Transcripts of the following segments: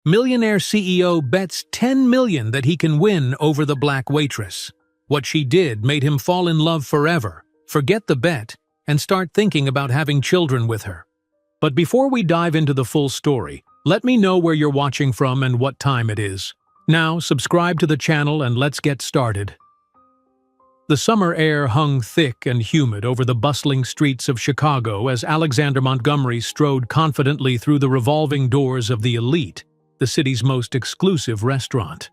Millionaire CEO bets 10 million that he can win over the black waitress. What she did made him fall in love forever, forget the bet, and start thinking about having children with her. But before we dive into the full story, let me know where you're watching from and what time it is. Now, subscribe to the channel and let's get started. The summer air hung thick and humid over the bustling streets of Chicago as Alexander Montgomery strode confidently through the revolving doors of the Elite, the city's most exclusive restaurant.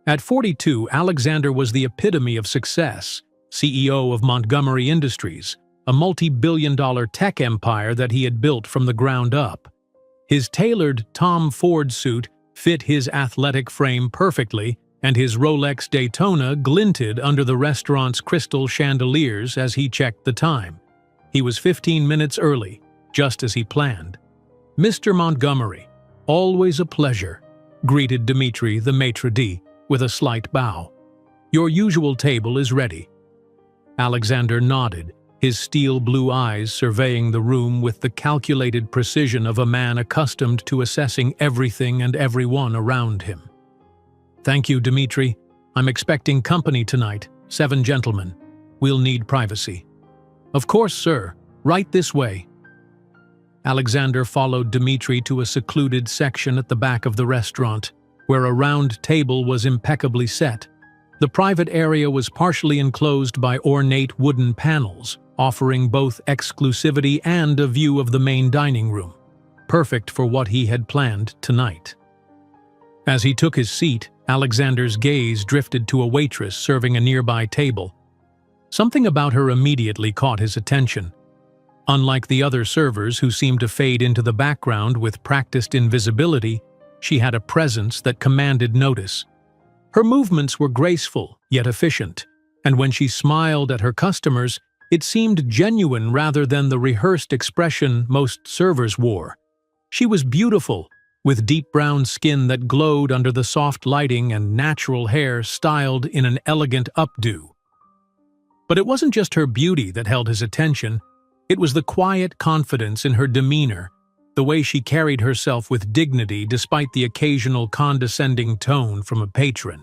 At 42, Alexander was the epitome of success, CEO of Montgomery Industries, a multi-billion-dollar tech empire that he had built from the ground up. His tailored Tom Ford suit fit his athletic frame perfectly, and his Rolex Daytona glinted under the restaurant's crystal chandeliers as he checked the time. He was 15 minutes early, just as he planned. "Mr. Montgomery, always a pleasure," greeted Dimitri, the maitre d', with a slight bow. "Your usual table is ready." Alexander nodded, his steel blue eyes surveying the room with the calculated precision of a man accustomed to assessing everything and everyone around him. "Thank you, Dimitri. I'm expecting company tonight, 7 gentlemen. We'll need privacy." "Of course, sir. Right this way." Alexander followed Dimitri to a secluded section at the back of the restaurant, where a round table was impeccably set. The private area was partially enclosed by ornate wooden panels, offering both exclusivity and a view of the main dining room, perfect for what he had planned tonight. As he took his seat, Alexander's gaze drifted to a waitress serving a nearby table. Something about her immediately caught his attention. Unlike the other servers who seemed to fade into the background with practiced invisibility, she had a presence that commanded notice. Her movements were graceful, yet efficient, and when she smiled at her customers, it seemed genuine rather than the rehearsed expression most servers wore. She was beautiful, with deep brown skin that glowed under the soft lighting and natural hair styled in an elegant updo. But it wasn't just her beauty that held his attention, it was the quiet confidence in her demeanor, the way she carried herself with dignity despite the occasional condescending tone from a patron.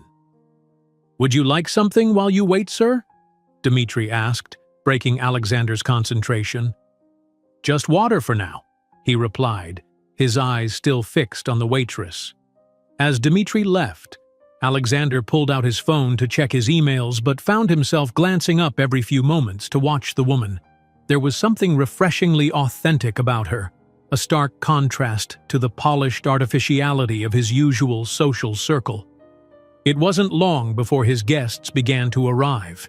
"Would you like something while you wait, sir?" Dimitri asked, breaking Alexander's concentration. "Just water for now," he replied, his eyes still fixed on the waitress. As Dimitri left, Alexander pulled out his phone to check his emails but found himself glancing up every few moments to watch the woman. There was something refreshingly authentic about her, a stark contrast to the polished artificiality of his usual social circle. It wasn't long before his guests began to arrive.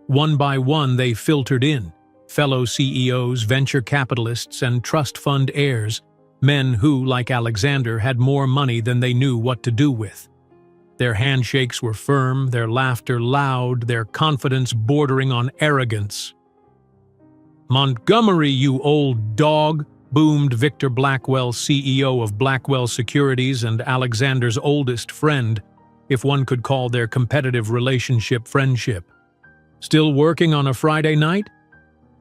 One by one they filtered in, fellow CEOs, venture capitalists, and trust fund heirs, men who, like Alexander, had more money than they knew what to do with. Their handshakes were firm, their laughter loud, their confidence bordering on arrogance. "Montgomery, you old dog," boomed Victor Blackwell, CEO of Blackwell Securities and Alexander's oldest friend, if one could call their competitive relationship friendship. "Still working on a Friday night?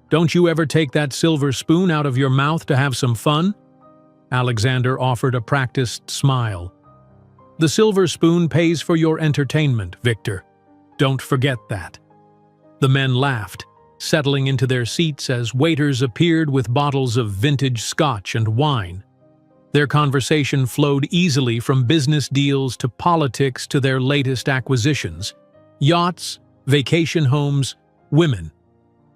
Don't you ever take that silver spoon out of your mouth to have some fun?" Alexander offered a practiced smile. "The silver spoon pays for your entertainment, Victor. Don't forget that." The men laughed, settling into their seats as waiters appeared with bottles of vintage scotch and wine. Their conversation flowed easily from business deals to politics to their latest acquisitions: yachts, vacation homes, women.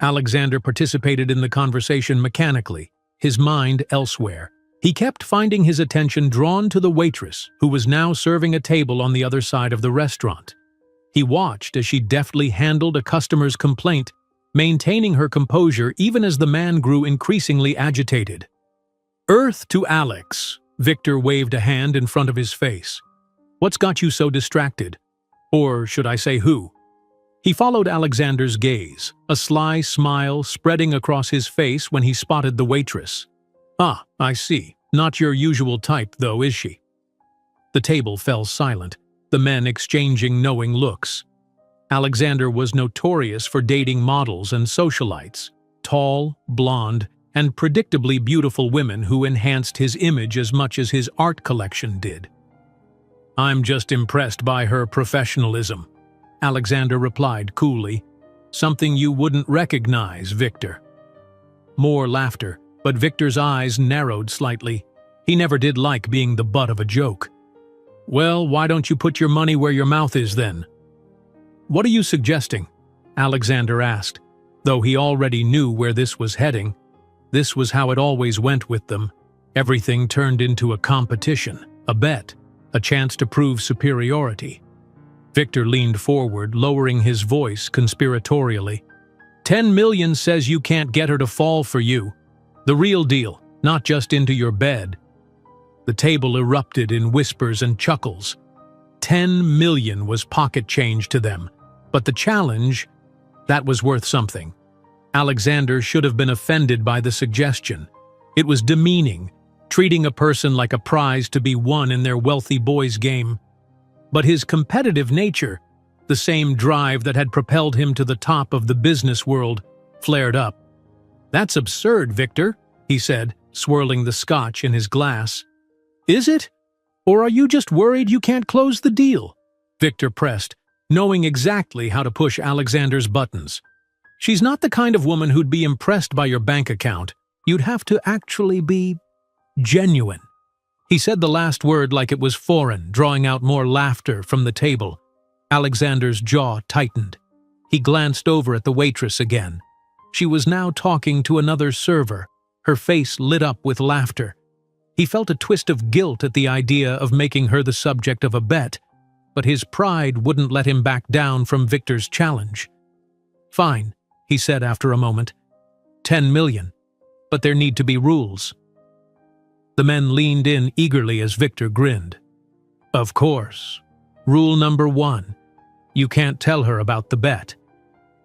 Alexander participated in the conversation mechanically, his mind elsewhere. He kept finding his attention drawn to the waitress, who was now serving a table on the other side of the restaurant. He watched as she deftly handled a customer's complaint, maintaining her composure even as the man grew increasingly agitated. "Earth to Alex," Victor waved a hand in front of his face. "What's got you so distracted? Or should I say who?" He followed Alexander's gaze, a sly smile spreading across his face when he spotted the waitress. "Ah, I see. Not your usual type, though, is she?" The table fell silent, the men exchanging knowing looks. Alexander was notorious for dating models and socialites, tall, blonde, and predictably beautiful women who enhanced his image as much as his art collection did. I'm just impressed by her professionalism, Alexander replied coolly. Something you wouldn't recognize, Victor. More laughter, but Victor's eyes narrowed slightly. He never did like being the butt of a joke. Well, why don't you put your money where your mouth is then? What are you suggesting? Alexander asked, though he already knew where this was heading. This was how it always went with them. Everything turned into a competition, a bet, a chance to prove superiority. Victor leaned forward, lowering his voice conspiratorially. 10 million says you can't get her to fall for you. The real deal, not just into your bed. The table erupted in whispers and chuckles. 10 million was pocket change to them, but the challenge, that was worth something. Alexander should have been offended by the suggestion. It was demeaning, treating a person like a prize to be won in their wealthy boys' game. But his competitive nature, the same drive that had propelled him to the top of the business world, flared up. That's absurd, Victor, he said, swirling the scotch in his glass. Is it? Or are you just worried you can't close the deal? Victor pressed, knowing exactly how to push Alexander's buttons. She's not the kind of woman who'd be impressed by your bank account. You'd have to actually be genuine. He said the last word like it was foreign, drawing out more laughter from the table. Alexander's jaw tightened. He glanced over at the waitress again. She was now talking to another server, her face lit up with laughter. He felt a twist of guilt at the idea of making her the subject of a bet, but his pride wouldn't let him back down from Victor's challenge. Fine, he said after a moment. 10 million. But there need to be rules. The men leaned in eagerly as Victor grinned. Of course. Rule number 1. You can't tell her about the bet.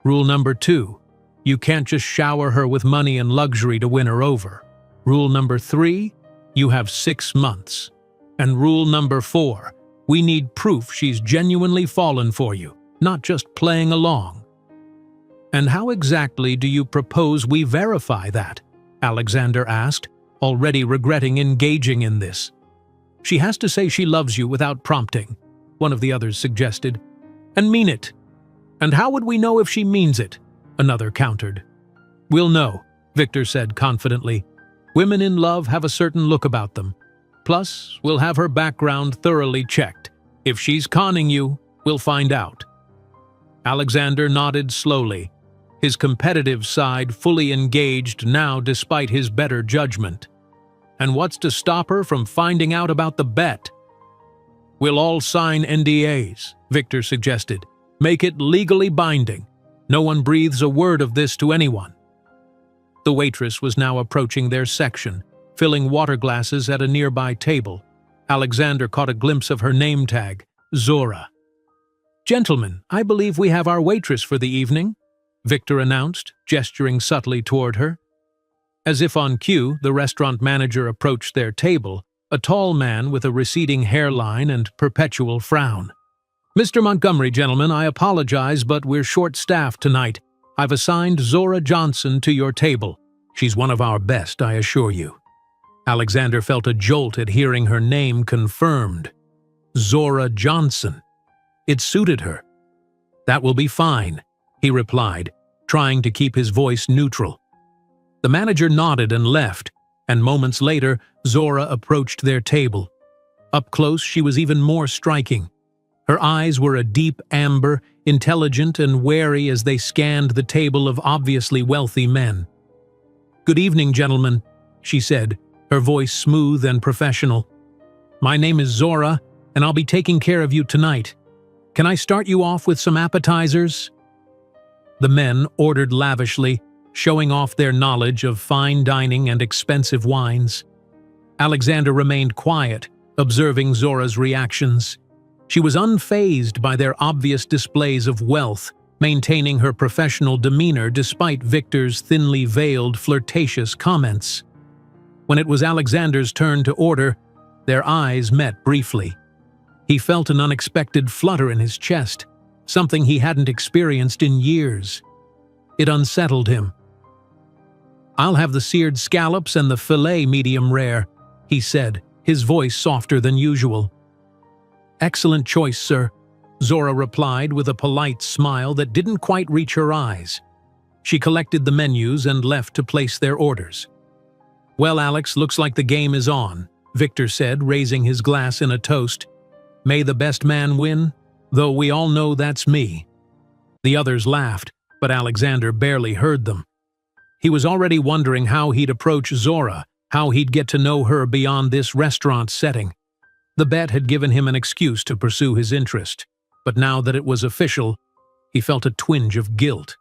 Rule number 2. You can't just shower her with money and luxury to win her over. Rule number 3. You have 6 months. And rule number 4. We need proof she's genuinely fallen for you, not just playing along. And how exactly do you propose we verify that? Alexander asked, already regretting engaging in this. She has to say she loves you without prompting, one of the others suggested. And mean it. And how would we know if she means it? Another countered. We'll know, Victor said confidently. Women in love have a certain look about them. Plus, we'll have her background thoroughly checked. If she's conning you, we'll find out. Alexander nodded slowly, his competitive side fully engaged now despite his better judgment. And what's to stop her from finding out about the bet? We'll all sign NDAs, Victor suggested. Make it legally binding. No one breathes a word of this to anyone. The waitress was now approaching their section, filling water glasses at a nearby table. Alexander caught a glimpse of her name tag, Zora. Gentlemen, I believe we have our waitress for the evening, Victor announced, gesturing subtly toward her. As if on cue, the restaurant manager approached their table, a tall man with a receding hairline and perpetual frown. Mr. Montgomery, gentlemen, I apologize, but we're short-staffed tonight. I've assigned Zora Johnson to your table. She's one of our best, I assure you. Alexander felt a jolt at hearing her name confirmed. Zora Johnson. It suited her. That will be fine, he replied, trying to keep his voice neutral. The manager nodded and left, and moments later, Zora approached their table. Up close, she was even more striking. Her eyes were a deep amber, intelligent and wary as they scanned the table of obviously wealthy men. Good evening, gentlemen, she said, her voice smooth and professional. My name is Zora, and I'll be taking care of you tonight. Can I start you off with some appetizers? The men ordered lavishly, showing off their knowledge of fine dining and expensive wines. Alexander remained quiet, observing Zora's reactions. She was unfazed by their obvious displays of wealth, maintaining her professional demeanor despite Victor's thinly veiled, flirtatious comments. When it was Alexander's turn to order, their eyes met briefly. He felt an unexpected flutter in his chest, something he hadn't experienced in years. It unsettled him. I'll have the seared scallops and the filet medium rare, he said, his voice softer than usual. Excellent choice, sir, Zora replied with a polite smile that didn't quite reach her eyes. She collected the menus and left to place their orders. Well, Alex, looks like the game is on, Victor said, raising his glass in a toast. May the best man win, though we all know that's me. The others laughed, but Alexander barely heard them. He was already wondering how he'd approach Zora, how he'd get to know her beyond this restaurant setting. The bet had given him an excuse to pursue his interest, but now that it was official, he felt a twinge of guilt.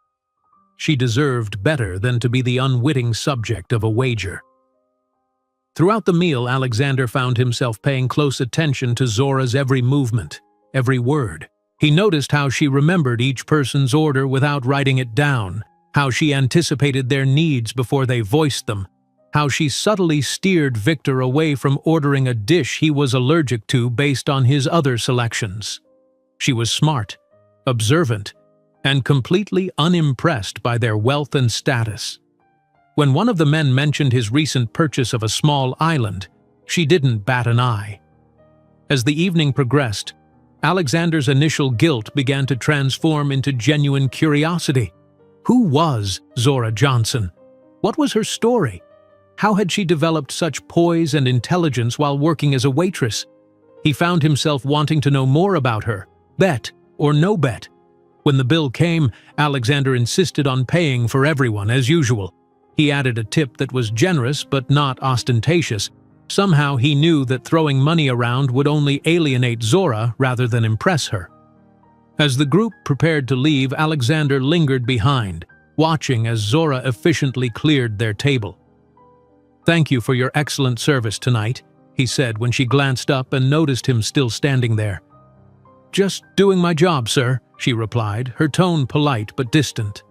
She deserved better than to be the unwitting subject of a wager. Throughout the meal, Alexander found himself paying close attention to Zora's every movement, every word. He noticed how she remembered each person's order without writing it down, how she anticipated their needs before they voiced them, how she subtly steered Victor away from ordering a dish he was allergic to based on his other selections. She was smart, observant, and completely unimpressed by their wealth and status. When one of the men mentioned his recent purchase of a small island, she didn't bat an eye. As the evening progressed, Alexander's initial guilt began to transform into genuine curiosity. Who was Zora Johnson? What was her story? How had she developed such poise and intelligence while working as a waitress? He found himself wanting to know more about her, bet or no bet. When the bill came, Alexander insisted on paying for everyone as usual. He added a tip that was generous but not ostentatious. Somehow he knew that throwing money around would only alienate Zora rather than impress her. As the group prepared to leave, Alexander lingered behind, watching as Zora efficiently cleared their table. "Thank you for your excellent service tonight," he said when she glanced up and noticed him still standing there. "Just doing my job, sir," she replied, her tone polite but distant.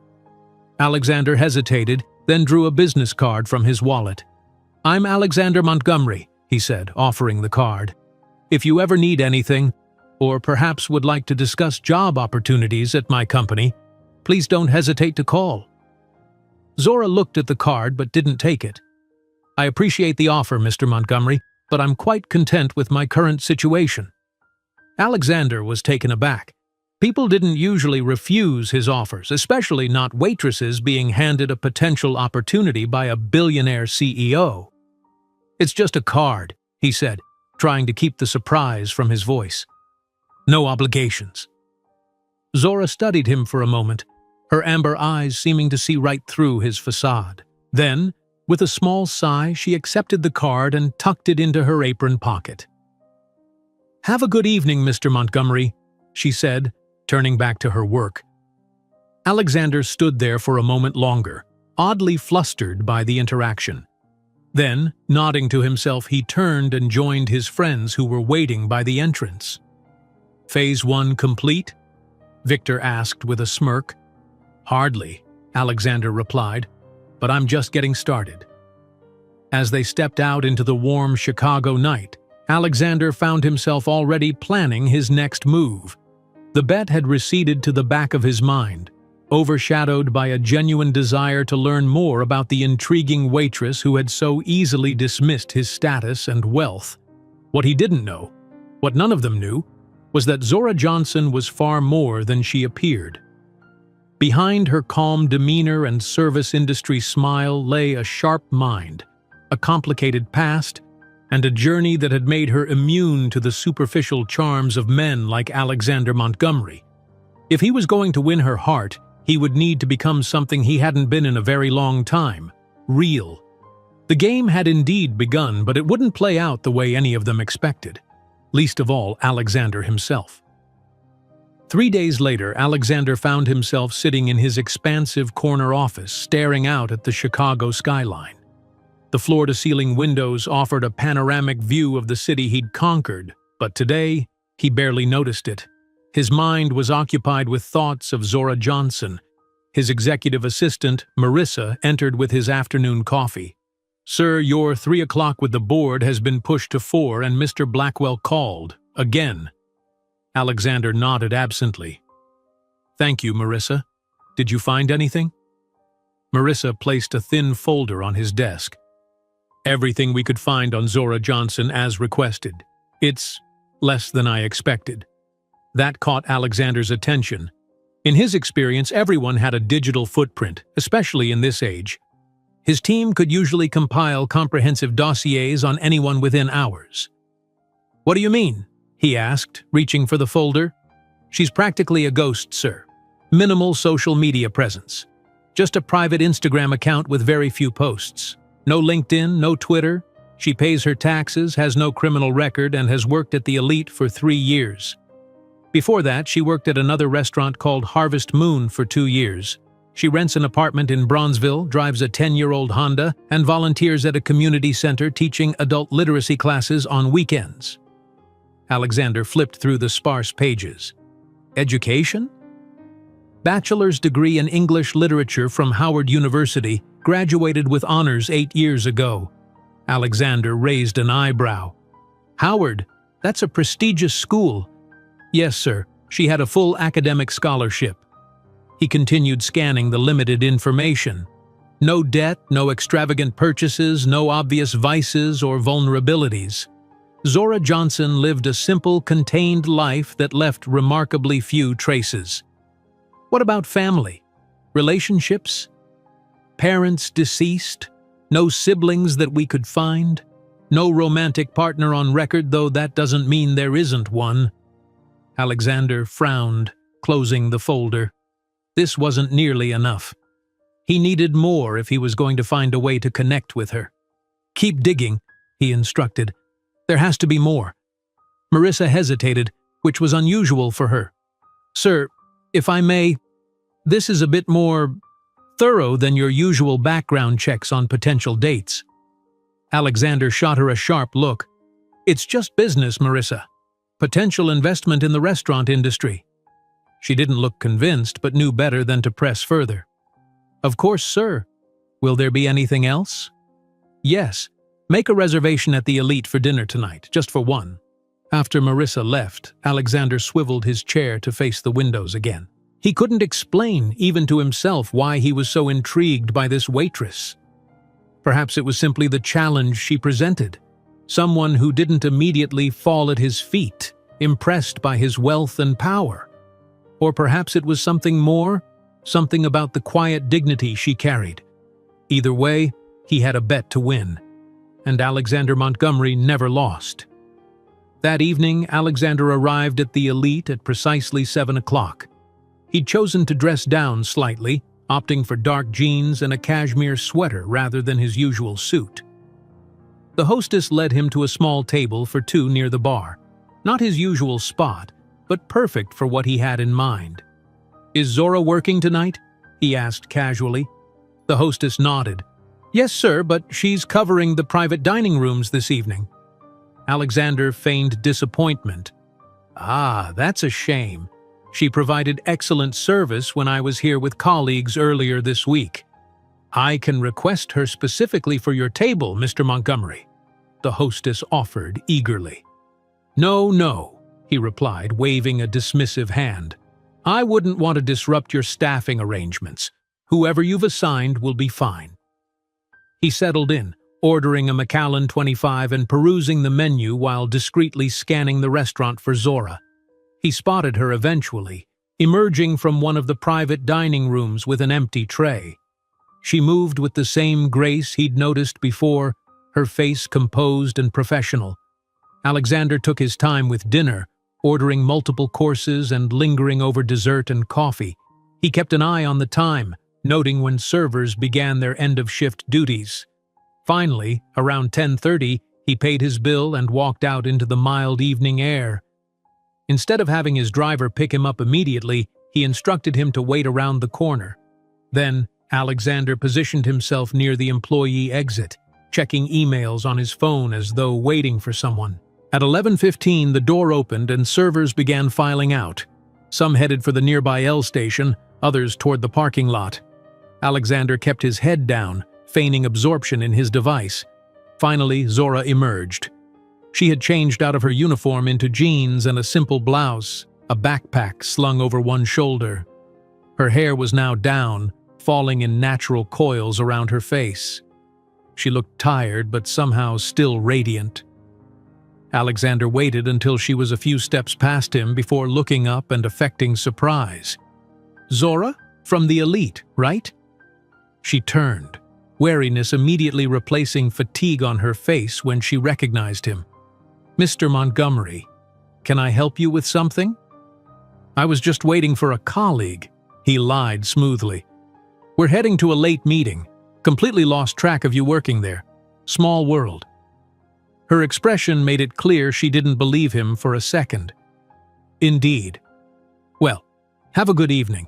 Alexander hesitated, then drew a business card from his wallet. "I'm Alexander Montgomery," he said, offering the card. "If you ever need anything, or perhaps would like to discuss job opportunities at my company, please don't hesitate to call." Zora looked at the card but didn't take it. "I appreciate the offer, Mr. Montgomery, but I'm quite content with my current situation." Alexander was taken aback. People didn't usually refuse his offers, especially not waitresses being handed a potential opportunity by a billionaire CEO. "It's just a card," he said, trying to keep the surprise from his voice. "No obligations." Zora studied him for a moment, her amber eyes seeming to see right through his facade. Then, with a small sigh, she accepted the card and tucked it into her apron pocket. "Have a good evening, Mr. Montgomery," she said, turning back to her work. Alexander stood there for a moment longer, oddly flustered by the interaction. Then, nodding to himself, he turned and joined his friends who were waiting by the entrance. "Phase 1 complete?" Victor asked with a smirk. "Hardly," Alexander replied, "but I'm just getting started." As they stepped out into the warm Chicago night, Alexander found himself already planning his next move. The bet had receded to the back of his mind, overshadowed by a genuine desire to learn more about the intriguing waitress who had so easily dismissed his status and wealth. What he didn't know, what none of them knew, was that Zora Johnson was far more than she appeared. Behind her calm demeanor and service industry smile lay a sharp mind, a complicated past, and a journey that had made her immune to the superficial charms of men like Alexander Montgomery. If he was going to win her heart, he would need to become something he hadn't been in a very long time: real. The game had indeed begun, but it wouldn't play out the way any of them expected, least of all Alexander himself. 3 days later, Alexander found himself sitting in his expansive corner office, staring out at the Chicago skyline. The floor-to-ceiling windows offered a panoramic view of the city he'd conquered, but today, he barely noticed it. His mind was occupied with thoughts of Zora Johnson. His executive assistant, Marissa, entered with his afternoon coffee. "Sir, your 3 o'clock with the board has been pushed to 4 and Mr. Blackwell called. Again." Alexander nodded absently. "Thank you, Marissa. Did you find anything?" Marissa placed a thin folder on his desk. "Everything we could find on Zora Johnson as requested. It's Less than I expected. That caught Alexander's attention. In his experience, everyone had a digital footprint, especially in this age. His team could usually compile comprehensive dossiers on anyone within hours. "What do you mean?" he asked, reaching for the folder. "She's practically a ghost, sir. Minimal social media presence. Just a private Instagram account with very few posts. No LinkedIn, no Twitter. She pays her taxes, has no criminal record, and has worked at the Elite for 3 years. Before that, she worked at another restaurant called Harvest Moon for 2 years. She rents an apartment in Bronzeville, drives a 10-year-old Honda, and volunteers at a community center teaching adult literacy classes on weekends." Alexander flipped through the sparse pages. Education? Bachelor's degree in English literature from Howard University, graduated with honors 8 years ago. Alexander raised an eyebrow. "Howard? That's a prestigious school." "Yes, sir. She had a full academic scholarship." He continued scanning the limited information. No debt, no extravagant purchases, no obvious vices or vulnerabilities. Zora Johnson lived a simple, contained life that left remarkably few traces. What about family? Relationships? Parents deceased? No siblings that we could find? No romantic partner on record, though that doesn't mean there isn't one. Alexander frowned, closing the folder. This wasn't nearly enough. He needed more if he was going to find a way to connect with her. "Keep digging," he instructed. "There has to be more." Marissa hesitated, which was unusual for her. "Sir, if I may, this is a bit more thorough than your usual background checks on potential dates." Alexander shot her a sharp look. "It's just business, Marissa. Potential investment in the restaurant industry." She didn't look convinced, but knew better than to press further. "Of course, sir. Will there be anything else?" "Yes. Make a reservation at the Elite for dinner tonight, just for one." After Marissa left, Alexander swiveled his chair to face the windows again. He couldn't explain, even to himself, why he was so intrigued by this waitress. Perhaps it was simply the challenge she presented. Someone who didn't immediately fall at his feet, impressed by his wealth and power. Or perhaps it was something more, something about the quiet dignity she carried. Either way, he had a bet to win. And Alexander Montgomery never lost. That evening, Alexander arrived at the Elite at precisely 7 o'clock. He'd chosen to dress down slightly, opting for dark jeans and a cashmere sweater rather than his usual suit. The hostess led him to a small table for 2 near the bar. Not his usual spot, but perfect for what he had in mind. "Is Zora working tonight?" he asked casually. The hostess nodded. "Yes, sir, but she's covering the private dining rooms this evening." Alexander feigned disappointment. "Ah, that's a shame. She provided excellent service when I was here with colleagues earlier this week. I can request her specifically for your table, Mr. Montgomery," the hostess offered eagerly. No, he replied, waving a dismissive hand. "I wouldn't want to disrupt your staffing arrangements. Whoever you've assigned will be fine." He settled in, ordering a Macallan 25 and perusing the menu while discreetly scanning the restaurant for Zora. He spotted her eventually, emerging from one of the private dining rooms with an empty tray. She moved with the same grace he'd noticed before, her face composed and professional. Alexander took his time with dinner, ordering multiple courses and lingering over dessert and coffee. He kept an eye on the time, noting when servers began their end-of-shift duties. Finally, around 10:30, he paid his bill and walked out into the mild evening air. Instead of having his driver pick him up immediately, he instructed him to wait around the corner. Then, Alexander positioned himself near the employee exit, checking emails on his phone as though waiting for someone. At 11:15, the door opened and servers began filing out. Some headed for the nearby L station, others toward the parking lot. Alexander kept his head down, feigning absorption in his device. Finally, Zora emerged. She had changed out of her uniform into jeans and a simple blouse, a backpack slung over one shoulder. Her hair was now down, falling in natural coils around her face. She looked tired but somehow still radiant. Alexander waited until she was a few steps past him before looking up and affecting surprise. "Zora? From the elite, right?" She turned, wariness immediately replacing fatigue on her face when she recognized him. "Mr. Montgomery, can I help you with something?" "I was just waiting for a colleague," he lied smoothly. "We're heading to a late meeting. Completely lost track of you working there. Small world." Her expression made it clear she didn't believe him for a second. "Indeed. Well, have a good evening."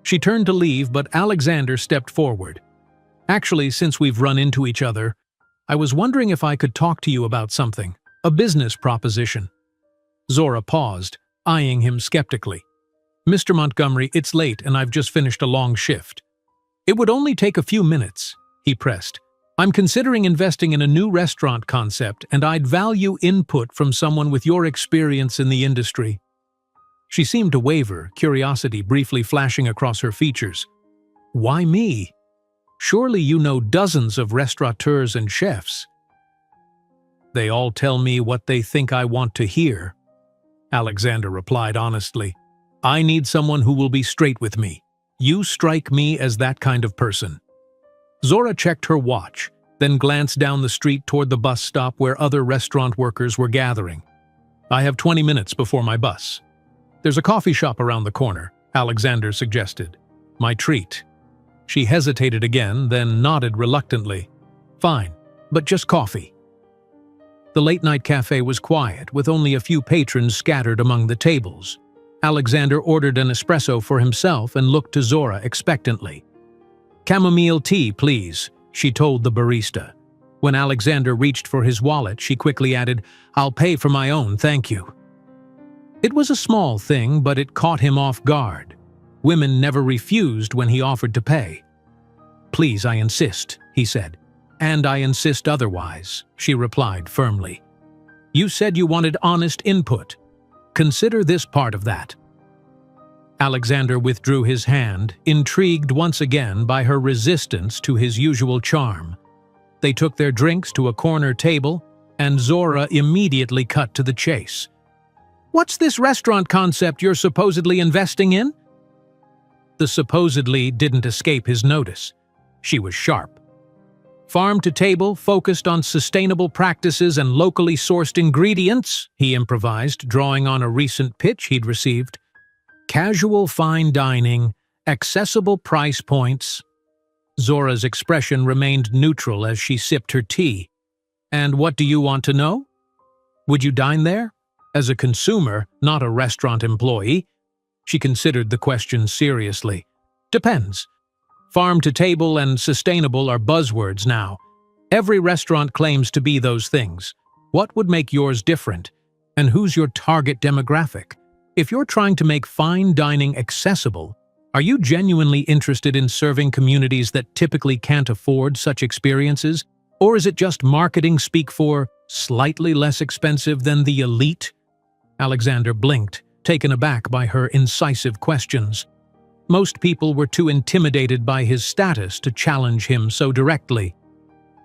She turned to leave, but Alexander stepped forward. "Actually, since we've run into each other, I was wondering if I could talk to you about something, a business proposition." Zora paused, eyeing him skeptically. "Mr. Montgomery, it's late and I've just finished a long shift." "It would only take a few minutes," he pressed. "I'm considering investing in a new restaurant concept, and I'd value input from someone with your experience in the industry." She seemed to waver, curiosity briefly flashing across her features. "Why me? Surely you know dozens of restaurateurs and chefs." "They all tell me what they think I want to hear," Alexander replied honestly. "I need someone who will be straight with me. You strike me as that kind of person." Zora checked her watch, then glanced down the street toward the bus stop where other restaurant workers were gathering. "I have 20 minutes before my bus." "There's a coffee shop around the corner," Alexander suggested. "My treat." She hesitated again, then nodded reluctantly. "Fine, but just coffee." The late-night cafe was quiet, with only a few patrons scattered among the tables. Alexander ordered an espresso for himself and looked to Zora expectantly. "Chamomile tea, please," she told the barista. When Alexander reached for his wallet, she quickly added, "I'll pay for my own, thank you." It was a small thing, but it caught him off guard. Women never refused when he offered to pay. "Please, I insist," he said. "And I insist otherwise," she replied firmly. "You said you wanted honest input. Consider this part of that." Alexander withdrew his hand, intrigued once again by her resistance to his usual charm. They took their drinks to a corner table, and Zora immediately cut to the chase. "What's this restaurant concept you're supposedly investing in?" The supposedly didn't escape his notice. She was sharp. "Farm to table, focused on sustainable practices and locally sourced ingredients," he improvised, drawing on a recent pitch he'd received. "Casual fine dining, accessible price points." Zora's expression remained neutral as she sipped her tea. "And what do you want to know? Would you dine there? As a consumer, not a restaurant employee?" She considered the question seriously. "Depends. Farm to table and sustainable are buzzwords now. Every restaurant claims to be those things. What would make yours different? And who's your target demographic? If you're trying to make fine dining accessible, are you genuinely interested in serving communities that typically can't afford such experiences? Or is it just marketing speak for slightly less expensive than the elite?" Alexander blinked, taken aback by her incisive questions. Most people were too intimidated by his status to challenge him so directly.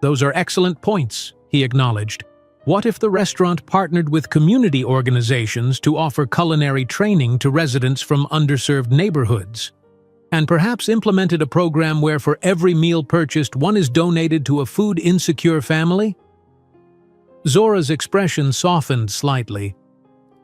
"Those are excellent points," he acknowledged. "What if the restaurant partnered with community organizations to offer culinary training to residents from underserved neighborhoods? And perhaps implemented a program where for every meal purchased, one is donated to a food-insecure family?" Zora's expression softened slightly.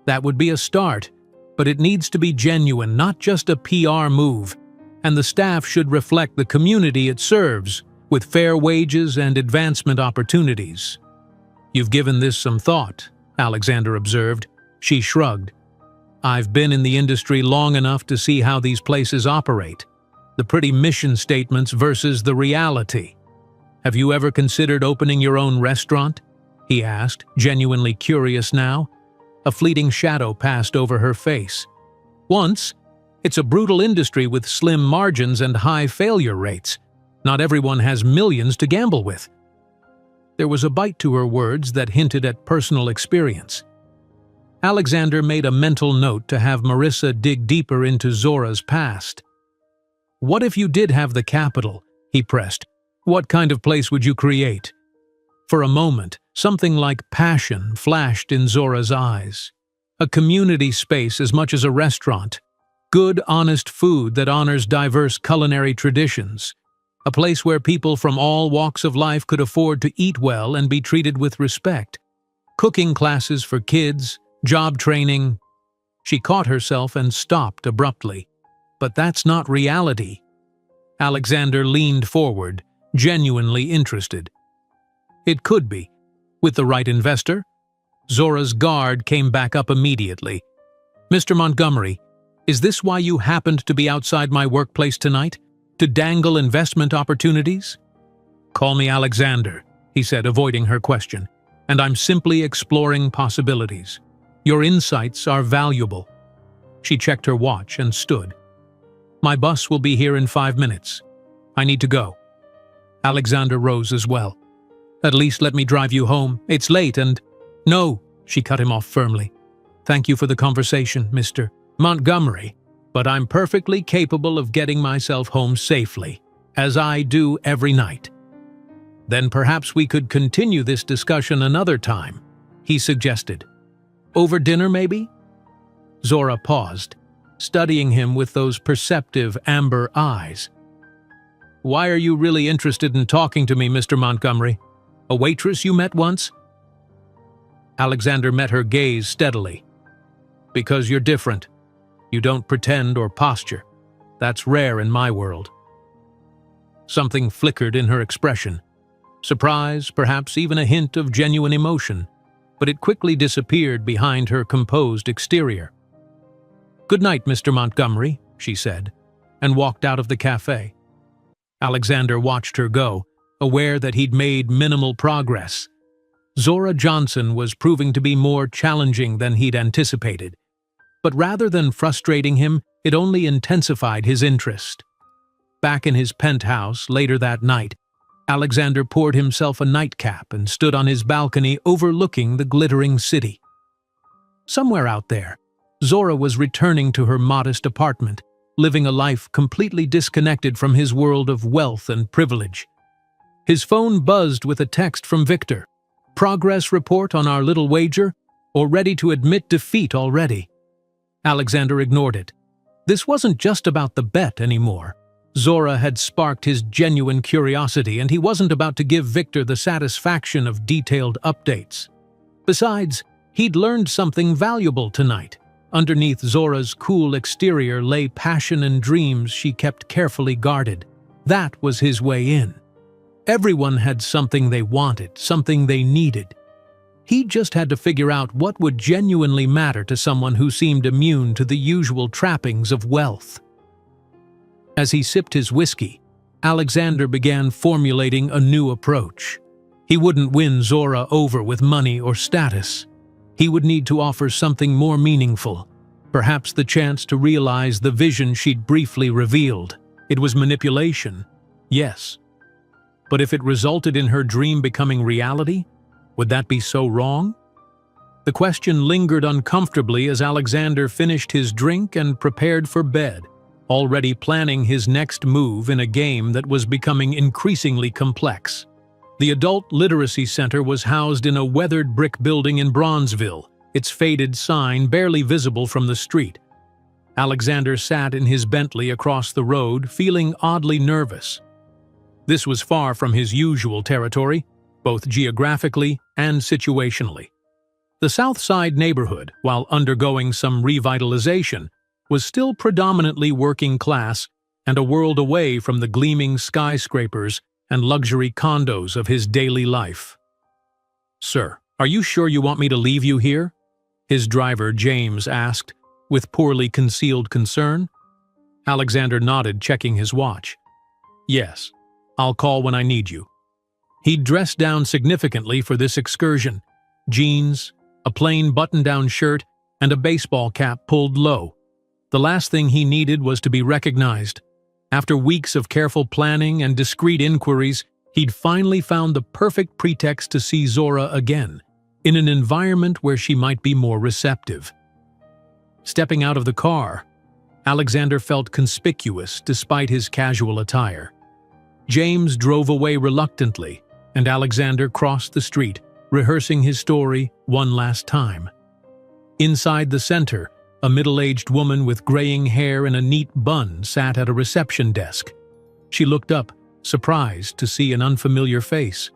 "That would be a start, but it needs to be genuine, not just a PR move, and the staff should reflect the community it serves, with fair wages and advancement opportunities." "You've given this some thought," Alexander observed. She shrugged. "I've been in the industry long enough to see how these places operate. The pretty mission statements versus the reality. Have you ever considered opening your own restaurant?" he asked, genuinely curious now. A fleeting shadow passed over her face. "Once. It's a brutal industry with slim margins and high failure rates. Not everyone has millions to gamble with." There was a bite to her words that hinted at personal experience. Alexander made a mental note to have Marissa dig deeper into Zora's past. "What if you did have the capital?" he pressed. "What kind of place would you create?" For a moment, Something like passion flashed in Zora's eyes. A community space as much as a restaurant. Good, honest food that honors diverse culinary traditions. A place where people from all walks of life could afford to eat well and be treated with respect. Cooking classes for kids, job training. She caught herself and stopped abruptly. But that's not reality. Alexander leaned forward, genuinely interested. It could be. With the right investor? Zora's guard came back up immediately. Mr. Montgomery, is this why you happened to be outside my workplace tonight? To dangle investment opportunities? Call me Alexander, he said, avoiding her question, and I'm simply exploring possibilities. Your insights are valuable. She checked her watch and stood. My bus will be here in 5 minutes. I need to go. Alexander rose as well. At least let me drive you home. It's late and… No, she cut him off firmly. Thank you for the conversation, Mr. Montgomery, but I'm perfectly capable of getting myself home safely, as I do every night. Then perhaps we could continue this discussion another time, he suggested. Over dinner, maybe? Zora paused, studying him with those perceptive amber eyes. Why are you really interested in talking to me, Mr. Montgomery? A waitress you met once? Alexander met her gaze steadily. Because you're different. You don't pretend or posture. That's rare in my world. Something flickered in her expression. Surprise, perhaps even a hint of genuine emotion, but it quickly disappeared behind her composed exterior. Good night, Mr. Montgomery, she said, and walked out of the cafe. Alexander watched her go, aware that he'd made minimal progress. Zora Johnson was proving to be more challenging than he'd anticipated. But rather than frustrating him, it only intensified his interest. Back in his penthouse later that night, Alexander poured himself a nightcap and stood on his balcony overlooking the glittering city. Somewhere out there, Zora was returning to her modest apartment, living a life completely disconnected from his world of wealth and privilege. His phone buzzed with a text from Victor. Progress report on our little wager, or ready to admit defeat already? Alexander ignored it. This wasn't just about the bet anymore. Zora had sparked his genuine curiosity, and he wasn't about to give Victor the satisfaction of detailed updates. Besides, he'd learned something valuable tonight. Underneath Zora's cool exterior lay passion and dreams she kept carefully guarded. That was his way in. Everyone had something they wanted, something they needed. He just had to figure out what would genuinely matter to someone who seemed immune to the usual trappings of wealth. As he sipped his whiskey, Alexander began formulating a new approach. He wouldn't win Zora over with money or status. He would need to offer something more meaningful, perhaps the chance to realize the vision she'd briefly revealed. It was manipulation, yes. But if it resulted in her dream becoming reality, would that be so wrong? The question lingered uncomfortably as Alexander finished his drink and prepared for bed, already planning his next move in a game that was becoming increasingly complex. The Adult Literacy Center was housed in a weathered brick building in Bronzeville, its faded sign barely visible from the street. Alexander sat in his Bentley across the road, feeling oddly nervous. This was far from his usual territory, both geographically and situationally. The South Side neighborhood, while undergoing some revitalization, was still predominantly working class and a world away from the gleaming skyscrapers and luxury condos of his daily life. "Sir, are you sure you want me to leave you here?" his driver, James, asked, with poorly concealed concern. Alexander nodded, checking his watch. "Yes, I'll call when I need you." He'd dressed down significantly for this excursion. Jeans, a plain button-down shirt, and a baseball cap pulled low. The last thing he needed was to be recognized. After weeks of careful planning and discreet inquiries, he'd finally found the perfect pretext to see Zora again, in an environment where she might be more receptive. Stepping out of the car, Alexander felt conspicuous despite his casual attire. James drove away reluctantly, and Alexander crossed the street, rehearsing his story one last time. Inside the center, a middle-aged woman with graying hair and a neat bun sat at a reception desk. She looked up, surprised to see an unfamiliar face.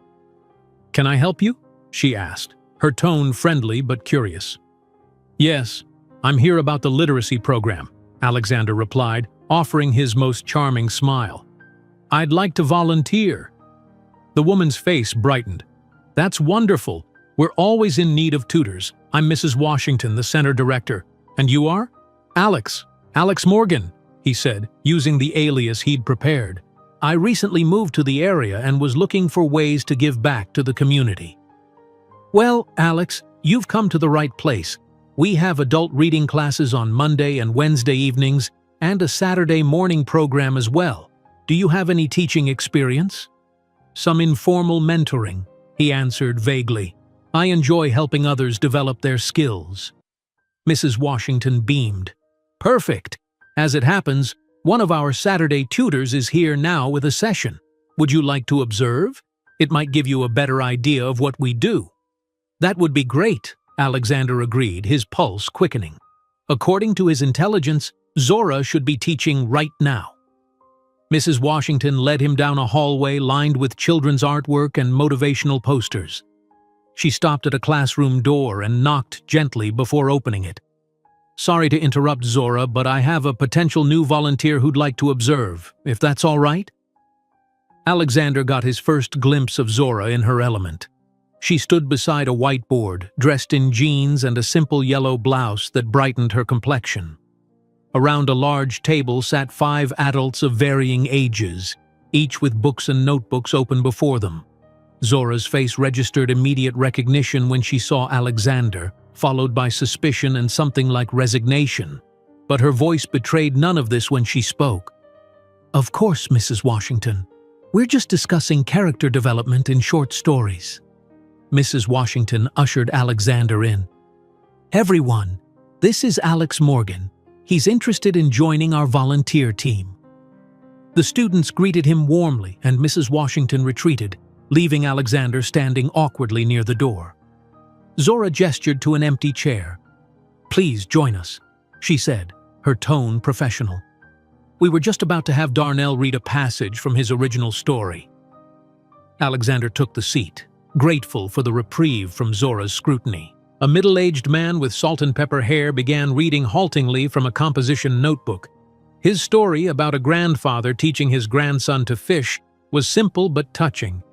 "Can I help you?" she asked, her tone friendly but curious. "Yes, I'm here about the literacy program," Alexander replied, offering his most charming smile. "I'd like to volunteer." The woman's face brightened. "That's wonderful. We're always in need of tutors. I'm Mrs. Washington, the center director. And you are?" "Alex Morgan," he said, using the alias he'd prepared. "I recently moved to the area and was looking for ways to give back to the community." "Well, Alex, you've come to the right place. We have adult reading classes on Monday and Wednesday evenings and a Saturday morning program as well. Do you have any teaching experience?" "Some informal mentoring," he answered vaguely. "I enjoy helping others develop their skills." Mrs. Washington beamed. "Perfect. As it happens, one of our Saturday tutors is here now with a session. Would you like to observe? It might give you a better idea of what we do." "That would be great," Alexander agreed, his pulse quickening. According to his intelligence, Zora should be teaching right now. Mrs. Washington led him down a hallway lined with children's artwork and motivational posters. She stopped at a classroom door and knocked gently before opening it. "Sorry to interrupt, Zora, but I have a potential new volunteer who'd like to observe, if that's all right?" Alexander got his first glimpse of Zora in her element. She stood beside a whiteboard, dressed in jeans and a simple yellow blouse that brightened her complexion. Around a large table sat 5 adults of varying ages, each with books and notebooks open before them. Zora's face registered immediate recognition when she saw Alexander, followed by suspicion and something like resignation. But her voice betrayed none of this when she spoke. "Of course, Mrs. Washington. We're just discussing character development in short stories." Mrs. Washington ushered Alexander in. "Everyone, this is Alex Morgan. He's interested in joining our volunteer team." The students greeted him warmly and Mrs. Washington retreated, leaving Alexander standing awkwardly near the door. Zora gestured to an empty chair. "Please join us," she said, her tone professional. "We were just about to have Darnell read a passage from his original story." Alexander took the seat, grateful for the reprieve from Zora's scrutiny. A middle-aged man with salt-and-pepper hair began reading haltingly from a composition notebook. His story about a grandfather teaching his grandson to fish was simple but touching.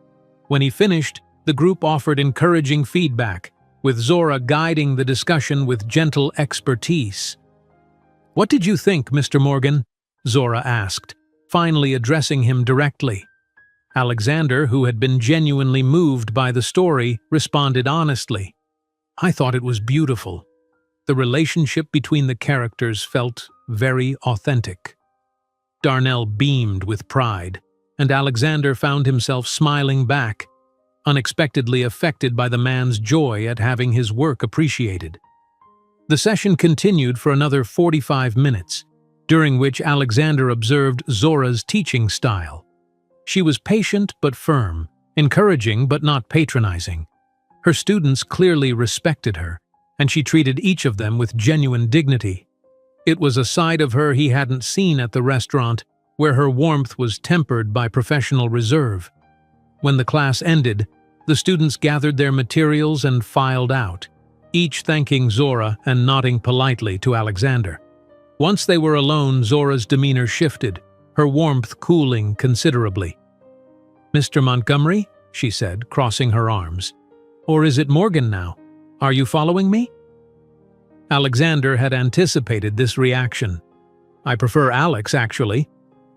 When he finished, the group offered encouraging feedback, with Zora guiding the discussion with gentle expertise. "What did you think, Mr. Morgan?" Zora asked, finally addressing him directly. Alexander, who had been genuinely moved by the story, responded honestly. "I thought it was beautiful. The relationship between the characters felt very authentic." Darnell beamed with pride, and Alexander found himself smiling back, unexpectedly affected by the man's joy at having his work appreciated. The session continued for another 45 minutes, during which Alexander observed Zora's teaching style. She was patient but firm, encouraging but not patronizing. Her students clearly respected her, and she treated each of them with genuine dignity. It was a side of her he hadn't seen at the restaurant, where her warmth was tempered by professional reserve. When the class ended, the students gathered their materials and filed out, each thanking Zora and nodding politely to Alexander. Once they were alone, Zora's demeanor shifted, her warmth cooling considerably. "Mr. Montgomery," she said, crossing her arms. "Or is it Morgan now? Are you following me?" Alexander had anticipated this reaction. "I prefer Alex, actually.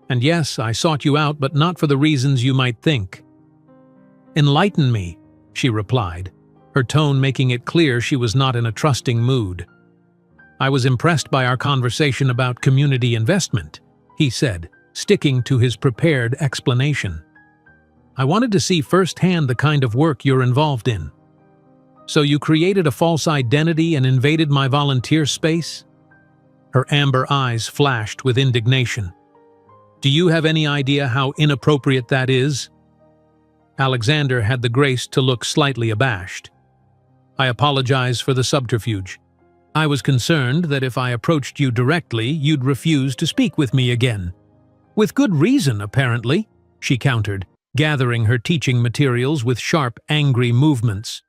And yes, I sought you out, but not for the reasons you might think." "Enlighten me," she replied, her tone making it clear she was not in a trusting mood. "I was impressed by our conversation about community investment," he said, sticking to his prepared explanation. "I wanted to see firsthand the kind of work you're involved in." "So you created a false identity and invaded my volunteer space?" Her amber eyes flashed with indignation. "Do you have any idea how inappropriate that is?" Alexander had the grace to look slightly abashed. I apologize for the subterfuge. I was concerned that if I approached you directly, you'd refuse to speak with me again. With good reason, apparently, she countered, gathering her teaching materials with sharp, angry movements.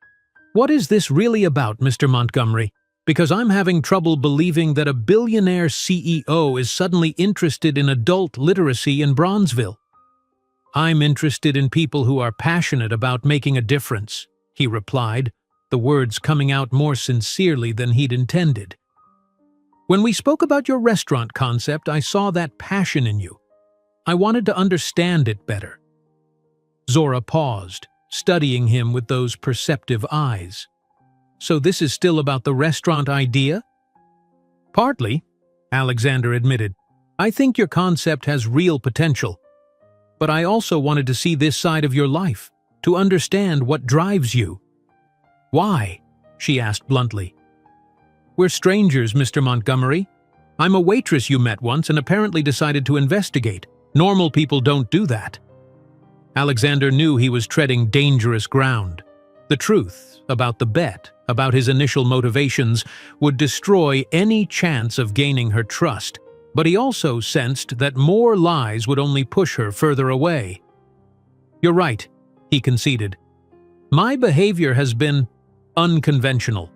What is this really about, Mr. Montgomery? Because I'm having trouble believing that a billionaire CEO is suddenly interested in adult literacy in Bronzeville. I'm interested in people who are passionate about making a difference, he replied, the words coming out more sincerely than he'd intended. When we spoke about your restaurant concept, I saw that passion in you. I wanted to understand it better. Zora paused, studying him with those perceptive eyes. So this is still about the restaurant idea? Partly, Alexander admitted. I think your concept has real potential. But I also wanted to see this side of your life, to understand what drives you. Why? She asked bluntly. We're strangers, Mr. Montgomery. I'm a waitress you met once and apparently decided to investigate. Normal people don't do that. Alexander knew he was treading dangerous ground. The truth about the bet, about his initial motivations, would destroy any chance of gaining her trust, but he also sensed that more lies would only push her further away. You're right, he conceded. My behavior has been unconventional.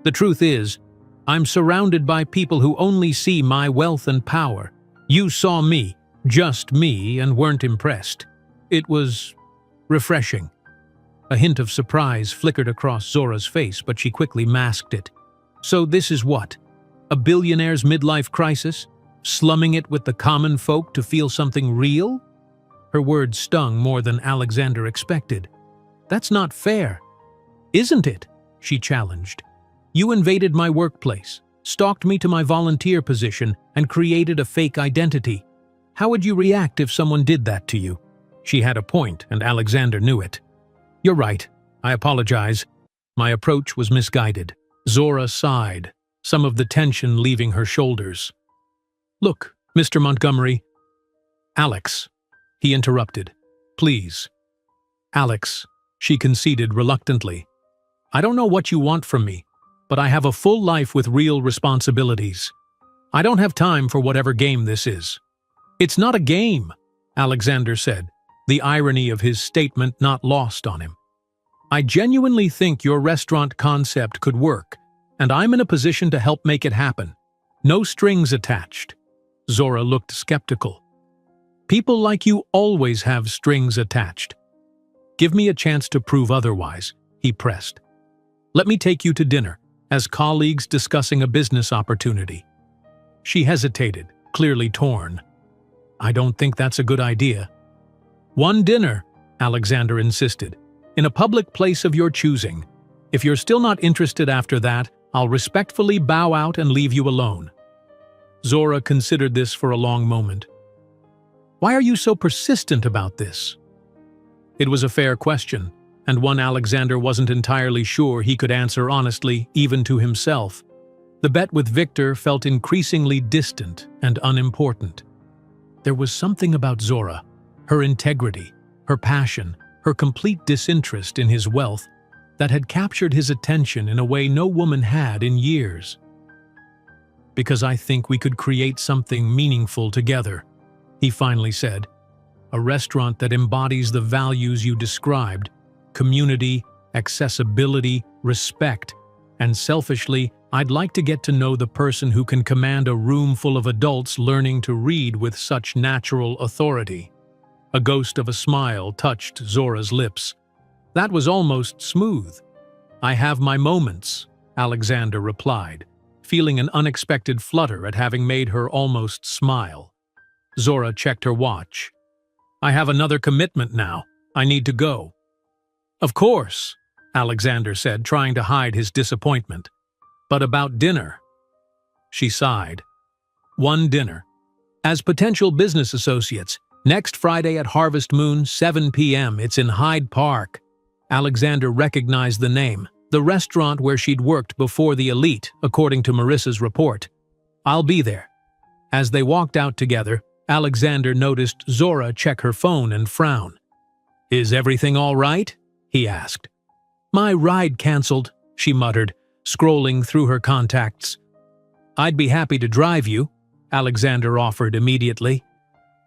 The truth is, I'm surrounded by people who only see my wealth and power. You saw me, just me, and weren't impressed. It was refreshing. A hint of surprise flickered across Zora's face, but she quickly masked it. So this is what? A billionaire's midlife crisis? Slumming it with the common folk to feel something real? Her words stung more than Alexander expected. That's not fair. Isn't it? She challenged. You invaded my workplace, stalked me to my volunteer position, and created a fake identity. How would you react if someone did that to you? She had a point, and Alexander knew it. You're right. I apologize. My approach was misguided. Zora sighed, some of the tension leaving her shoulders. Look, Mr. Montgomery. Alex, he interrupted. Please. Alex, she conceded reluctantly. I don't know what you want from me, but I have a full life with real responsibilities. I don't have time for whatever game this is. It's not a game, Alexander said, the irony of his statement not lost on him. I genuinely think your restaurant concept could work, and I'm in a position to help make it happen. No strings attached. Zora looked skeptical. People like you always have strings attached. Give me a chance to prove otherwise, he pressed. Let me take you to dinner, as colleagues discussing a business opportunity. She hesitated, clearly torn. I don't think that's a good idea. One dinner, Alexander insisted, in a public place of your choosing. If you're still not interested after that, I'll respectfully bow out and leave you alone. Zora considered this for a long moment. Why are you so persistent about this? It was a fair question, and one Alexander wasn't entirely sure he could answer honestly, even to himself. The bet with Victor felt increasingly distant and unimportant. There was something about Zora, her integrity, her passion, her complete disinterest in his wealth, that had captured his attention in a way no woman had in years. Because I think we could create something meaningful together, he finally said. A restaurant that embodies the values you described: community, accessibility, respect, and selfishly, I'd like to get to know the person who can command a room full of adults learning to read with such natural authority. A ghost of a smile touched Zora's lips. That was almost smooth. I have my moments, Alexander replied, feeling an unexpected flutter at having made her almost smile. Zora checked her watch. I have another commitment now. I need to go. Of course, Alexander said, trying to hide his disappointment. But about dinner? She sighed. One dinner. As potential business associates, next Friday at Harvest Moon, 7 p.m. It's in Hyde Park. Alexander recognized the name, the restaurant where she'd worked before the elite, according to Marissa's report. I'll be there. As they walked out together, Alexander noticed Zora check her phone and frown. Is everything all right? He asked. My ride canceled, she muttered, scrolling through her contacts. "I'd be happy to drive you," Alexander offered immediately.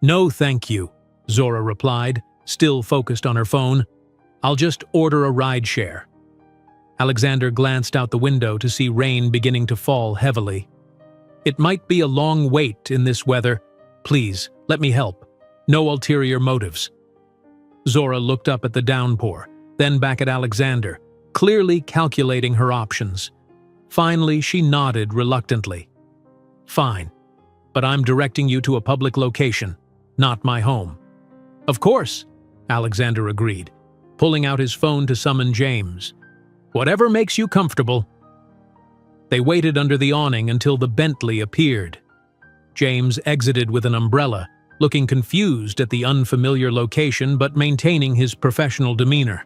"No, thank you," Zora replied, still focused on her phone. "I'll just order a rideshare." Alexander glanced out the window to see rain beginning to fall heavily. "It might be a long wait in this weather. Please, let me help. No ulterior motives." Zora looked up at the downpour, then back at Alexander, clearly calculating her options. Finally, she nodded reluctantly. "Fine, but I'm directing you to a public location, not my home." "Of course," Alexander agreed, pulling out his phone to summon James. "Whatever makes you comfortable." They waited under the awning until the Bentley appeared. James exited with an umbrella, looking confused at the unfamiliar location but maintaining his professional demeanor.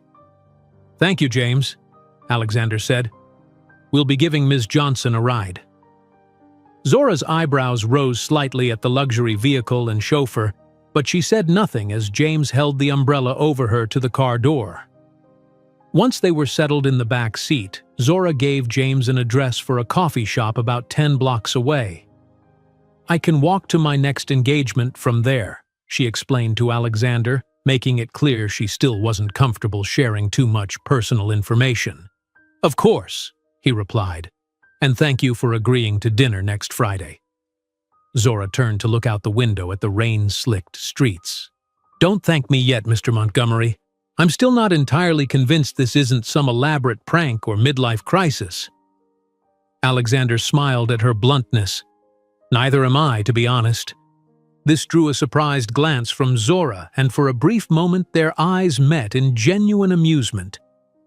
"Thank you, James," Alexander said. "We'll be giving Ms. Johnson a ride." Zora's eyebrows rose slightly at the luxury vehicle and chauffeur, but she said nothing as James held the umbrella over her to the car door. Once they were settled in the back seat, Zora gave James an address for a coffee shop about 10 blocks away. "I can walk to my next engagement from there," she explained to Alexander, making it clear she still wasn't comfortable sharing too much personal information. "Of course," he replied, "and thank you for agreeing to dinner next Friday." Zora turned to look out the window at the rain-slicked streets. "Don't thank me yet, Mr. Montgomery. I'm still not entirely convinced this isn't some elaborate prank or midlife crisis." Alexander smiled at her bluntness. "Neither am I, to be honest." This drew a surprised glance from Zora, and for a brief moment their eyes met in genuine amusement.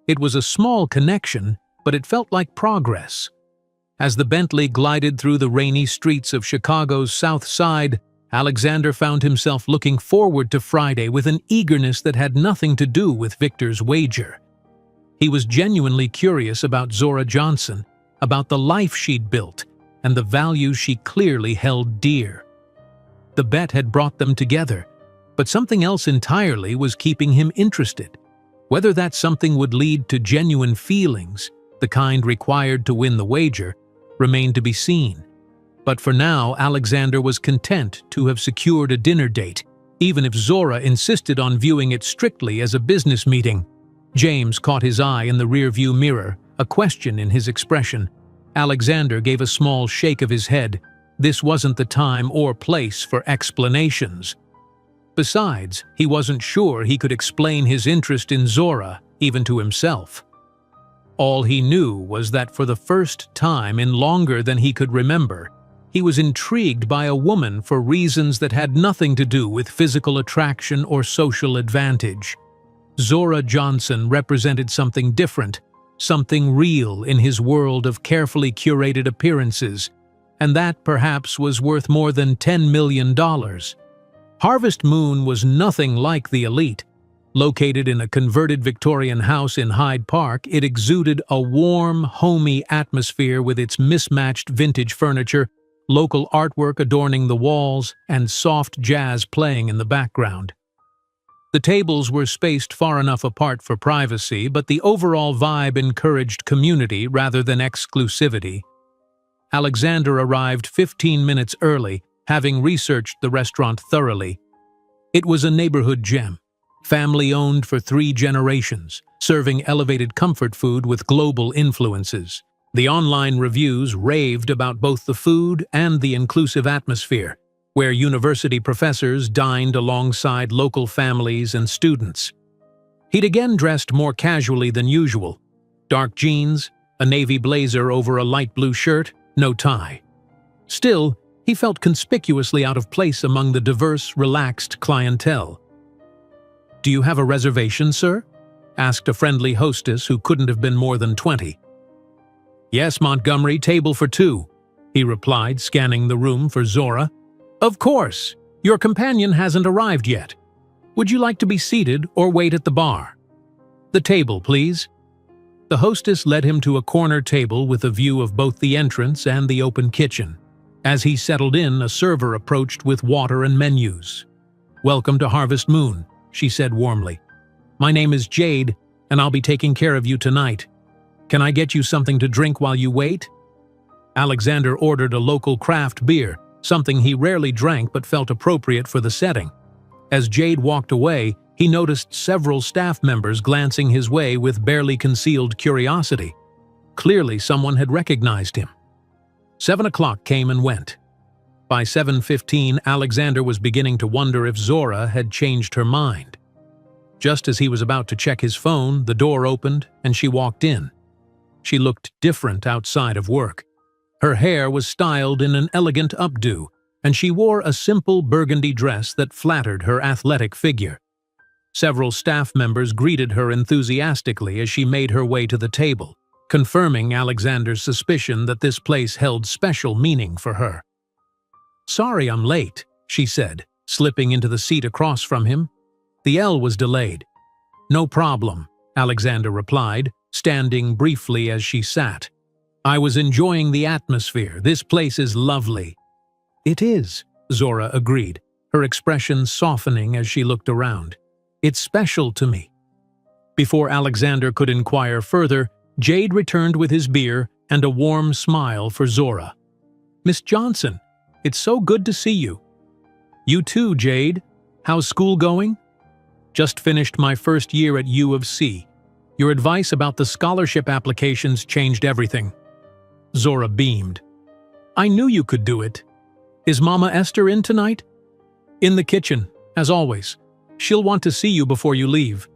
It was a small connection, but it felt like progress. As the Bentley glided through the rainy streets of Chicago's South Side, Alexander found himself looking forward to Friday with an eagerness that had nothing to do with Victor's wager. He was genuinely curious about Zora Johnson, about the life she'd built, and the values she clearly held dear. The bet had brought them together, but something else entirely was keeping him interested. Whether that something would lead to genuine feelings, the kind required to win the wager, remained to be seen. But for now, Alexander was content to have secured a dinner date, even if Zora insisted on viewing it strictly as a business meeting. James caught his eye in the rearview mirror, a question in his expression. Alexander gave a small shake of his head. This wasn't the time or place for explanations. Besides, he wasn't sure he could explain his interest in Zora, even to himself. All he knew was that for the first time in longer than he could remember, he was intrigued by a woman for reasons that had nothing to do with physical attraction or social advantage. Zora Johnson represented something different, something real in his world of carefully curated appearances, and that perhaps was worth more than $10 million. Harvest Moon was nothing like the elite. Located in a converted Victorian house in Hyde Park, it exuded a warm, homey atmosphere with its mismatched vintage furniture, local artwork adorning the walls, and soft jazz playing in the background. The tables were spaced far enough apart for privacy, but the overall vibe encouraged community rather than exclusivity. Alexander arrived 15 minutes early, having researched the restaurant thoroughly. It was a neighborhood gem, family-owned for 3 generations, serving elevated comfort food with global influences. The online reviews raved about both the food and the inclusive atmosphere, where university professors dined alongside local families and students. He'd again dressed more casually than usual. Dark jeans, a navy blazer over a light blue shirt, no tie. Still, he felt conspicuously out of place among the diverse, relaxed clientele. "Do you have a reservation, sir?" asked a friendly hostess who couldn't have been more than 20. "Yes, Montgomery, table for 2, he replied, scanning the room for Zora. "Of course. Your companion hasn't arrived yet. Would you like to be seated or wait at the bar?" "The table, please." The hostess led him to a corner table with a view of both the entrance and the open kitchen. As he settled in, a server approached with water and menus. "Welcome to Harvest Moon," she said warmly. "My name is Jade, and I'll be taking care of you tonight. Can I get you something to drink while you wait? Alexander ordered a local craft beer, something he rarely drank but felt appropriate for the setting. As Jade walked away, he noticed several staff members glancing his way with barely concealed curiosity. Clearly, someone had recognized him. 7 o'clock came and went. By 7:15, Alexander was beginning to wonder if Zora had changed her mind. Just as he was about to check his phone, the door opened and she walked in. She looked different outside of work. Her hair was styled in an elegant updo, and she wore a simple burgundy dress that flattered her athletic figure. Several staff members greeted her enthusiastically as she made her way to the table, confirming Alexander's suspicion that this place held special meaning for her. "Sorry I'm late," she said, slipping into the seat across from him. "The L was delayed." "No problem," Alexander replied, standing briefly as she sat. "I was enjoying the atmosphere. This place is lovely." "It is," Zora agreed, her expression softening as she looked around. "It's special to me." Before Alexander could inquire further, Jade returned with his beer and a warm smile for Zora. "Miss Johnson, it's so good to see you." "You too, Jade. How's school going?" "Just finished my first year at U of C. Your advice about the scholarship applications changed everything." Zora beamed. "I knew you could do it. Is Mama Esther in tonight?" "In the kitchen, as always. She'll want to see you before you leave."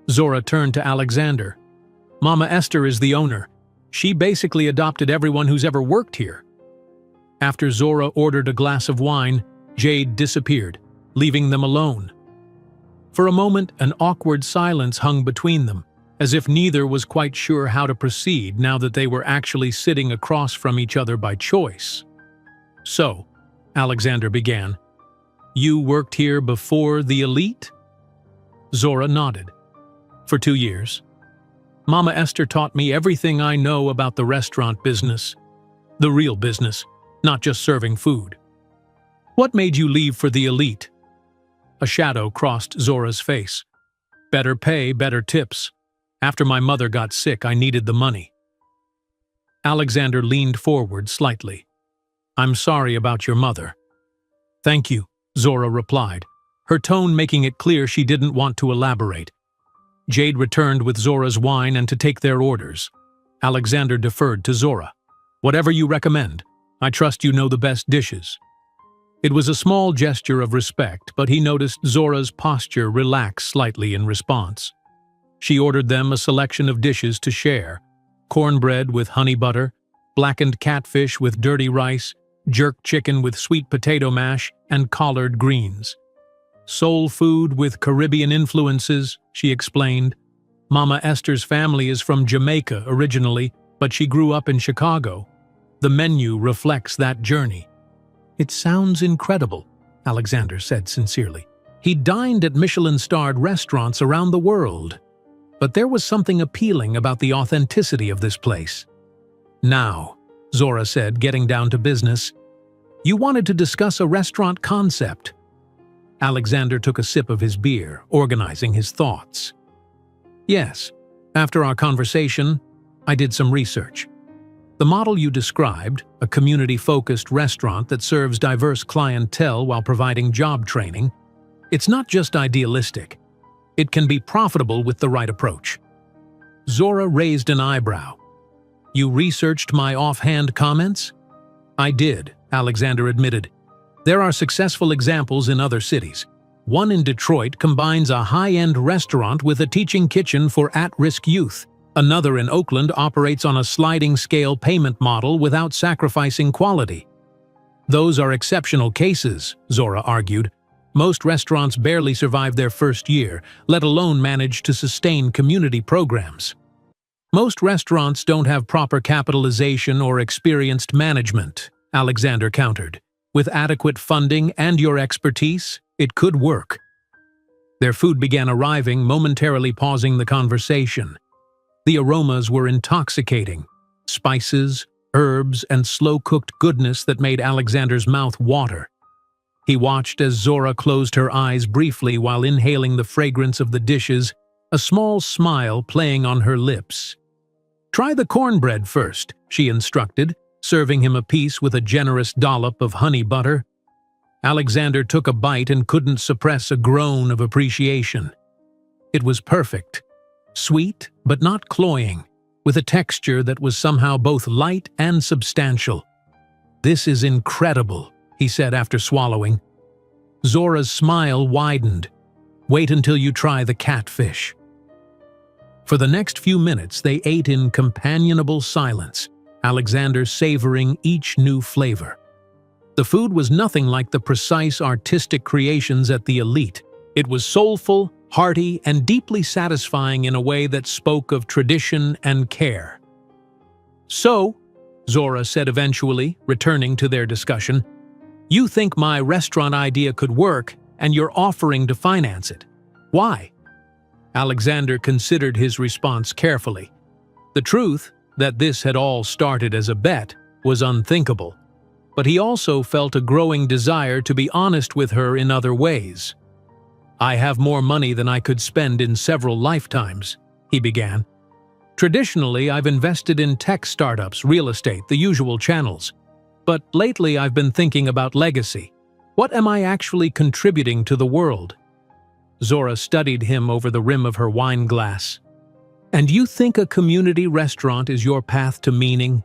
Zora turned to Alexander. "Mama Esther is the owner. She basically adopted everyone who's ever worked here." After Zora ordered a glass of wine, Jade disappeared, leaving them alone. For a moment, an awkward silence hung between them, as if neither was quite sure how to proceed now that they were actually sitting across from each other by choice. "So," Alexander began, "you worked here before the elite?" Zora nodded. "For 2 years. Mama Esther taught me everything I know about the restaurant business. The real business, not just serving food." "What made you leave for the elite?" A shadow crossed Zora's face. "Better pay, better tips. After my mother got sick, I needed the money." Alexander leaned forward slightly. "I'm sorry about your mother." "Thank you," Zora replied, her tone making it clear she didn't want to elaborate. Jade returned with Zora's wine and to take their orders. Alexander deferred to Zora. "Whatever you recommend. I trust you know the best dishes." It was a small gesture of respect, but he noticed Zora's posture relax slightly in response. She ordered them a selection of dishes to share: cornbread with honey butter, blackened catfish with dirty rice, jerk chicken with sweet potato mash, and collard greens. "Soul food with Caribbean influences," she explained. "Mama Esther's family is from Jamaica originally, but she grew up in Chicago. The menu reflects that journey." "It sounds incredible," Alexander said sincerely. He dined at Michelin-starred restaurants around the world. But there was something appealing about the authenticity of this place. "Now," Zora said, getting down to business, "you wanted to discuss a restaurant concept." Alexander took a sip of his beer, organizing his thoughts. "Yes, after our conversation, I did some research. The model you described, a community-focused restaurant that serves diverse clientele while providing job training, it's not just idealistic. It can be profitable with the right approach." Zora raised an eyebrow. "You researched my offhand comments?" "I did," Alexander admitted. "There are successful examples in other cities. One in Detroit combines a high-end restaurant with a teaching kitchen for at-risk youth. Another in Oakland operates on a sliding-scale payment model without sacrificing quality." "Those are exceptional cases," Zora argued. "Most restaurants barely survive their first year, let alone manage to sustain community programs." "Most restaurants don't have proper capitalization or experienced management," Alexander countered. "With adequate funding and your expertise, it could work." Their food began arriving, momentarily pausing the conversation. The aromas were intoxicating: spices, herbs, and slow-cooked goodness that made Alexander's mouth water. He watched as Zora closed her eyes briefly while inhaling the fragrance of the dishes, a small smile playing on her lips. Try the cornbread first, she instructed, serving him a piece with a generous dollop of honey butter. Alexander took a bite and couldn't suppress a groan of appreciation. It was perfect, sweet but not cloying, with a texture that was somehow both light and substantial. "This is incredible," he said after swallowing. Zora's smile widened. "Wait until you try the catfish." For the next few minutes they ate in companionable silence, Alexander savoring each new flavor. The food was nothing like the precise artistic creations at the elite. It was soulful, hearty, and deeply satisfying in a way that spoke of tradition and care. "So," Zora said eventually, returning to their discussion, "you think my restaurant idea could work, and you're offering to finance it. Why?" Alexander considered his response carefully. The truth, that this had all started as a bet, was unthinkable. But he also felt a growing desire to be honest with her in other ways. "I have more money than I could spend in several lifetimes," he began. "Traditionally, I've invested in tech startups, real estate, the usual channels. But lately I've been thinking about legacy. What am I actually contributing to the world?" Zora studied him over the rim of her wine glass. "And you think a community restaurant is your path to meaning?"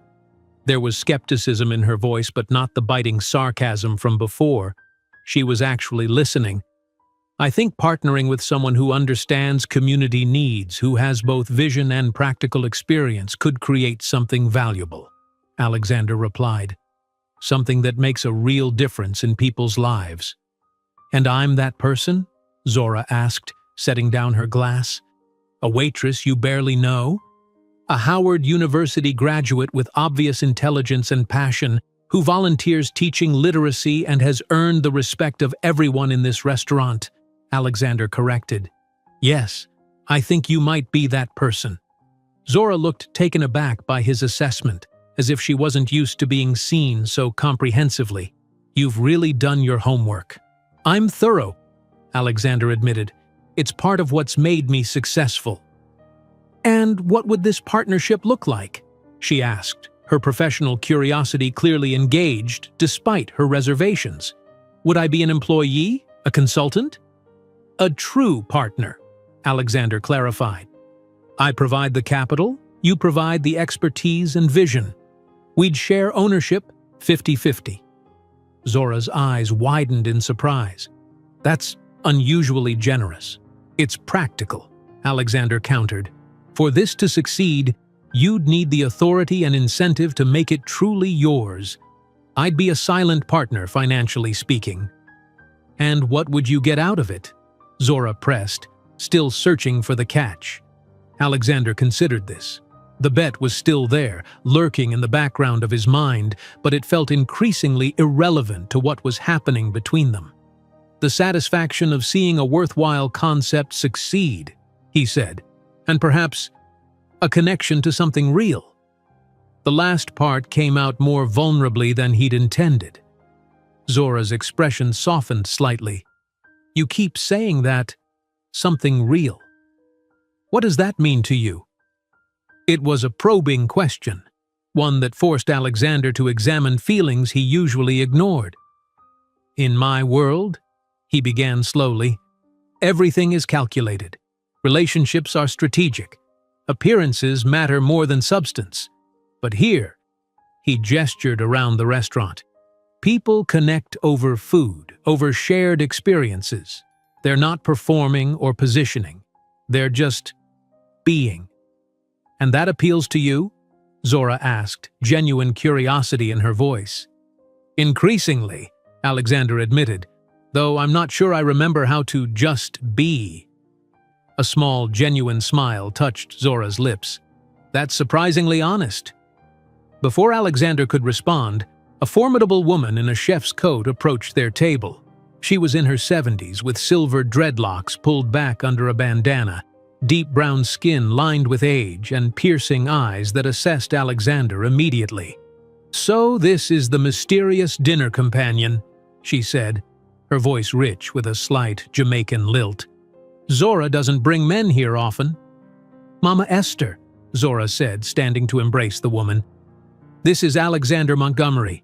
There was skepticism in her voice, but not the biting sarcasm from before. She was actually listening. "I think partnering with someone who understands community needs, who has both vision and practical experience, could create something valuable," Alexander replied. "Something that makes a real difference in people's lives." "And I'm that person?" Zora asked, setting down her glass. "A waitress you barely know? A Howard University graduate with obvious intelligence and passion, who volunteers teaching literacy and has earned the respect of everyone in this restaurant," Alexander corrected. "Yes, I think you might be that person." Zora looked taken aback by his assessment, as if she wasn't used to being seen so comprehensively. "You've really done your homework." "I'm thorough," Alexander admitted. "It's part of what's made me successful." "And what would this partnership look like?" she asked, her professional curiosity clearly engaged despite her reservations. "Would I be an employee? A consultant?" "A true partner," Alexander clarified. "I provide the capital, you provide the expertise and vision. We'd share ownership 50-50. Zora's eyes widened in surprise. "That's unusually generous." "It's practical," Alexander countered. "For this to succeed, you'd need the authority and incentive to make it truly yours. I'd be a silent partner, financially speaking." "And what would you get out of it?" Zora pressed, still searching for the catch. Alexander considered this. The bet was still there, lurking in the background of his mind, but it felt increasingly irrelevant to what was happening between them. "The satisfaction of seeing a worthwhile concept succeed," he said, "and perhaps a connection to something real." The last part came out more vulnerably than he'd intended. Zora's expression softened slightly. "You keep saying that, something real. What does that mean to you?" It was a probing question, one that forced Alexander to examine feelings he usually ignored. "In my world," he began slowly, "everything is calculated. Relationships are strategic. Appearances matter more than substance. But here," he gestured around the restaurant, "people connect over food, over shared experiences. They're not performing or positioning. They're just being. And that appeals to you?" Zora asked, genuine curiosity in her voice. "Increasingly," Alexander admitted, "though I'm not sure I remember how to just be." A small, genuine smile touched Zora's lips. "That's surprisingly honest." Before Alexander could respond, a formidable woman in a chef's coat approached their table. She was in her 70s, with silver dreadlocks pulled back under a bandana, deep brown skin lined with age, and piercing eyes that assessed Alexander immediately. "So this is the mysterious dinner companion," she said, her voice rich with a slight Jamaican lilt. "Zora doesn't bring men here often." "Mama Esther," Zora said, standing to embrace the woman. "This is Alexander Montgomery.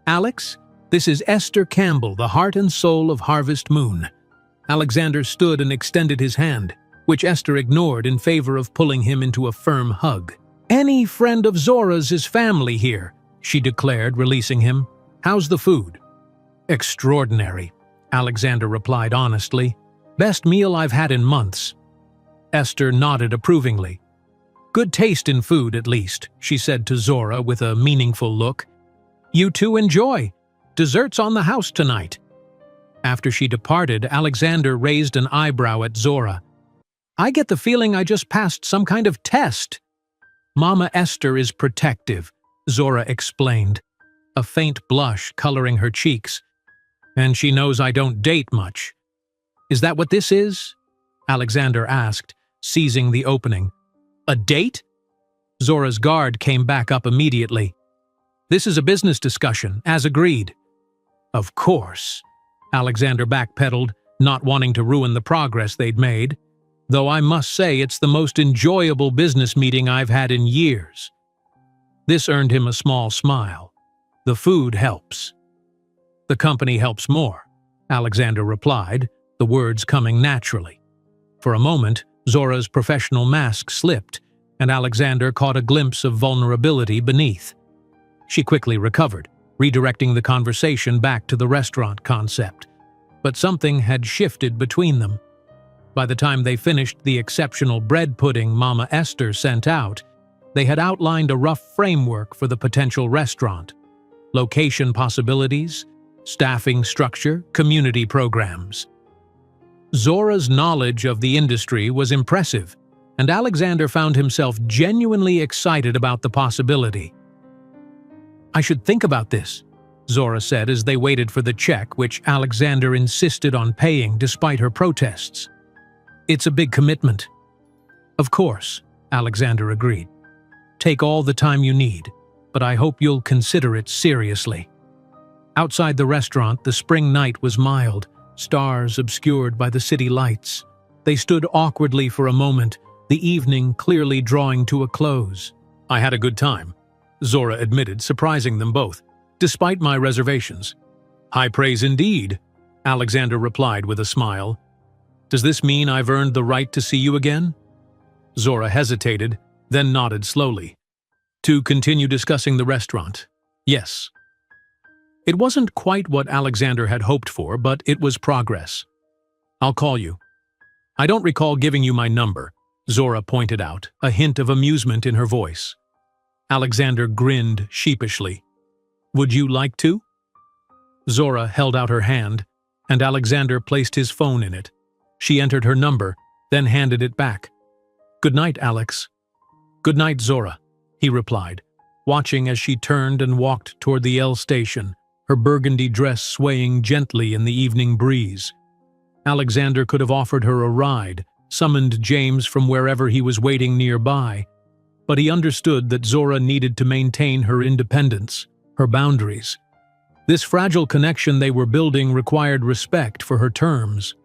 Alex, this is Esther Campbell, the heart and soul of Harvest Moon." Alexander stood and extended his hand, which Esther ignored in favor of pulling him into a firm hug. "Any friend of Zora's is family here," she declared, releasing him. "How's the food?" "Extraordinary," Alexander replied honestly. "Best meal I've had in months." Esther nodded approvingly. "Good taste in food, at least," she said to Zora with a meaningful look. "You two enjoy. Dessert's on the house tonight." After she departed, Alexander raised an eyebrow at Zora. "I get the feeling I just passed some kind of test." "Mama Esther is protective," Zora explained, a faint blush coloring her cheeks. "And she knows I don't date much." "Is that what this is?" Alexander asked, seizing the opening. "A date?" Zora's guard came back up immediately. "This is a business discussion, as agreed." "Of course," Alexander backpedaled, not wanting to ruin the progress they'd made. "Though I must say it's the most enjoyable business meeting I've had in years." This earned him a small smile. "The food helps." "The company helps more," Alexander replied, the words coming naturally. For a moment, Zora's professional mask slipped, and Alexander caught a glimpse of vulnerability beneath. She quickly recovered, redirecting the conversation back to the restaurant concept. But something had shifted between them. By the time they finished the exceptional bread pudding Mama Esther sent out, they had outlined a rough framework for the potential restaurant: location possibilities, staffing structure, community programs. Zora's knowledge of the industry was impressive, and Alexander found himself genuinely excited about the possibility. "I should think about this," Zora said as they waited for the check, which Alexander insisted on paying despite her protests. "It's a big commitment." "Of course," Alexander agreed. "Take all the time you need, but I hope you'll consider it seriously." Outside the restaurant, the spring night was mild, stars obscured by the city lights. They stood awkwardly for a moment, the evening clearly drawing to a close. "I had a good time," Zora admitted, surprising them both, "despite my reservations." "High praise indeed," Alexander replied with a smile. "Does this mean I've earned the right to see you again?" Zora hesitated, then nodded slowly. "To continue discussing the restaurant?" "Yes." It wasn't quite what Alexander had hoped for, but it was progress. "I'll call you." "I don't recall giving you my number," Zora pointed out, a hint of amusement in her voice. Alexander grinned sheepishly. "Would you like to?" Zora held out her hand, and Alexander placed his phone in it. She entered her number, then handed it back. "Good night, Alex." "Good night, Zora," he replied, watching as she turned and walked toward the L station, her burgundy dress swaying gently in the evening breeze. Alexander could have offered her a ride, summoned James from wherever he was waiting nearby, but he understood that Zora needed to maintain her independence, her boundaries. This fragile connection they were building required respect for her terms.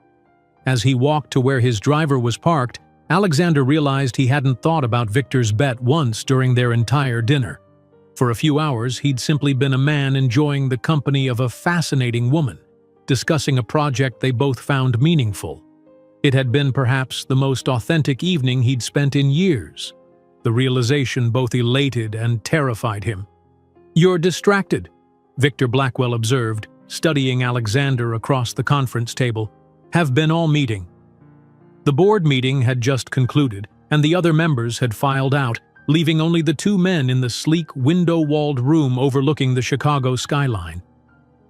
As he walked to where his driver was parked, Alexander realized he hadn't thought about Victor's bet once during their entire dinner. For a few hours, he'd simply been a man enjoying the company of a fascinating woman, discussing a project they both found meaningful. It had been perhaps the most authentic evening he'd spent in years. The realization both elated and terrified him. "You're distracted," Victor Blackwell observed, studying Alexander across the conference table. "Have been all meeting." The board meeting had just concluded, and the other members had filed out, leaving only the two men in the sleek, window-walled room overlooking the Chicago skyline.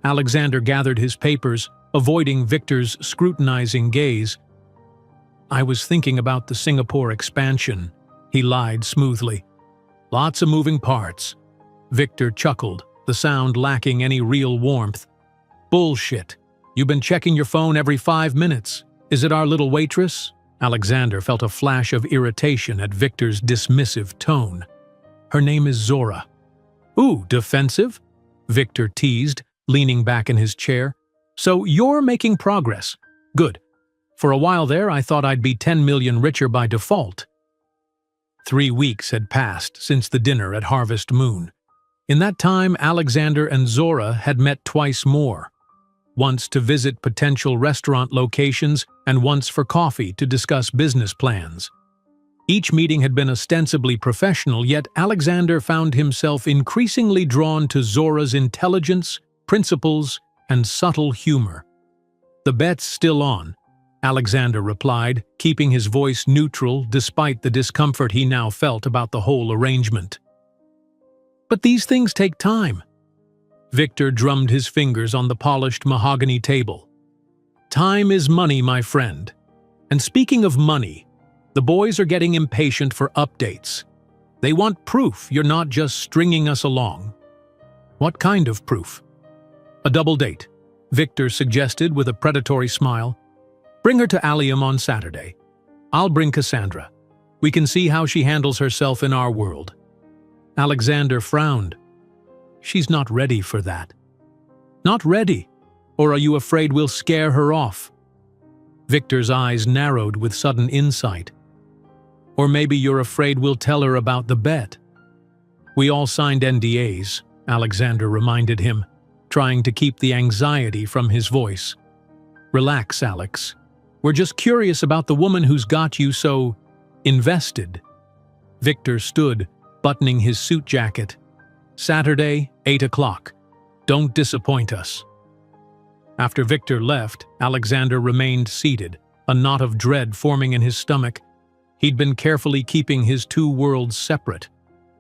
Alexander gathered his papers, avoiding Victor's scrutinizing gaze. "I was thinking about the Singapore expansion," he lied smoothly. "Lots of moving parts." Victor chuckled, the sound lacking any real warmth. "Bullshit. You've been checking your phone every 5 minutes. Is it our little waitress?" Alexander felt a flash of irritation at Victor's dismissive tone. "Her name is Zora." "Ooh, defensive?" Victor teased, leaning back in his chair. "So you're making progress. Good. For a while there, I thought I'd be 10 million richer by default." 3 weeks had passed since the dinner at Harvest Moon. In that time, Alexander and Zora had met twice more, once to visit potential restaurant locations and once for coffee to discuss business plans. Each meeting had been ostensibly professional, yet Alexander found himself increasingly drawn to Zora's intelligence, principles, and subtle humor. "The bet's still on," Alexander replied, keeping his voice neutral despite the discomfort he now felt about the whole arrangement. "But these things take time." Victor drummed his fingers on the polished mahogany table. "Time is money, my friend. And speaking of money, the boys are getting impatient for updates. They want proof you're not just stringing us along." "What kind of proof?" "A double date," Victor suggested with a predatory smile. "Bring her to Allium on Saturday. I'll bring Cassandra. We can see how she handles herself in our world." Alexander frowned. "She's not ready for that." "Not ready? Or are you afraid we'll scare her off?" Victor's eyes narrowed with sudden insight. "Or maybe you're afraid we'll tell her about the bet." "We all signed NDAs," Alexander reminded him, trying to keep the anxiety from his voice. "Relax, Alex. We're just curious about the woman who's got you so invested." Victor stood, buttoning his suit jacket. "Saturday, 8 o'clock. Don't disappoint us." After Victor left, Alexander remained seated, a knot of dread forming in his stomach. He'd been carefully keeping his two worlds separate: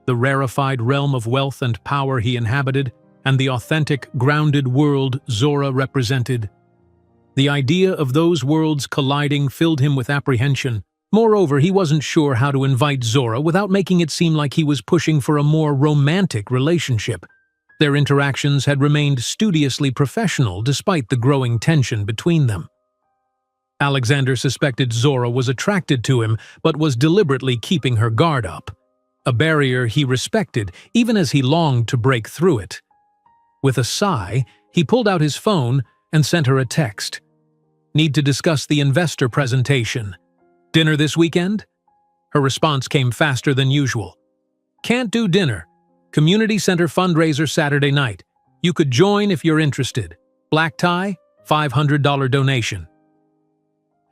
the rarefied realm of wealth and power he inhabited, and the authentic, grounded world Zora represented. The idea of those worlds colliding filled him with apprehension. Moreover, he wasn't sure how to invite Zora without making it seem like he was pushing for a more romantic relationship. Their interactions had remained studiously professional despite the growing tension between them. Alexander suspected Zora was attracted to him, but was deliberately keeping her guard up. A barrier he respected, even as he longed to break through it. With a sigh, he pulled out his phone and sent her a text. "Need to discuss the investor presentation. Dinner this weekend?" Her response came faster than usual. "Can't do dinner. Community Center fundraiser Saturday night. You could join if you're interested. Black tie, $500 donation."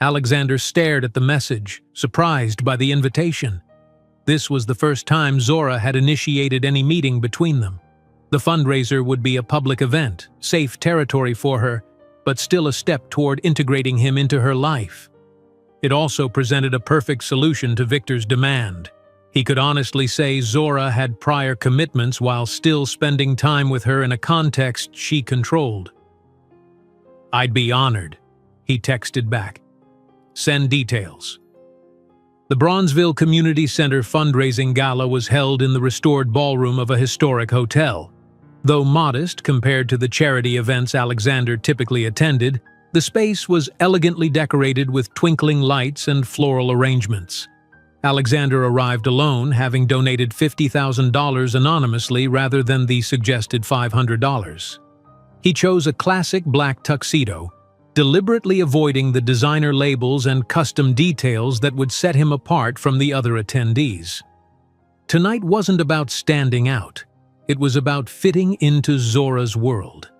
Alexander stared at the message, surprised by the invitation. This was the first time Zora had initiated any meeting between them. The fundraiser would be a public event, safe territory for her, but still a step toward integrating him into her life. It also presented a perfect solution to Victor's demand. He could honestly say Zora had prior commitments while still spending time with her in a context she controlled. "I'd be honored," he texted back. "Send details." The Bronzeville Community Center fundraising gala was held in the restored ballroom of a historic hotel. Though modest compared to the charity events Alexander typically attended, the space was elegantly decorated with twinkling lights and floral arrangements. Alexander arrived alone, having donated $50,000 anonymously rather than the suggested $500. He chose a classic black tuxedo, deliberately avoiding the designer labels and custom details that would set him apart from the other attendees. Tonight wasn't about standing out. It was about fitting into Zora's world.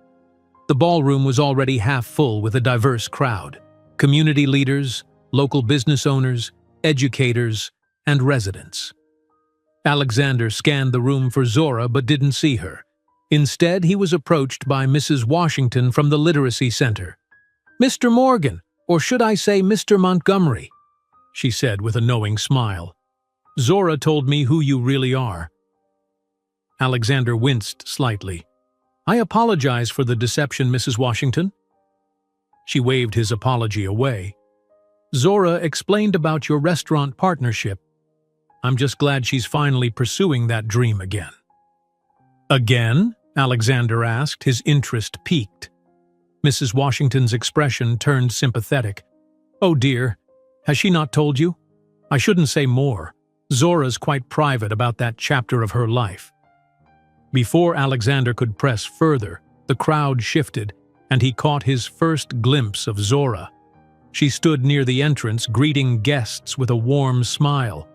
The ballroom was already half full with a diverse crowd: community leaders, local business owners, educators, and residents. Alexander scanned the room for Zora but didn't see her. Instead, he was approached by Mrs. Washington from the Literacy Center. "Mr. Morgan, or should I say Mr. Montgomery?" she said with a knowing smile. "Zora told me who you really are." Alexander winced slightly. "I apologize for the deception, Mrs. Washington." She waved his apology away. "Zora explained about your restaurant partnership. I'm just glad she's finally pursuing that dream again." "Again?" Alexander asked, his interest piqued. Mrs. Washington's expression turned sympathetic. "Oh dear, has she not told you? I shouldn't say more. Zora's quite private about that chapter of her life." Before Alexander could press further, the crowd shifted, and he caught his first glimpse of Zora. She stood near the entrance, greeting guests with a warm smile.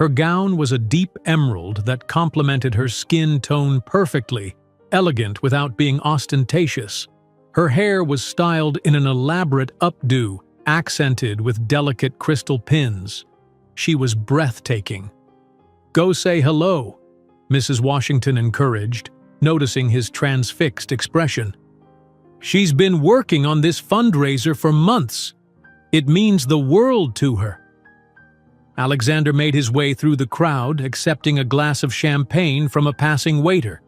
Her gown was a deep emerald that complemented her skin tone perfectly, elegant without being ostentatious. Her hair was styled in an elaborate updo, accented with delicate crystal pins. She was breathtaking. "Go say hello," Mrs. Washington encouraged, noticing his transfixed expression. "She's been working on this fundraiser for months. It means the world to her." Alexander made his way through the crowd, accepting a glass of champagne from a passing waiter.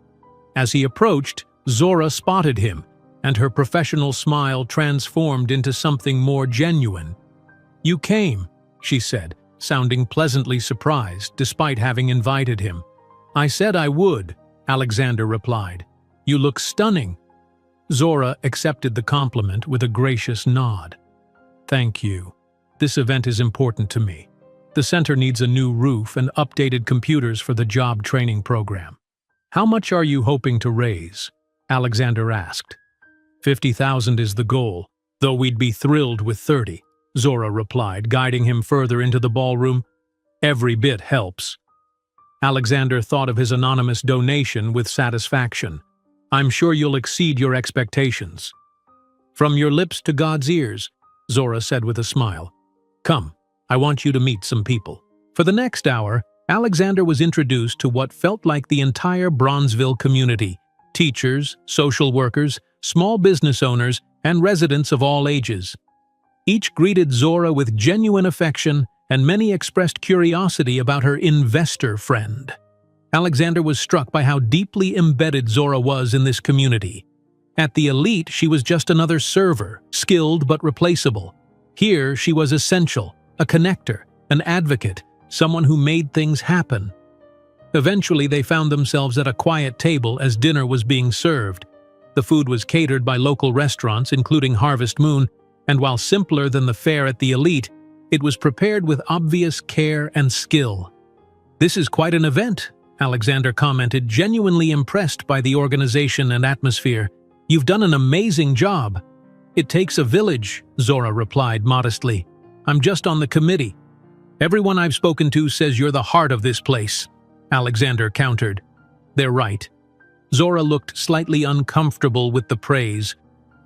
As he approached, Zora spotted him, and her professional smile transformed into something more genuine. "You came," she said, sounding pleasantly surprised despite having invited him. "I said I would," Alexander replied. "You look stunning." Zora accepted the compliment with a gracious nod. "Thank you. This event is important to me. The center needs a new roof and updated computers for the job training program." "How much are you hoping to raise?" Alexander asked. "50,000 is the goal, though we'd be thrilled with 30, Zora replied, guiding him further into the ballroom. "Every bit helps." Alexander thought of his anonymous donation with satisfaction. "I'm sure you'll exceed your expectations." "From your lips to God's ears," Zora said with a smile. "Come, I want you to meet some people." For the next hour, Alexander was introduced to what felt like the entire Bronzeville community: teachers, social workers, small business owners, and residents of all ages. Each greeted Zora with genuine affection, and many expressed curiosity about her investor friend. Alexander was struck by how deeply embedded Zora was in this community. At the elite, she was just another server, skilled but replaceable. Here, she was essential, a connector, an advocate, someone who made things happen. Eventually, they found themselves at a quiet table as dinner was being served. The food was catered by local restaurants, including Harvest Moon, and while simpler than the fare at the elite, it was prepared with obvious care and skill. "This is quite an event," Alexander commented, genuinely impressed by the organization and atmosphere. "You've done an amazing job." "It takes a village," Zora replied modestly. "I'm just on the committee." "Everyone I've spoken to says you're the heart of this place," Alexander countered. "They're right." Zora looked slightly uncomfortable with the praise.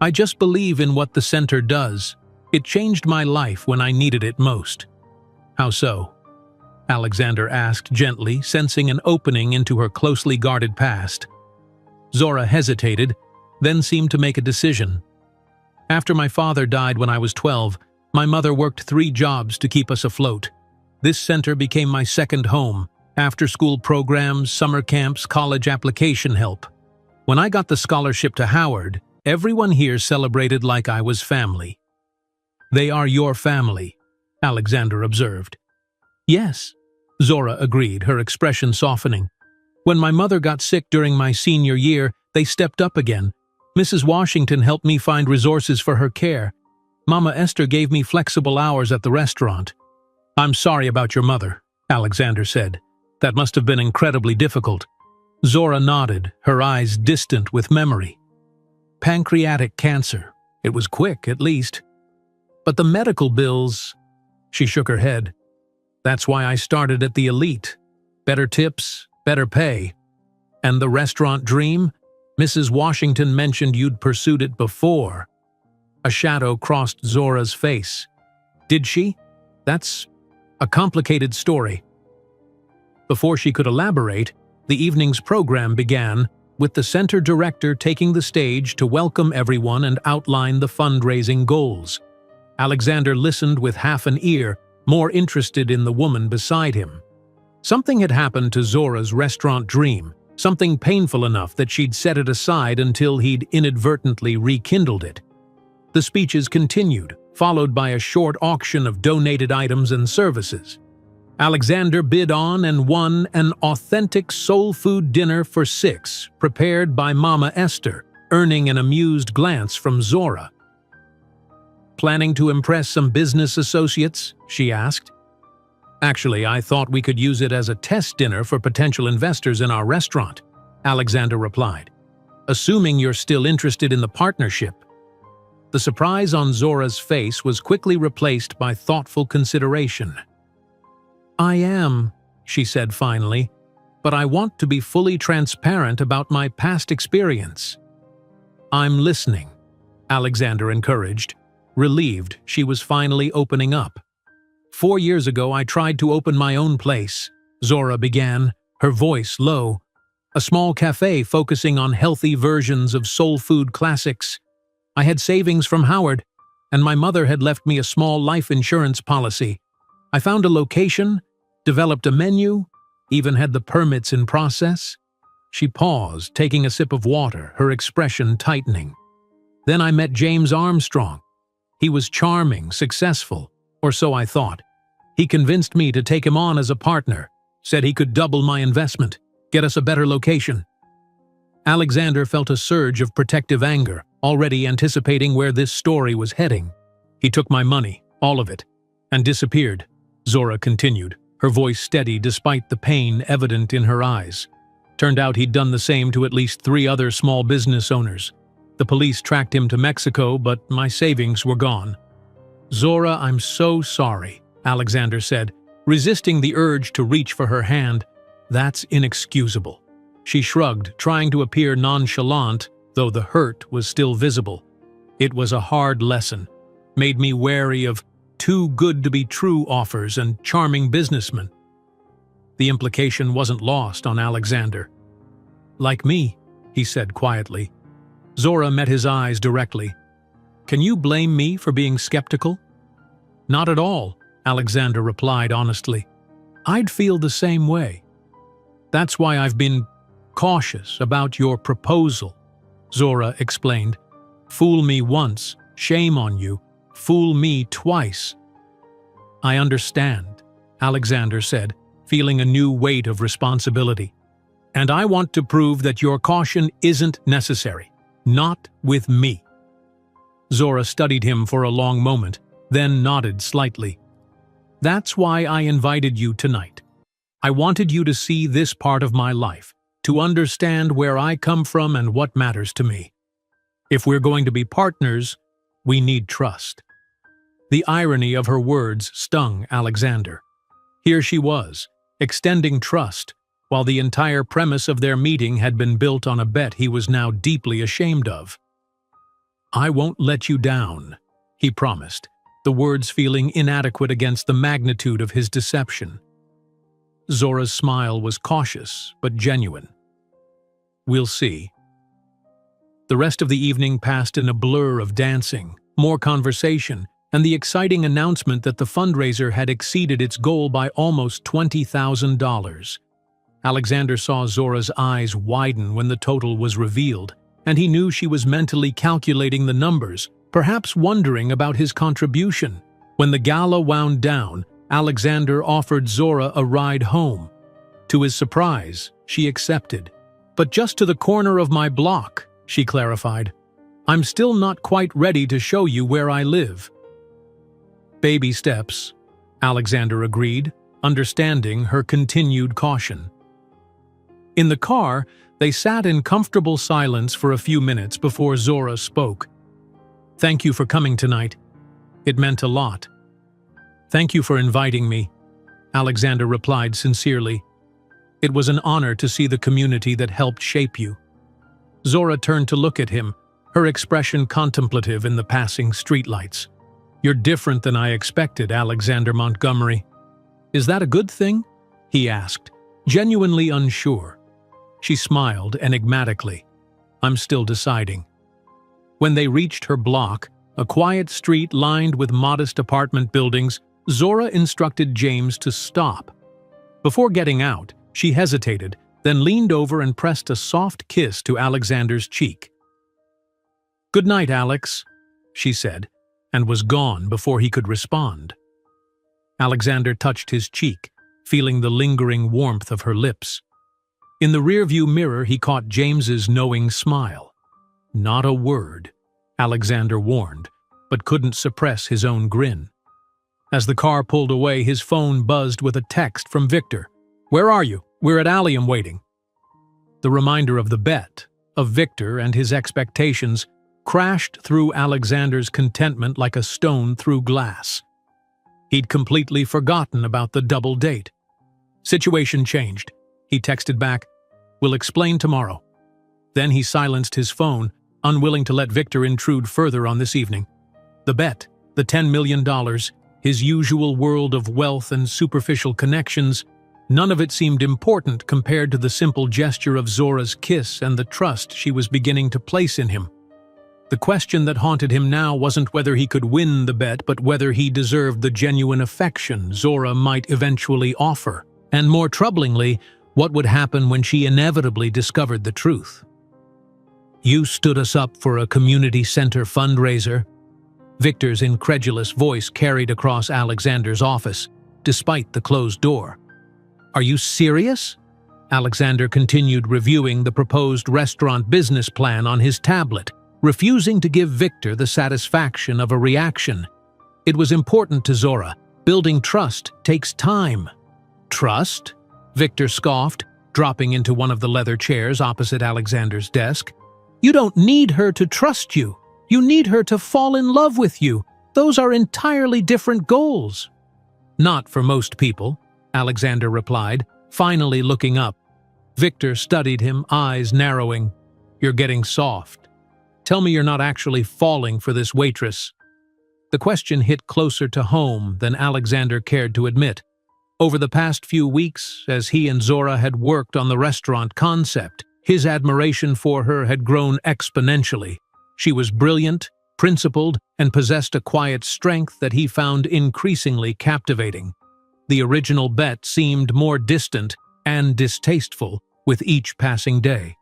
"I just believe in what the center does. It changed my life when I needed it most." "How so?" Alexander asked gently, sensing an opening into her closely guarded past. Zora hesitated, then seemed to make a decision. "After my father died when I was 12, my mother worked 3 jobs to keep us afloat. This center became my second home: after-school programs, summer camps, college application help. When I got the scholarship to Howard, everyone here celebrated like I was family." "They are your family," Alexander observed. "Yes," Zora agreed, her expression softening. "When my mother got sick during my senior year, they stepped up again. Mrs. Washington helped me find resources for her care. Mama Esther gave me flexible hours at the restaurant." "I'm sorry about your mother," Alexander said. "That must have been incredibly difficult." Zora nodded, her eyes distant with memory. "Pancreatic cancer. It was quick, at least. But the medical bills..." She shook her head. "That's why I started at the elite. Better tips, better pay. And the restaurant dream? Mrs. Washington mentioned you'd pursued it before." A shadow crossed Zora's face. "Did she? That's a complicated story." Before she could elaborate, the evening's program began, with the center director taking the stage to welcome everyone and outline the fundraising goals. Alexander listened with half an ear, more interested in the woman beside him. Something had happened to Zora's restaurant dream, something painful enough that she'd set it aside until he'd inadvertently rekindled it. The speeches continued, followed by a short auction of donated items and services. Alexander bid on and won an authentic soul food dinner for 6, prepared by Mama Esther, earning an amused glance from Zora. "Planning to impress some business associates?" she asked. "Actually, I thought we could use it as a test dinner for potential investors in our restaurant," Alexander replied. "Assuming you're still interested in the partnership." The surprise on Zora's face was quickly replaced by thoughtful consideration. "I am," she said finally, "but I want to be fully transparent about my past experience." "I'm listening," Alexander encouraged, relieved she was finally opening up. "4 years ago, I tried to open my own place," Zora began, her voice low. "A small cafe focusing on healthy versions of soul food classics. I had savings from Howard, and my mother had left me a small life insurance policy. I found a location, developed a menu, even had the permits in process." She paused, taking a sip of water, her expression tightening. "Then I met James Armstrong. He was charming, successful, or so I thought. He convinced me to take him on as a partner, said he could double my investment, get us a better location." Alexander felt a surge of protective anger, already anticipating where this story was heading. "He took my money, all of it, and disappeared," Zora continued, her voice steady despite the pain evident in her eyes. "Turned out he'd done the same to at least 3 other small business owners. The police tracked him to Mexico, but my savings were gone." "Zora, I'm so sorry," Alexander said, resisting the urge to reach for her hand. "That's inexcusable." She shrugged, trying to appear nonchalant, though the hurt was still visible. "It was a hard lesson. Made me wary of too-good-to-be-true offers and charming businessmen." The implication wasn't lost on Alexander. "Like me," he said quietly. Zora met his eyes directly. "Can you blame me for being skeptical?" "Not at all," Alexander replied honestly. "I'd feel the same way. That's why I've been cautious about your proposal," Zora explained. "Fool me once, shame on you. Fool me twice." "I understand," Alexander said, feeling a new weight of responsibility. "And I want to prove that your caution isn't necessary. Not with me." Zora studied him for a long moment, then nodded slightly. "That's why I invited you tonight. I wanted you to see this part of my life, to understand where I come from and what matters to me. If we're going to be partners, we need trust." The irony of her words stung Alexander. Here she was, extending trust, while the entire premise of their meeting had been built on a bet he was now deeply ashamed of. "I won't let you down," he promised, the words feeling inadequate against the magnitude of his deception. Zora's smile was cautious but genuine. "We'll see." The rest of the evening passed in a blur of dancing, more conversation, and the exciting announcement that the fundraiser had exceeded its goal by almost $20,000. Alexander saw Zora's eyes widen when the total was revealed, and he knew she was mentally calculating the numbers, perhaps wondering about his contribution. When the gala wound down, Alexander offered Zora a ride home. To his surprise, she accepted. "But just to the corner of my block," she clarified. "I'm still not quite ready to show you where I live." "Baby steps," Alexander agreed, understanding her continued caution. In the car, they sat in comfortable silence for a few minutes before Zora spoke. "Thank you for coming tonight. It meant a lot." "Thank you for inviting me," Alexander replied sincerely. "It was an honor to see the community that helped shape you." Zora turned to look at him, her expression contemplative in the passing streetlights. "You're different than I expected, Alexander Montgomery." "Is that a good thing?" he asked, genuinely unsure. She smiled enigmatically. "I'm still deciding." When they reached her block, a quiet street lined with modest apartment buildings, Zora instructed James to stop. Before getting out, she hesitated, then leaned over and pressed a soft kiss to Alexander's cheek. "Good night, Alex," she said, and was gone before he could respond. Alexander touched his cheek, feeling the lingering warmth of her lips. In the rearview mirror, he caught James's knowing smile. "Not a word," Alexander warned, but couldn't suppress his own grin. As the car pulled away, his phone buzzed with a text from Victor. "Where are you? We're at Allium waiting." The reminder of the bet, of Victor and his expectations, crashed through Alexander's contentment like a stone through glass. He'd completely forgotten about the double date. Situation changed. He texted back, "We'll explain tomorrow." Then he silenced his phone, unwilling to let Victor intrude further on this evening. The bet, the $10 million, his usual world of wealth and superficial connections, none of it seemed important compared to the simple gesture of Zora's kiss and the trust she was beginning to place in him. The question that haunted him now wasn't whether he could win the bet, but whether he deserved the genuine affection Zora might eventually offer. And more troublingly, what would happen when she inevitably discovered the truth. "You stood us up for a community center fundraiser?" Victor's incredulous voice carried across Alexander's office, despite the closed door. "Are you serious?" Alexander continued reviewing the proposed restaurant business plan on his tablet, refusing to give Victor the satisfaction of a reaction. It was important to Zora. Building trust takes time. "Trust?" Victor scoffed, dropping into one of the leather chairs opposite Alexander's desk. "You don't need her to trust you. You need her to fall in love with you. Those are entirely different goals." "Not for most people," Alexander replied, finally looking up. Victor studied him, eyes narrowing. "You're getting soft. Tell me you're not actually falling for this waitress." The question hit closer to home than Alexander cared to admit. Over the past few weeks, as he and Zora had worked on the restaurant concept, his admiration for her had grown exponentially. She was brilliant, principled, and possessed a quiet strength that he found increasingly captivating. The original bet seemed more distant and distasteful with each passing day.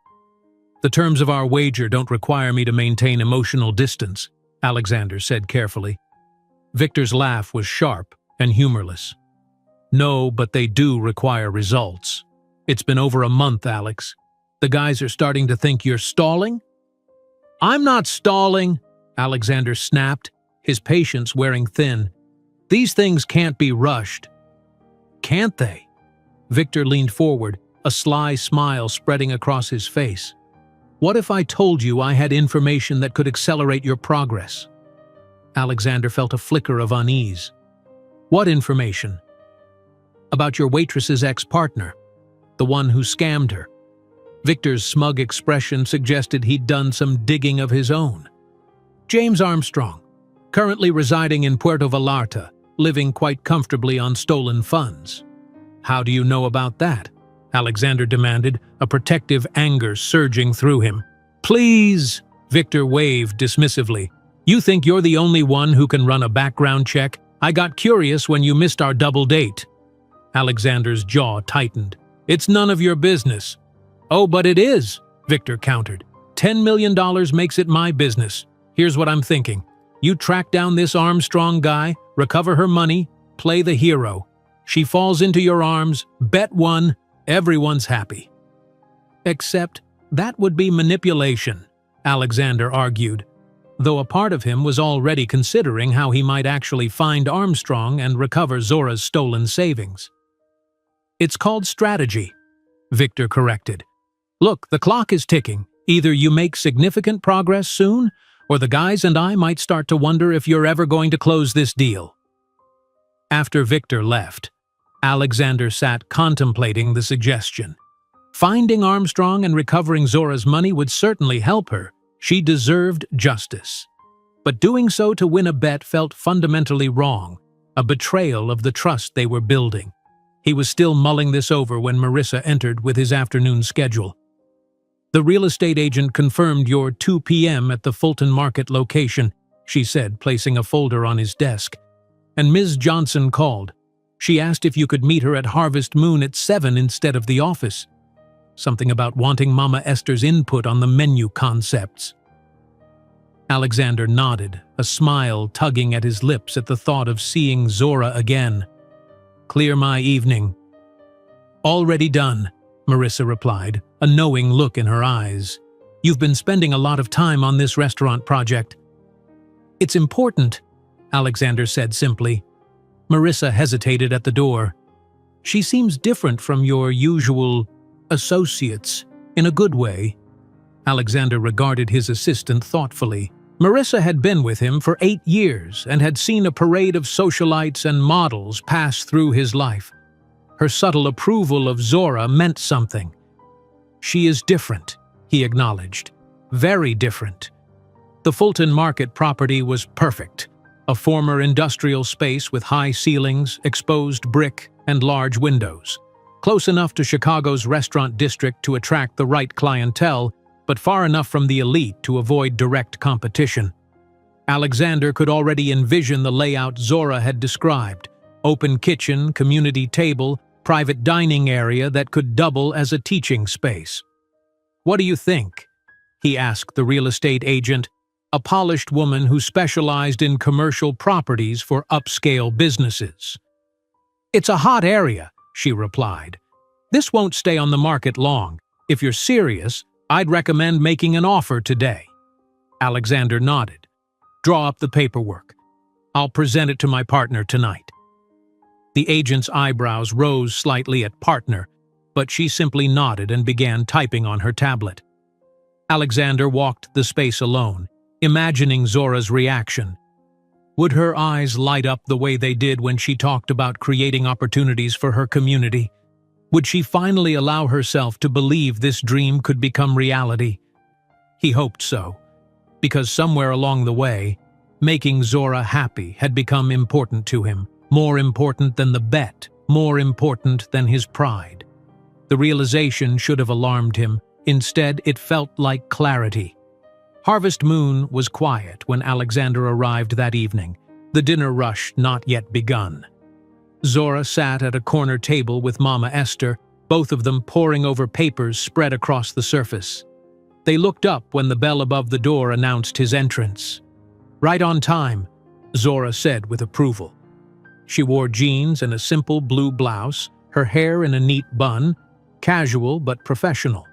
"The terms of our wager don't require me to maintain emotional distance," Alexander said carefully. Victor's laugh was sharp and humorless. "No, but they do require results. It's been over a month, Alex. The guys are starting to think you're stalling?" "I'm not stalling," Alexander snapped, his patience wearing thin. "These things can't be rushed." "Can't they?" Victor leaned forward, a sly smile spreading across his face. "What if I told you I had information that could accelerate your progress?" Alexander felt a flicker of unease. "What information?" "About your waitress's ex-partner, the one who scammed her." Victor's smug expression suggested he'd done some digging of his own. "James Armstrong, currently residing in Puerto Vallarta, living quite comfortably on stolen funds." "How do you know about that?" Alexander demanded, a protective anger surging through him. "Please," Victor waved dismissively. "You think you're the only one who can run a background check? I got curious when you missed our double date." Alexander's jaw tightened. "It's none of your business." "Oh, but it is," Victor countered. $10 million makes it my business. Here's what I'm thinking. You track down this Armstrong guy, recover her money, play the hero. She falls into your arms, bet one, everyone's happy. Except that would be manipulation, Alexander argued, though a part of him was already considering how he might actually find Armstrong and recover Zora's stolen savings. "It's called strategy," Victor corrected. "Look, the clock is ticking. Either you make significant progress soon, or the guys and I might start to wonder if you're ever going to close this deal." After Victor left, Alexander sat contemplating the suggestion. Finding Armstrong and recovering Zora's money would certainly help her. She deserved justice. But doing so to win a bet felt fundamentally wrong, a betrayal of the trust they were building. He was still mulling this over when Marissa entered with his afternoon schedule. "The real estate agent confirmed your 2 p.m. at the Fulton Market location," she said, placing a folder on his desk. "And Ms. Johnson called. She asked if you could meet her at Harvest Moon at 7 instead of the office. Something about wanting Mama Esther's input on the menu concepts." Alexander nodded, a smile tugging at his lips at the thought of seeing Zora again. "Clear my evening." "Already done," Marissa replied, a knowing look in her eyes. "You've been spending a lot of time on this restaurant project." "It's important," Alexander said simply. Marissa hesitated at the door. "She seems different from your usual associates, in a good way." Alexander regarded his assistant thoughtfully. Marissa had been with him for 8 years and had seen a parade of socialites and models pass through his life. Her subtle approval of Zora meant something. "She is different," he acknowledged. "Very different." The Fulton Market property was perfect. A former industrial space with high ceilings, exposed brick, and large windows. Close enough to Chicago's restaurant district to attract the right clientele, but far enough from the elite to avoid direct competition. Alexander could already envision the layout Zora had described: open kitchen, community table, private dining area that could double as a teaching space. "What do you think?" he asked the real estate agent, a polished woman who specialized in commercial properties for upscale businesses. "It's a hot area," she replied. "This won't stay on the market long. If you're serious, I'd recommend making an offer today." Alexander nodded. "Draw up the paperwork. I'll present it to my partner tonight." The agent's eyebrows rose slightly at partner, but she simply nodded and began typing on her tablet. Alexander walked the space alone, imagining Zora's reaction. Would her eyes light up the way they did when she talked about creating opportunities for her community? Would she finally allow herself to believe this dream could become reality? He hoped so, because somewhere along the way, making Zora happy had become important to him, more important than the bet, more important than his pride. The realization should have alarmed him. Instead, it felt like clarity. Harvest Moon was quiet when Alexander arrived that evening, the dinner rush not yet begun. Zora sat at a corner table with Mama Esther, both of them poring over papers spread across the surface. They looked up when the bell above the door announced his entrance. "Right on time," Zora said with approval. She wore jeans and a simple blue blouse, her hair in a neat bun, casual but professional.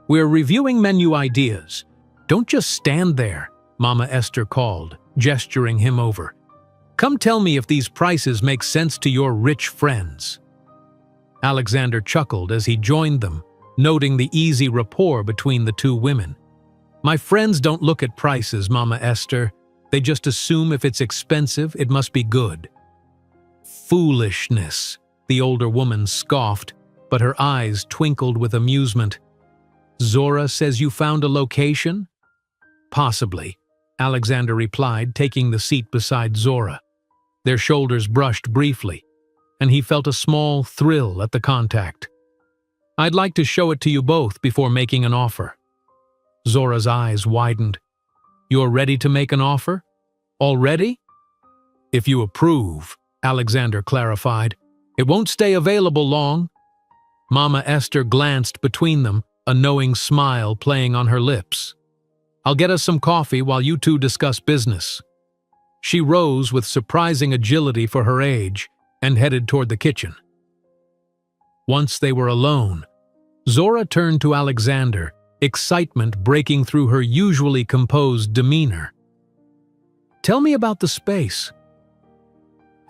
"We're reviewing menu ideas. Don't just stand there," Mama Esther called, gesturing him over. "Come tell me if these prices make sense to your rich friends." Alexander chuckled as he joined them, noting the easy rapport between the two women. "My friends don't look at prices, Mama Esther. They just assume if it's expensive, it must be good." "Foolishness," the older woman scoffed, but her eyes twinkled with amusement. "Zora says you found a location?" "Possibly," Alexander replied, taking the seat beside Zora. Their shoulders brushed briefly, and he felt a small thrill at the contact. "I'd like to show it to you both before making an offer." Zora's eyes widened. "You're ready to make an offer? Already?" "If you approve," Alexander clarified. "It won't stay available long." Mama Esther glanced between them, a knowing smile playing on her lips. "I'll get us some coffee while you two discuss business." She rose with surprising agility for her age and headed toward the kitchen. Once they were alone, Zora turned to Alexander, excitement breaking through her usually composed demeanor. "Tell me about the space."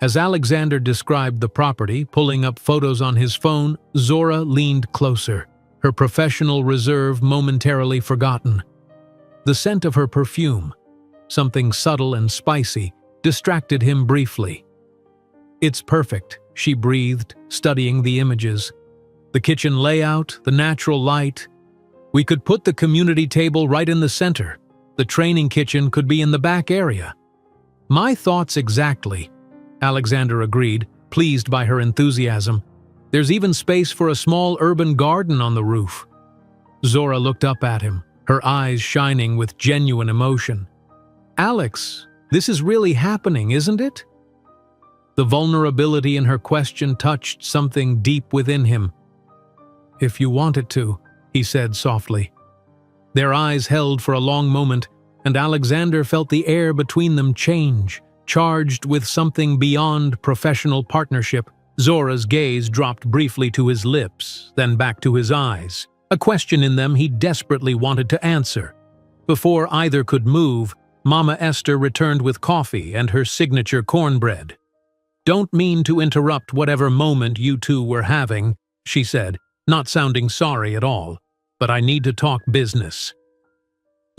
As Alexander described the property, pulling up photos on his phone, Zora leaned closer, her professional reserve momentarily forgotten. The scent of her perfume, something subtle and spicy, distracted him briefly. "It's perfect," she breathed, studying the images. "The kitchen layout, the natural light. We could put the community table right in the center. The training kitchen could be in the back area." "My thoughts exactly," Alexander agreed, pleased by her enthusiasm. "There's even space for a small urban garden on the roof." Zora looked up at him, her eyes shining with genuine emotion. "Alex, this is really happening, isn't it?" The vulnerability in her question touched something deep within him. "If you want it to," he said softly. Their eyes held for a long moment, and Alexander felt the air between them change, charged with something beyond professional partnership. Zora's gaze dropped briefly to his lips, then back to his eyes, a question in them he desperately wanted to answer. Before either could move, Mama Esther returned with coffee and her signature cornbread. "Don't mean to interrupt whatever moment you two were having," she said, not sounding sorry at all, "but I need to talk business."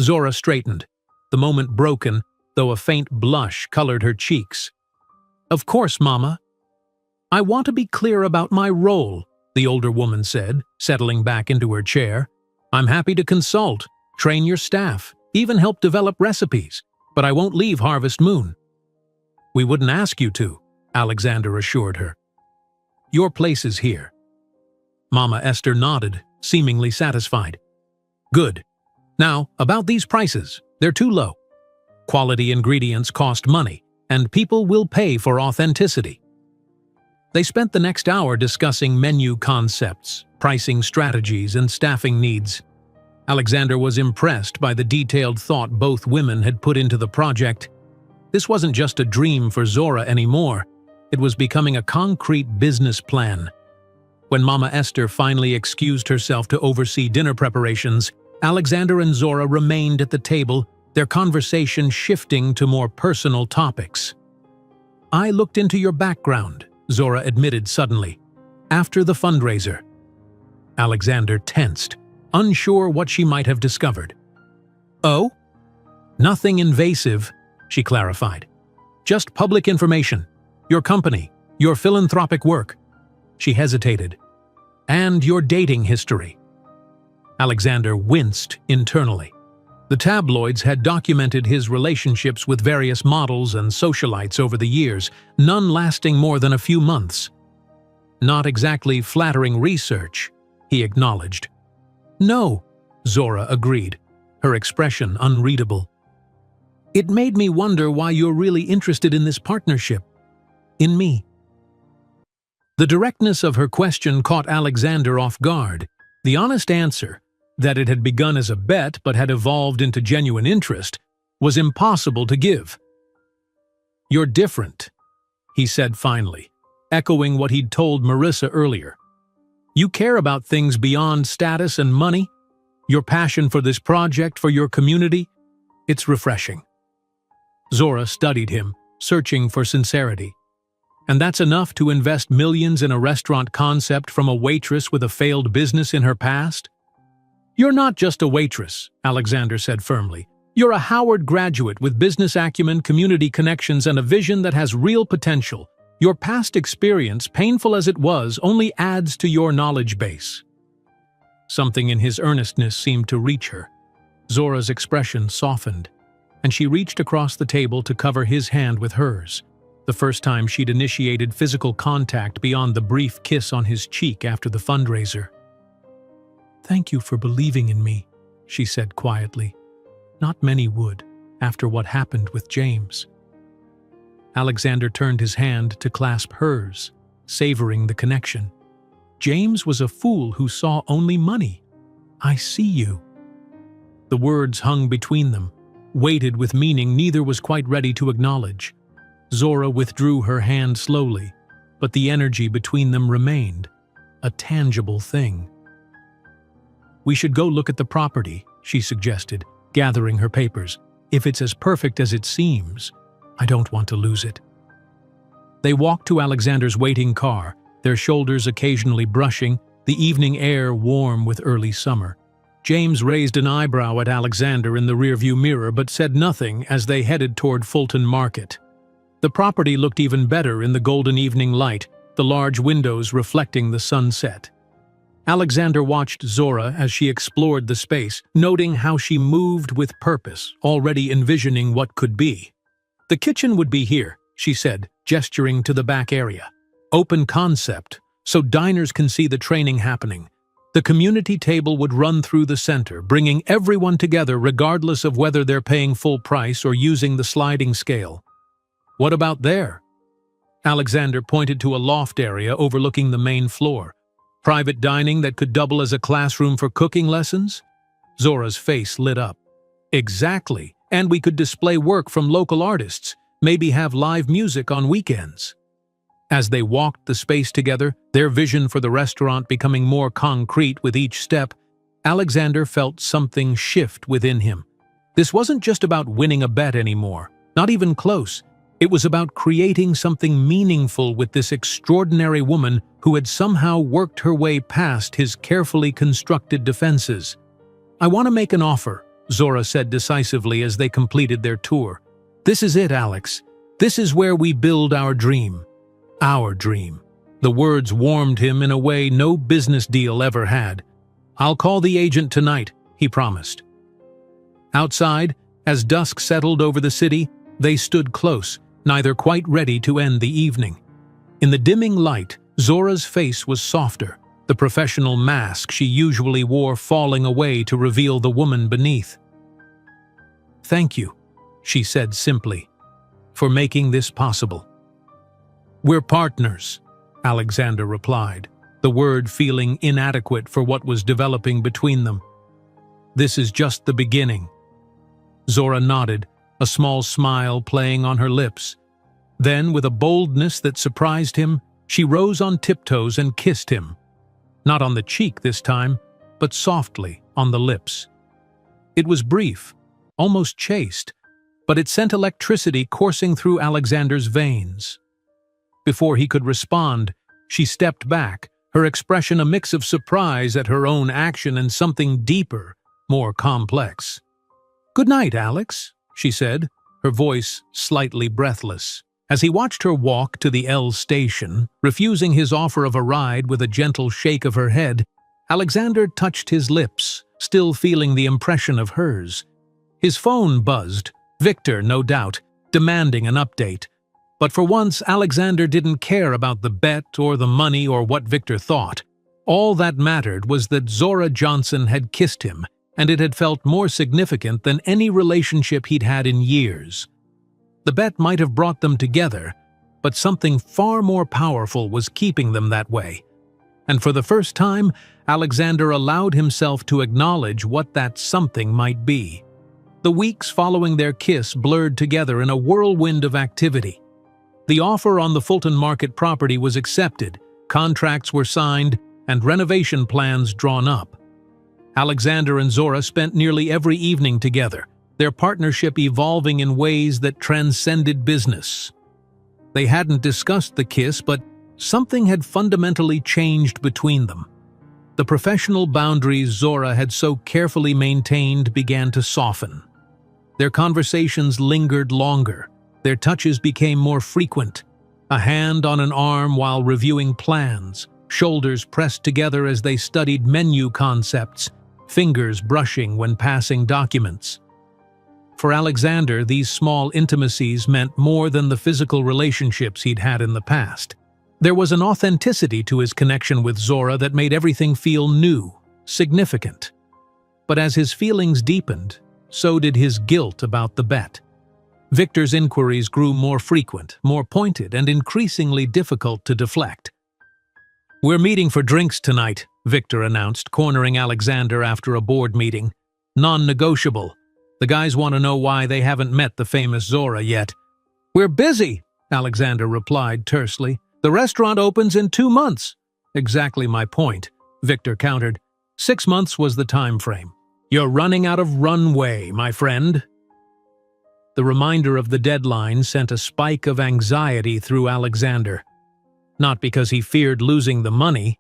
Zora straightened, the moment broken, though a faint blush colored her cheeks. "Of course, Mama." I want to be clear about my role, the older woman said, settling back into her chair. I'm happy to consult, train your staff, even help develop recipes, but I won't leave Harvest Moon. We wouldn't ask you to, Alexander assured her. Your place is here. Mama Esther nodded, seemingly satisfied. Good. Now, about these prices, they're too low. Quality ingredients cost money, and people will pay for authenticity. They spent the next hour discussing menu concepts, pricing strategies, and staffing needs. Alexander was impressed by the detailed thought both women had put into the project. This wasn't just a dream for Zora anymore. It was becoming a concrete business plan. When Mama Esther finally excused herself to oversee dinner preparations, Alexander and Zora remained at the table, their conversation shifting to more personal topics. I looked into your background, Zora admitted suddenly, after the fundraiser. Alexander tensed, unsure what she might have discovered. Oh? Nothing invasive, she clarified. Just public information. Your company, your philanthropic work. She hesitated. And your dating history. Alexander winced internally. The tabloids had documented his relationships with various models and socialites over the years, none lasting more than a few months. Not exactly flattering research, he acknowledged. No, Zora agreed, her expression unreadable. It made me wonder why you're really interested in this partnership. In me. The directness of her question caught Alexander off guard. The honest answer, that it had begun as a bet but had evolved into genuine interest, was impossible to give. You're different, he said finally, echoing what he'd told Marissa earlier. You care about things beyond status and money. Your passion for this project, for your community, it's refreshing. Zora studied him, searching for sincerity. And that's enough to invest millions in a restaurant concept from a waitress with a failed business in her past? You're not just a waitress, Alexander said firmly. You're a Howard graduate with business acumen, community connections, and a vision that has real potential. Your past experience, painful as it was, only adds to your knowledge base. Something in his earnestness seemed to reach her. Zora's expression softened, and she reached across the table to cover his hand with hers, the first time she'd initiated physical contact beyond the brief kiss on his cheek after the fundraiser. Thank you for believing in me, she said quietly. Not many would, after what happened with James. Alexander turned his hand to clasp hers, savoring the connection. James was a fool who saw only money. I see you. The words hung between them, weighted with meaning neither was quite ready to acknowledge. Zora withdrew her hand slowly, but the energy between them remained, a tangible thing. We should go look at the property, she suggested, gathering her papers. If it's as perfect as it seems, I don't want to lose it. They walked to Alexander's waiting car, their shoulders occasionally brushing, the evening air warm with early summer. James raised an eyebrow at Alexander in the rearview mirror but said nothing as they headed toward Fulton Market. The property looked even better in the golden evening light, the large windows reflecting the sunset. Alexander watched Zora as she explored the space, noting how she moved with purpose, already envisioning what could be. The kitchen would be here, she said, gesturing to the back area. Open concept, so diners can see the training happening. The community table would run through the center, bringing everyone together regardless of whether they're paying full price or using the sliding scale. What about there? Alexander pointed to a loft area overlooking the main floor. Private dining that could double as a classroom for cooking lessons? Zora's face lit up. Exactly, and we could display work from local artists, maybe have live music on weekends. As they walked the space together, their vision for the restaurant becoming more concrete with each step, Alexander felt something shift within him. This wasn't just about winning a bet anymore, not even close. It was about creating something meaningful with this extraordinary woman who had somehow worked her way past his carefully constructed defenses. I want to make an offer, Zora said decisively as they completed their tour. This is it, Alex. This is where we build our dream. Our dream. The words warmed him in a way no business deal ever had. "I'll call the agent tonight," he promised. Outside, as dusk settled over the city, they stood close, neither quite ready to end the evening. In the dimming light, Zora's face was softer, the professional mask she usually wore falling away to reveal the woman beneath. "Thank you," she said simply, "for making this possible." "We're partners," Alexander replied, the word feeling inadequate for what was developing between them. "This is just the beginning." Zora nodded, a small smile playing on her lips. Then, with a boldness that surprised him, she rose on tiptoes and kissed him. Not on the cheek this time, but softly on the lips. It was brief, almost chaste, but it sent electricity coursing through Alexander's veins. Before he could respond, she stepped back, her expression a mix of surprise at her own action and something deeper, more complex. "Good night, Alex," she said, her voice slightly breathless. As he watched her walk to the L station, refusing his offer of a ride with a gentle shake of her head, Alexander touched his lips, still feeling the impression of hers. His phone buzzed, Victor, no doubt, demanding an update. But for once, Alexander didn't care about the bet or the money or what Victor thought. All that mattered was that Zora Johnson had kissed him, and it had felt more significant than any relationship he'd had in years. The bet might have brought them together, but something far more powerful was keeping them that way. And for the first time, Alexander allowed himself to acknowledge what that something might be. The weeks following their kiss blurred together in a whirlwind of activity. The offer on the Fulton Market property was accepted, contracts were signed, and renovation plans drawn up. Alexander and Zora spent nearly every evening together, their partnership evolving in ways that transcended business. They hadn't discussed the kiss, but something had fundamentally changed between them. The professional boundaries Zora had so carefully maintained began to soften. Their conversations lingered longer, their touches became more frequent, a hand on an arm while reviewing plans, shoulders pressed together as they studied menu concepts, fingers brushing when passing documents. For Alexander, these small intimacies meant more than the physical relationships he'd had in the past. There was an authenticity to his connection with Zora that made everything feel new, significant. But as his feelings deepened, so did his guilt about the bet. Victor's inquiries grew more frequent, more pointed, and increasingly difficult to deflect. "We're meeting for drinks tonight," Victor announced, cornering Alexander after a board meeting. "Non-negotiable. The guys want to know why they haven't met the famous Zora yet." "We're busy," Alexander replied tersely. "The restaurant opens in 2 months." "Exactly my point," Victor countered. 6 months was the time frame. "You're running out of runway, my friend." The reminder of the deadline sent a spike of anxiety through Alexander. Not because he feared losing the money.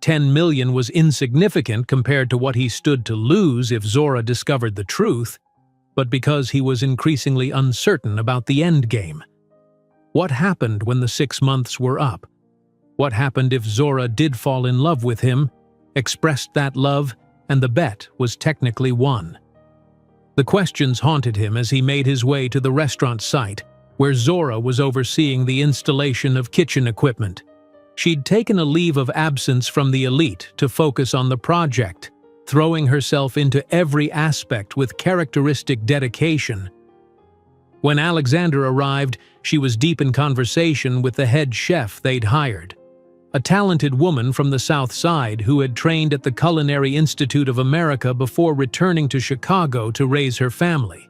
10 million was insignificant compared to what he stood to lose if Zora discovered the truth, but because he was increasingly uncertain about the end game. What happened when the 6 months were up? What happened if Zora did fall in love with him, expressed that love, and the bet was technically won? The questions haunted him as he made his way to the restaurant site, where Zora was overseeing the installation of kitchen equipment. She'd taken a leave of absence from the elite to focus on the project, throwing herself into every aspect with characteristic dedication. When Alexander arrived, she was deep in conversation with the head chef they'd hired, a talented woman from the South Side who had trained at the Culinary Institute of America before returning to Chicago to raise her family.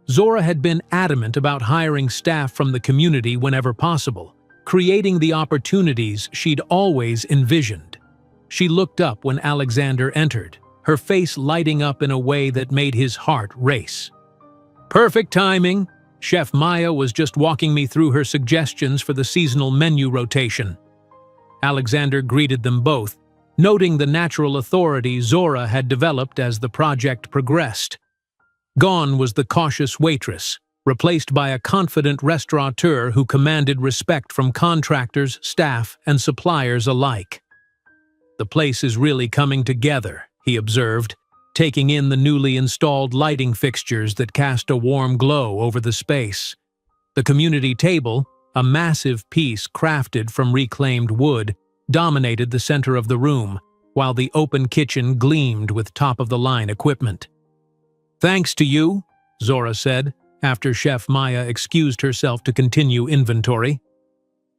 Zora had been adamant about hiring staff from the community whenever possible, creating the opportunities she'd always envisioned. She looked up when Alexander entered, her face lighting up in a way that made his heart race. "Perfect timing. Chef Maya was just walking me through her suggestions for the seasonal menu rotation." Alexander greeted them both, noting the natural authority Zora had developed as the project progressed. Gone was the cautious waitress, replaced by a confident restaurateur who commanded respect from contractors, staff, and suppliers alike. "The place is really coming together," he observed, taking in the newly installed lighting fixtures that cast a warm glow over the space. The community table, a massive piece crafted from reclaimed wood, dominated the center of the room, while the open kitchen gleamed with top-of-the-line equipment. "Thanks to you," Zora said, after Chef Maya excused herself to continue inventory.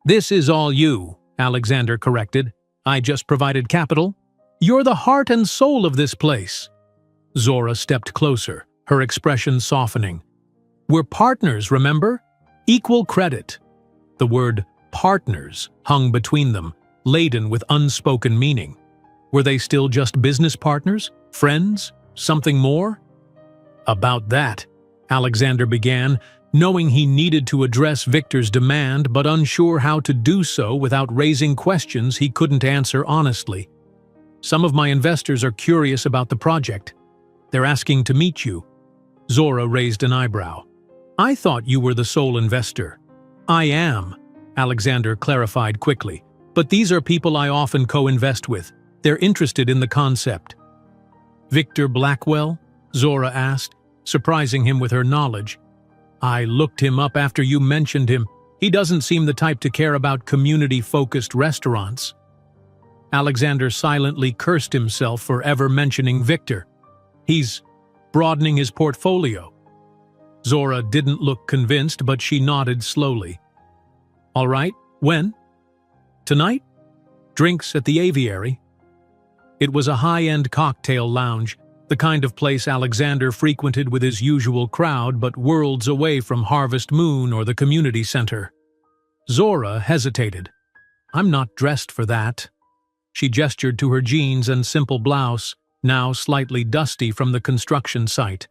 "This is all you," Alexander corrected. "I just provided capital. You're the heart and soul of this place." Zora stepped closer, her expression softening. "We're partners, remember? Equal credit." The word partners hung between them, laden with unspoken meaning. Were they still just business partners? Friends? Something more? "About that," Alexander began, knowing he needed to address Victor's demand but unsure how to do so without raising questions he couldn't answer honestly. "Some of my investors are curious about the project. They're asking to meet you." Zora raised an eyebrow. "I thought you were the sole investor." "I am," Alexander clarified quickly, "but these are people I often co-invest with. They're interested in the concept." "Victor Blackwell?" Zora asked, surprising him with her knowledge. "I looked him up after you mentioned him. He doesn't seem the type to care about community-focused restaurants." Alexander silently cursed himself for ever mentioning Victor. "He's broadening his portfolio." Zora didn't look convinced, but she nodded slowly. "All right, when?" "Tonight? Drinks at the aviary." It was a high-end cocktail lounge, the kind of place Alexander frequented with his usual crowd but worlds away from Harvest Moon or the community center. Zora hesitated. "I'm not dressed for that." She gestured to her jeans and simple blouse, now slightly dusty from the construction site.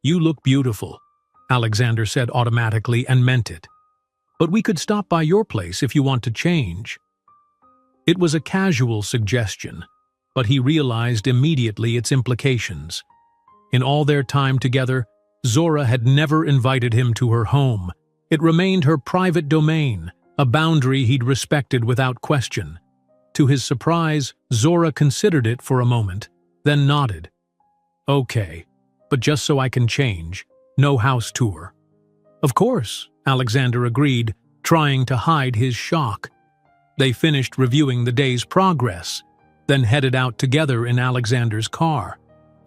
"You look beautiful," Alexander said automatically and meant it. "But we could stop by your place if you want to change." It was a casual suggestion, but he realized immediately its implications. In all their time together, Zora had never invited him to her home. It remained her private domain, a boundary he'd respected without question. To his surprise, Zora considered it for a moment, then nodded. "Okay, but just so I can change, no house tour." "Of course," Alexander agreed, trying to hide his shock. They finished reviewing the day's progress, then headed out together in Alexander's car.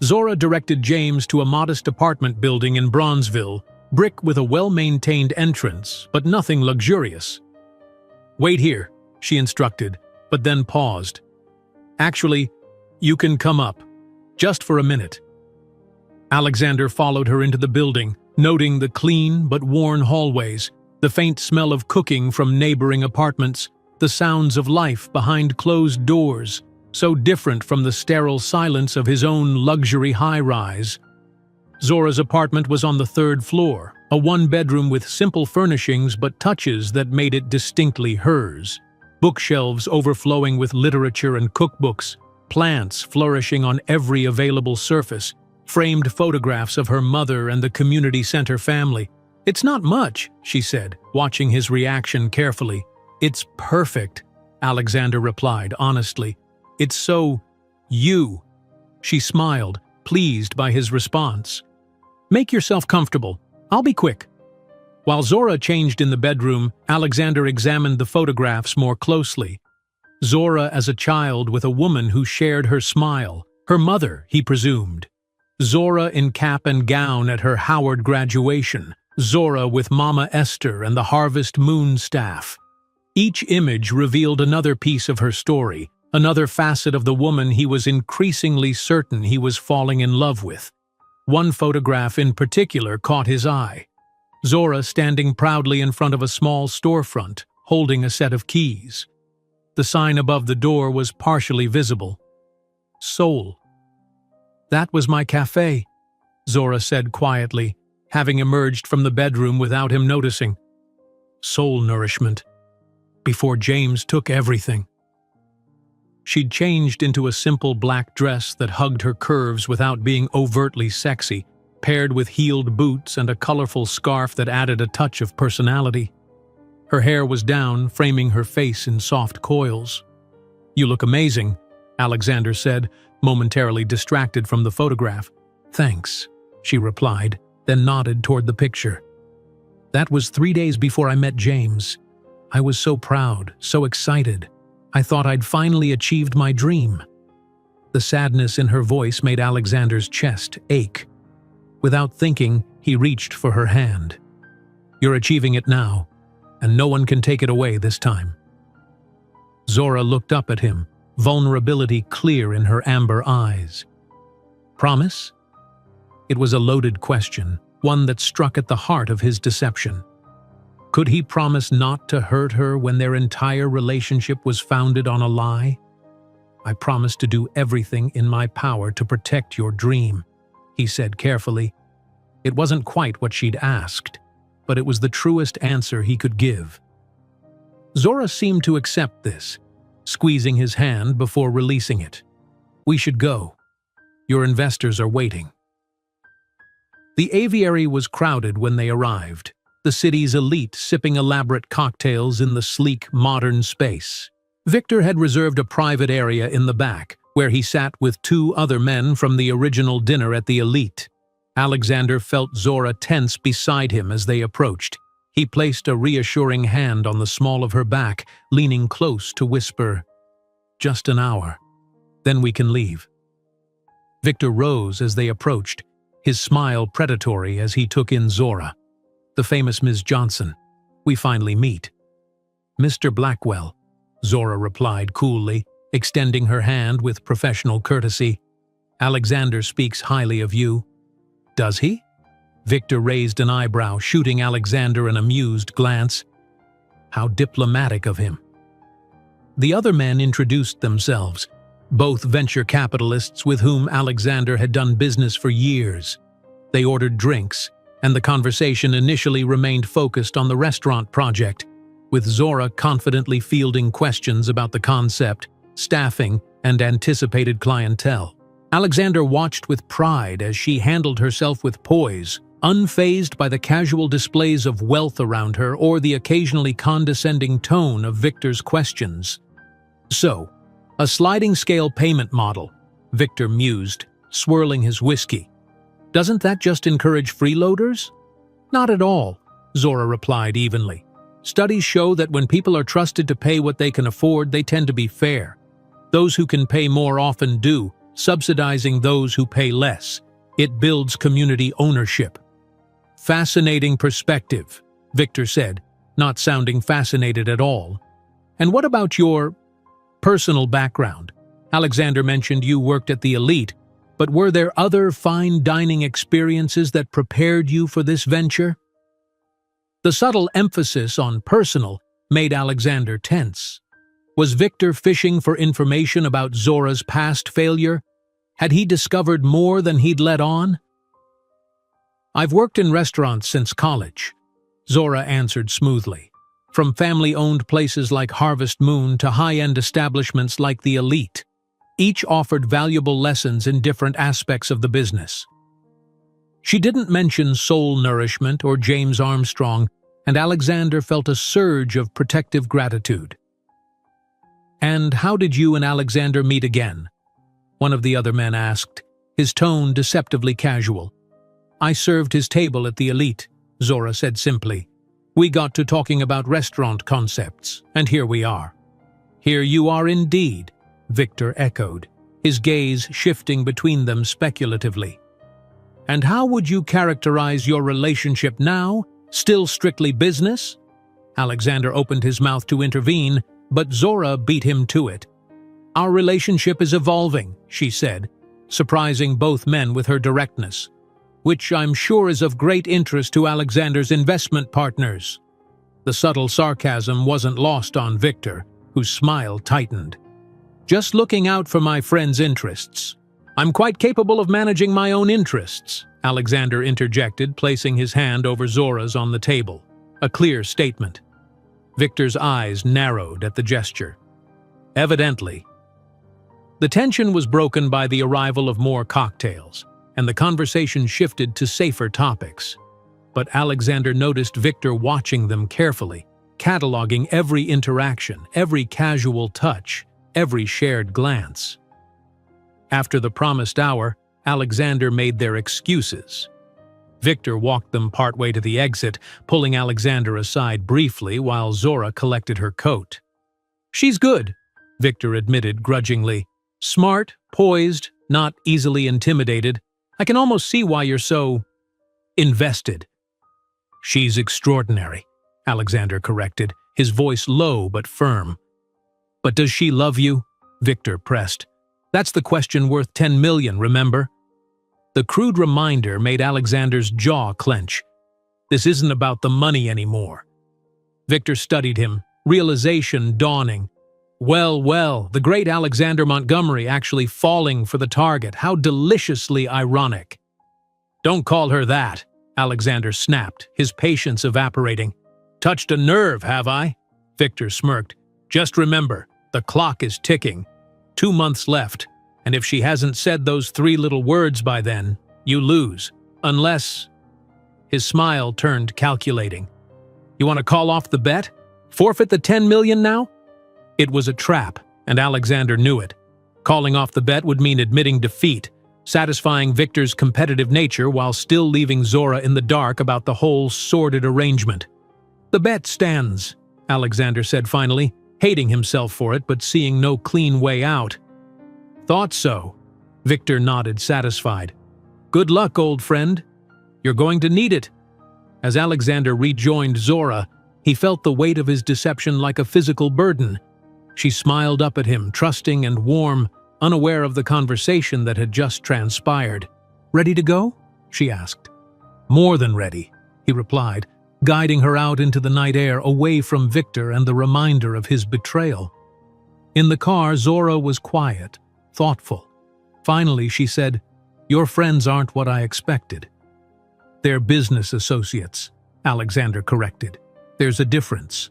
Zora directed James to a modest apartment building in Bronzeville, brick with a well-maintained entrance, but nothing luxurious. "Wait here," she instructed, but then paused. "Actually, you can come up, just for a minute." Alexander followed her into the building, noting the clean but worn hallways, the faint smell of cooking from neighboring apartments, the sounds of life behind closed doors, so different from the sterile silence of his own luxury high-rise. Zora's apartment was on the 3rd floor, a one-bedroom with simple furnishings but touches that made it distinctly hers. Bookshelves overflowing with literature and cookbooks, plants flourishing on every available surface, framed photographs of her mother and the community center family. "It's not much," she said, watching his reaction carefully. "It's perfect," Alexander replied honestly. "It's so you." She smiled, pleased by his response. "Make yourself comfortable. I'll be quick." While Zora changed in the bedroom, Alexander examined the photographs more closely. Zora as a child with a woman who shared her smile, her mother, he presumed. Zora in cap and gown at her Howard graduation, Zora with Mama Esther and the Harvest Moon staff. Each image revealed another piece of her story, another facet of the woman he was increasingly certain he was falling in love with. One photograph in particular caught his eye. Zora standing proudly in front of a small storefront, holding a set of keys. The sign above the door was partially visible. Soul. "That was my cafe," Zora said quietly, having emerged from the bedroom without him noticing. "Soul nourishment. Before James took everything." She'd changed into a simple black dress that hugged her curves without being overtly sexy, paired with heeled boots and a colorful scarf that added a touch of personality. Her hair was down, framing her face in soft coils. "You look amazing," Alexander said, momentarily distracted from the photograph. "Thanks," she replied, then nodded toward the picture. "That was 3 days before I met James. I was so proud, so excited. I thought I'd finally achieved my dream." The sadness in her voice made Alexander's chest ache. Without thinking, he reached for her hand. "You're achieving it now, and no one can take it away this time." Zora looked up at him, vulnerability clear in her amber eyes. "Promise?" It was a loaded question, one that struck at the heart of his deception. Could he promise not to hurt her when their entire relationship was founded on a lie? "I promise to do everything in my power to protect your dream," he said carefully. It wasn't quite what she'd asked, but it was the truest answer he could give. Zora seemed to accept this, squeezing his hand before releasing it. "We should go. Your investors are waiting." The aviary was crowded when they arrived, the city's elite sipping elaborate cocktails in the sleek, modern space. Victor had reserved a private area in the back, where he sat with 2 other men from the original dinner at the elite. Alexander felt Zora tense beside him as they approached. He placed a reassuring hand on the small of her back, leaning close to whisper, "Just an hour. Then we can leave." Victor rose as they approached, his smile predatory as he took in Zora. "The famous Ms. Johnson. We finally meet." "Mr. Blackwell," Zora replied coolly, extending her hand with professional courtesy. "Alexander speaks highly of you." "Does he?" Victor raised an eyebrow, shooting Alexander an amused glance. How diplomatic of him. The other men introduced themselves, both venture capitalists with whom Alexander had done business for years. They ordered drinks, and the conversation initially remained focused on the restaurant project, with Zora confidently fielding questions about the concept, staffing, and anticipated clientele. Alexander watched with pride as she handled herself with poise, unfazed by the casual displays of wealth around her or the occasionally condescending tone of Victor's questions. "So, a sliding scale payment model," Victor mused, swirling his whiskey. "Doesn't that just encourage freeloaders?" "Not at all," Zora replied evenly. "Studies show that when people are trusted to pay what they can afford, they tend to be fair. Those who can pay more often do, subsidizing those who pay less. It builds community ownership." "Fascinating perspective," Victor said, not sounding fascinated at all. "And what about your personal background? Alexander mentioned you worked at the elite, but were there other fine dining experiences that prepared you for this venture?" The subtle emphasis on personal made Alexander tense. Was Victor fishing for information about Zora's past failure? Had he discovered more than he'd let on? "I've worked in restaurants since college," Zora answered smoothly. "From family-owned places like Harvest Moon to high-end establishments like the elite. Each offered valuable lessons in different aspects of the business." She didn't mention soul nourishment or James Armstrong, and Alexander felt a surge of protective gratitude. "And how did you and Alexander meet again?" one of the other men asked, his tone deceptively casual. "I served his table at the elite," Zora said simply. "We got to talking about restaurant concepts, and here we are." "Here you are indeed," Victor echoed, his gaze shifting between them speculatively. "And how would you characterize your relationship now? Still strictly business?" Alexander opened his mouth to intervene, but Zora beat him to it. "Our relationship is evolving," she said, surprising both men with her directness, "which I'm sure is of great interest to Alexander's investment partners." The subtle sarcasm wasn't lost on Victor, whose smile tightened. "Just looking out for my friend's interests. I'm quite capable of managing my own interests," Alexander interjected, placing his hand over Zora's on the table. A clear statement. Victor's eyes narrowed at the gesture. "Evidently." The tension was broken by the arrival of more cocktails, and the conversation shifted to safer topics. But Alexander noticed Victor watching them carefully, cataloging every interaction, every casual touch, every shared glance. After the promised hour, Alexander made their excuses. Victor walked them partway to the exit, pulling Alexander aside briefly while Zora collected her coat. "She's good," Victor admitted grudgingly. "Smart, poised, not easily intimidated. I can almost see why you're so invested." "She's extraordinary," Alexander corrected, his voice low but firm. "But does she love you?" Victor pressed. "That's the question worth 10 million, remember?" The crude reminder made Alexander's jaw clench. This isn't about the money anymore. Victor studied him, realization dawning. Well, the great Alexander Montgomery actually falling for the target. How deliciously ironic. "Don't call her that," Alexander snapped, his patience evaporating. "Touched a nerve, have I?" Victor smirked. "Just remember, the clock is ticking. 2 months left, and if she hasn't said those 3 little words by then, you lose. Unless—" His smile turned calculating. "You want to call off the bet? Forfeit the 10 million now?" It was a trap, and Alexander knew it. Calling off the bet would mean admitting defeat, satisfying Victor's competitive nature while still leaving Zora in the dark about the whole sordid arrangement. "The bet stands," Alexander said finally, hating himself for it but seeing no clean way out. "Thought so." Victor nodded, satisfied. "Good luck, old friend. You're going to need it." As Alexander rejoined Zora, he felt the weight of his deception like a physical burden. She smiled up at him, trusting and warm, unaware of the conversation that had just transpired. "Ready to go?" she asked. "More than ready," he replied, guiding her out into the night air away from Victor and the reminder of his betrayal. In the car, Zora was quiet, thoughtful. Finally, she said, "Your friends aren't what I expected." "They're business associates," Alexander corrected. "There's a difference."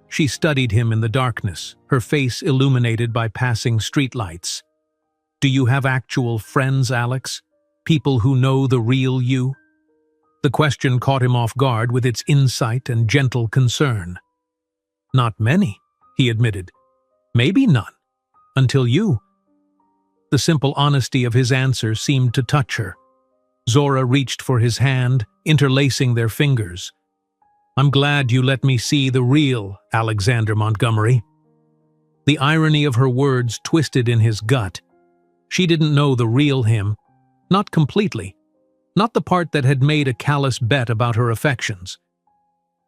She studied him in the darkness, her face illuminated by passing streetlights. "Do you have actual friends, Alex? People who know the real you?" The question caught him off guard with its insight and gentle concern. "Not many," he admitted. "Maybe none. Until you." The simple honesty of his answer seemed to touch her. Zora reached for his hand, interlacing their fingers. "I'm glad you let me see the real Alexander Montgomery." The irony of her words twisted in his gut. She didn't know the real him. Not completely. Not the part that had made a callous bet about her affections.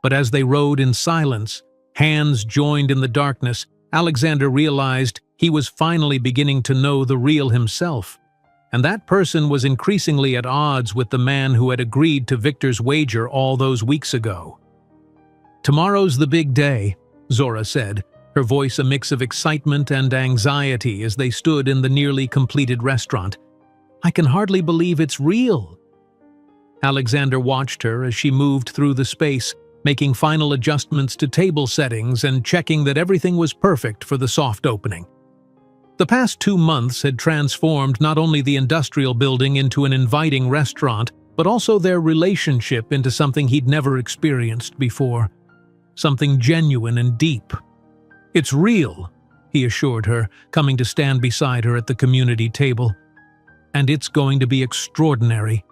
But as they rode in silence, hands joined in the darkness, Alexander realized he was finally beginning to know the real himself. And that person was increasingly at odds with the man who had agreed to Victor's wager all those weeks ago. "Tomorrow's the big day," Zora said, her voice a mix of excitement and anxiety as they stood in the nearly completed restaurant. "I can hardly believe it's real." Alexander watched her as she moved through the space, making final adjustments to table settings and checking that everything was perfect for the soft opening. The past 2 months had transformed not only the industrial building into an inviting restaurant, but also their relationship into something he'd never experienced before. Something genuine and deep. "It's real," he assured her, coming to stand beside her at the community table. "And it's going to be extraordinary."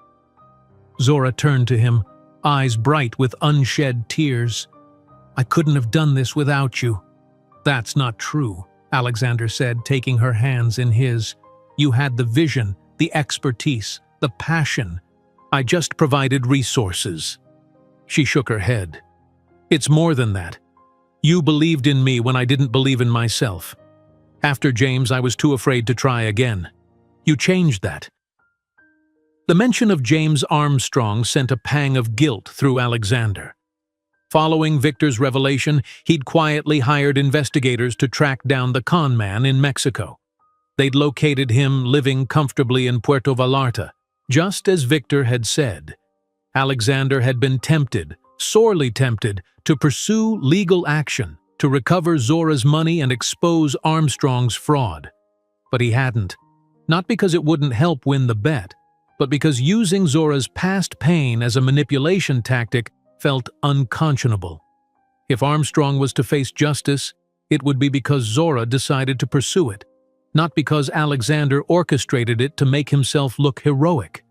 Zora turned to him, eyes bright with unshed tears. "I couldn't have done this without you." "That's not true," Alexander said, taking her hands in his. "You had the vision, the expertise, the passion. I just provided resources." She shook her head. "It's more than that. You believed in me when I didn't believe in myself. After James, I was too afraid to try again. You changed that." The mention of James Armstrong sent a pang of guilt through Alexander. Following Victor's revelation, he'd quietly hired investigators to track down the con man in Mexico. They'd located him living comfortably in Puerto Vallarta, just as Victor had said. Alexander had been tempted, sorely tempted, to pursue legal action, to recover Zora's money and expose Armstrong's fraud. But he hadn't. Not because it wouldn't help win the bet, but because using Zora's past pain as a manipulation tactic felt unconscionable. If Armstrong was to face justice, it would be because Zora decided to pursue it, not because Alexander orchestrated it to make himself look heroic.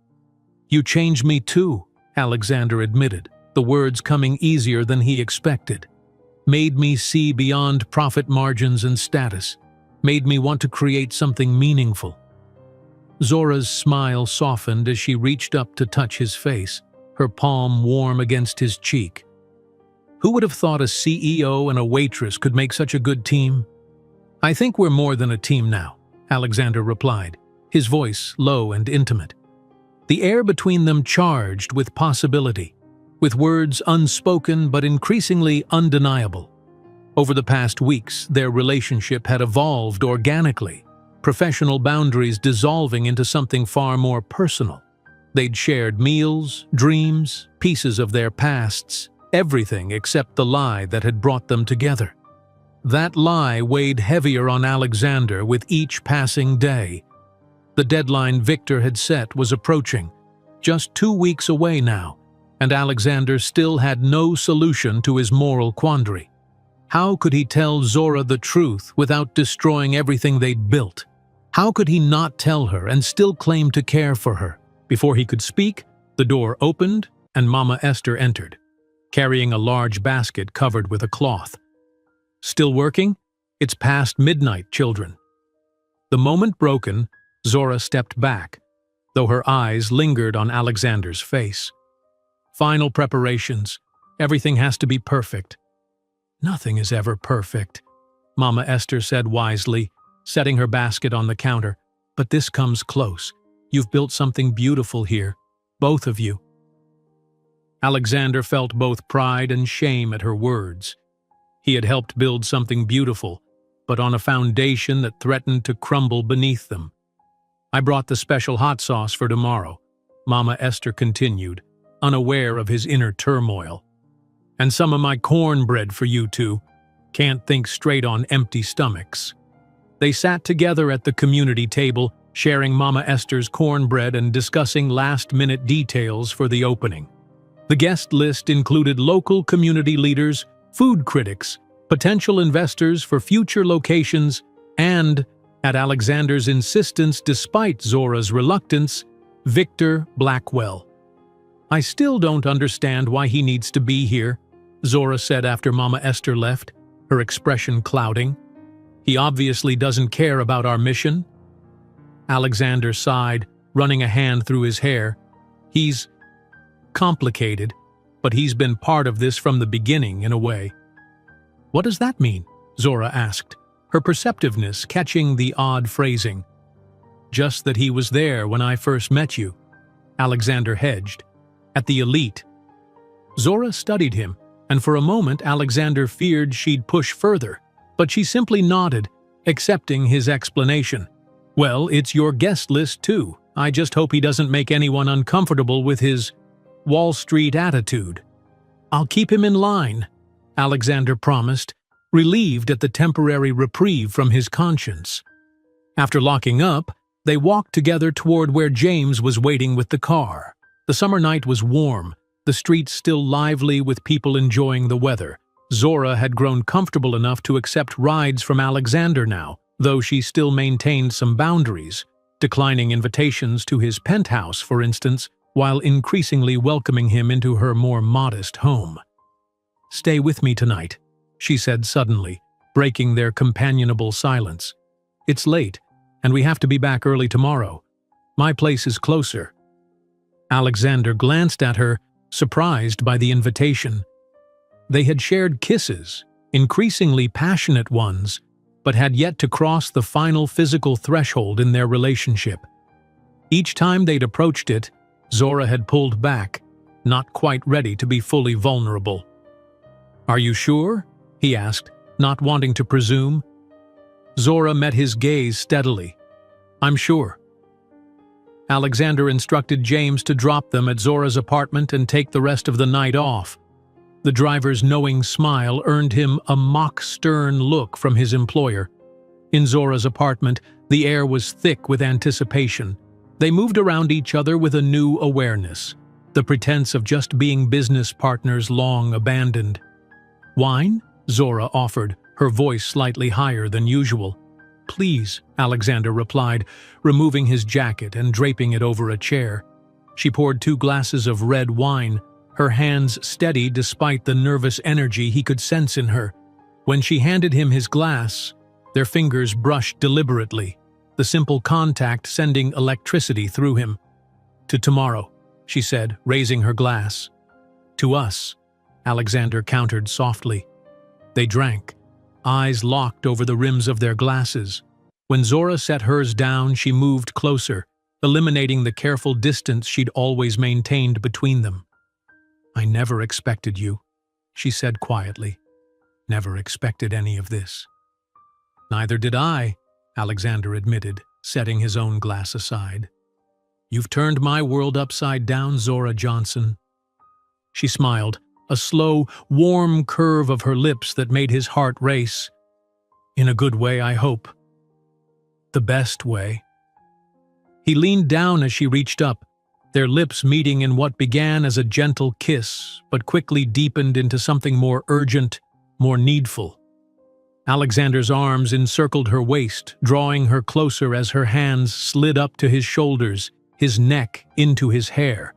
"You changed me too," Alexander admitted, the words coming easier than he expected. "Made me see beyond profit margins and status. Made me want to create something meaningful." Zora's smile softened as she reached up to touch his face, her palm warm against his cheek. "Who would have thought a CEO and a waitress could make such a good team?" "I think we're more than a team now," Alexander replied, his voice low and intimate. The air between them charged with possibility, with words unspoken but increasingly undeniable. Over the past weeks, their relationship had evolved organically, professional boundaries dissolving into something far more personal. They'd shared meals, dreams, pieces of their pasts, everything except the lie that had brought them together. That lie weighed heavier on Alexander with each passing day. The deadline Victor had set was approaching, just 2 weeks away now, and Alexander still had no solution to his moral quandary. How could he tell Zora the truth without destroying everything they'd built? How could he not tell her and still claim to care for her? Before he could speak, the door opened and Mama Esther entered, carrying a large basket covered with a cloth. "Still working? It's past midnight, children." The moment broken, Zora stepped back, though her eyes lingered on Alexander's face. "Final preparations. Everything has to be perfect." "Nothing is ever perfect," Mama Esther said wisely, setting her basket on the counter. "But this comes close. You've built something beautiful here, both of you." Alexander felt both pride and shame at her words. He had helped build something beautiful, but on a foundation that threatened to crumble beneath them. "I brought the special hot sauce for tomorrow," Mama Esther continued, unaware of his inner turmoil. "And some of my cornbread for you two. Can't think straight on empty stomachs." They sat together at the community table, sharing Mama Esther's cornbread and discussing last-minute details for the opening. The guest list included local community leaders, food critics, potential investors for future locations, and, at Alexander's insistence despite Zora's reluctance, Victor Blackwell. "I still don't understand why he needs to be here," Zora said after Mama Esther left, her expression clouding. "He obviously doesn't care about our mission." Alexander sighed, running a hand through his hair. "He's complicated, but he's been part of this from the beginning, in a way." "What does that mean?" Zora asked, her perceptiveness catching the odd phrasing. "Just that he was there when I first met you," Alexander hedged. "At the elite." Zora studied him, and for a moment Alexander feared she'd push further, but she simply nodded, accepting his explanation. "Well, it's your guest list too. I just hope he doesn't make anyone uncomfortable with his Wall Street attitude." "I'll keep him in line," Alexander promised, relieved at the temporary reprieve from his conscience. After locking up, they walked together toward where James was waiting with the car. The summer night was warm, the streets still lively with people enjoying the weather. Zora had grown comfortable enough to accept rides from Alexander now, though she still maintained some boundaries, declining invitations to his penthouse, for instance, while increasingly welcoming him into her more modest home. "Stay with me tonight," she said suddenly, breaking their companionable silence. "It's late, and we have to be back early tomorrow. My place is closer." Alexander glanced at her, surprised by the invitation. They had shared kisses, increasingly passionate ones, but had yet to cross the final physical threshold in their relationship. Each time they'd approached it, Zora had pulled back, not quite ready to be fully vulnerable. "Are you sure?" he asked, not wanting to presume. Zora met his gaze steadily. "I'm sure." Alexander instructed James to drop them at Zora's apartment and take the rest of the night off. The driver's knowing smile earned him a mock-stern look from his employer. In Zora's apartment, the air was thick with anticipation. They moved around each other with a new awareness, the pretense of just being business partners long abandoned. "Wine?" Zora offered, her voice slightly higher than usual. "Please," Alexander replied, removing his jacket and draping it over a chair. She poured 2 glasses of red wine, her hands steady despite the nervous energy he could sense in her. When she handed him his glass, their fingers brushed deliberately, the simple contact sending electricity through him. "To tomorrow," she said, raising her glass. "To us," Alexander countered softly. They drank, eyes locked over the rims of their glasses. When Zora set hers down, she moved closer, eliminating the careful distance she'd always maintained between them. "I never expected you," she said quietly. "Never expected any of this." "Neither did I," Alexander admitted, setting his own glass aside. "You've turned my world upside down, Zora Johnson." She smiled, a slow, warm curve of her lips that made his heart race. "In a good way, I hope." "The best way." He leaned down as she reached up, their lips meeting in what began as a gentle kiss, but quickly deepened into something more urgent, more needful. Alexander's arms encircled her waist, drawing her closer as her hands slid up to his shoulders, his neck into his hair.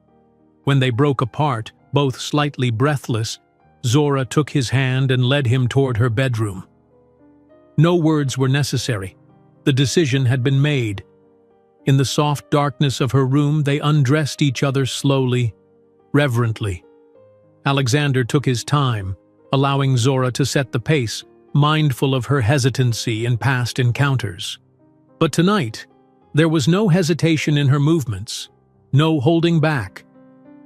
When they broke apart, both slightly breathless, Zora took his hand and led him toward her bedroom. No words were necessary. The decision had been made. In the soft darkness of her room, they undressed each other slowly, reverently. Alexander took his time, allowing Zora to set the pace, mindful of her hesitancy in past encounters. But tonight, there was no hesitation in her movements, no holding back.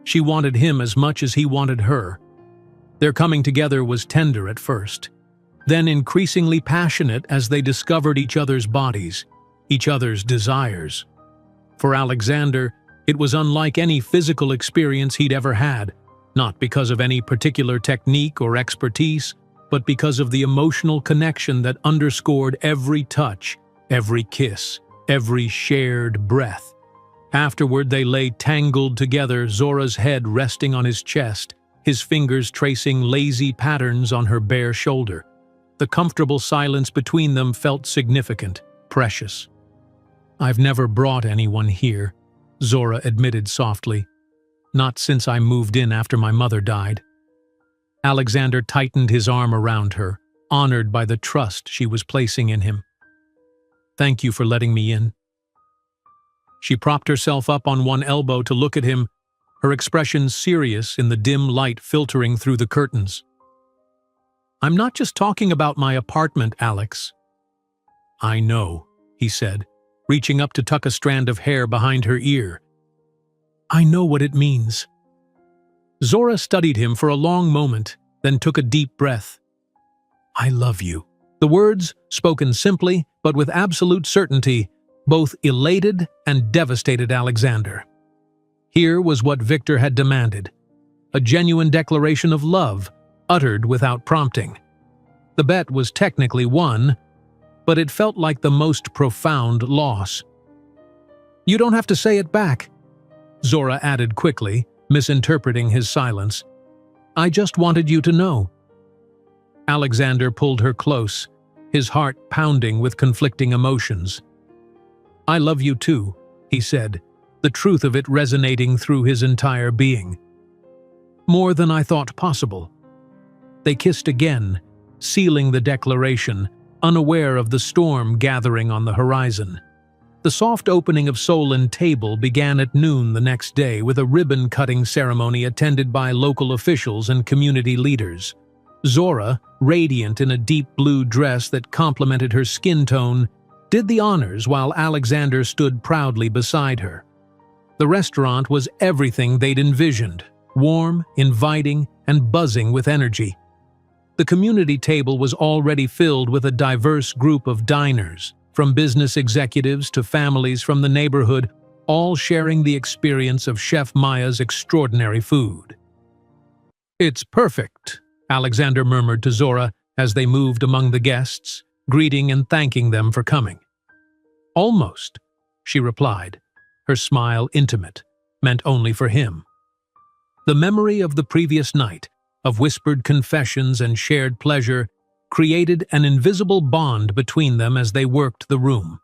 She wanted him as much as he wanted her. Their coming together was tender at first, then increasingly passionate as they discovered each other's bodies, each other's desires. For Alexander, it was unlike any physical experience he'd ever had, not because of any particular technique or expertise, but because of the emotional connection that underscored every touch, every kiss, every shared breath. Afterward, they lay tangled together, Zora's head resting on his chest, his fingers tracing lazy patterns on her bare shoulder. The comfortable silence between them felt significant, precious. "I've never brought anyone here," Zora admitted softly. "Not since I moved in after my mother died." Alexander tightened his arm around her, honored by the trust she was placing in him. "Thank you for letting me in." She propped herself up on one elbow to look at him, her expression serious in the dim light filtering through the curtains. "I'm not just talking about my apartment, Alex." "I know," he said, reaching up to tuck a strand of hair behind her ear. "I know what it means." Zora studied him for a long moment, then took a deep breath. "I love you." The words, spoken simply but with absolute certainty, both elated and devastated Alexander. Here was what Victor had demanded, a genuine declaration of love, uttered without prompting. The bet was technically won, but it felt like the most profound loss. "You don't have to say it back," Zora added quickly, misinterpreting his silence. "I just wanted you to know." Alexander pulled her close, his heart pounding with conflicting emotions. "I love you too," he said, the truth of it resonating through his entire being. "More than I thought possible." They kissed again, sealing the declaration, unaware of the storm gathering on the horizon. The soft opening of Solon Table began at noon the next day with a ribbon-cutting ceremony attended by local officials and community leaders. Zora, radiant in a deep blue dress that complemented her skin tone, did the honors while Alexander stood proudly beside her. The restaurant was everything they'd envisioned, warm, inviting, and buzzing with energy. The community table was already filled with a diverse group of diners, from business executives to families from the neighborhood, all sharing the experience of Chef Maya's extraordinary food. "It's perfect," Alexander murmured to Zora as they moved among the guests, greeting and thanking them for coming. "Almost," she replied, her smile intimate, meant only for him. The memory of the previous night, of whispered confessions and shared pleasure, created an invisible bond between them as they worked the room.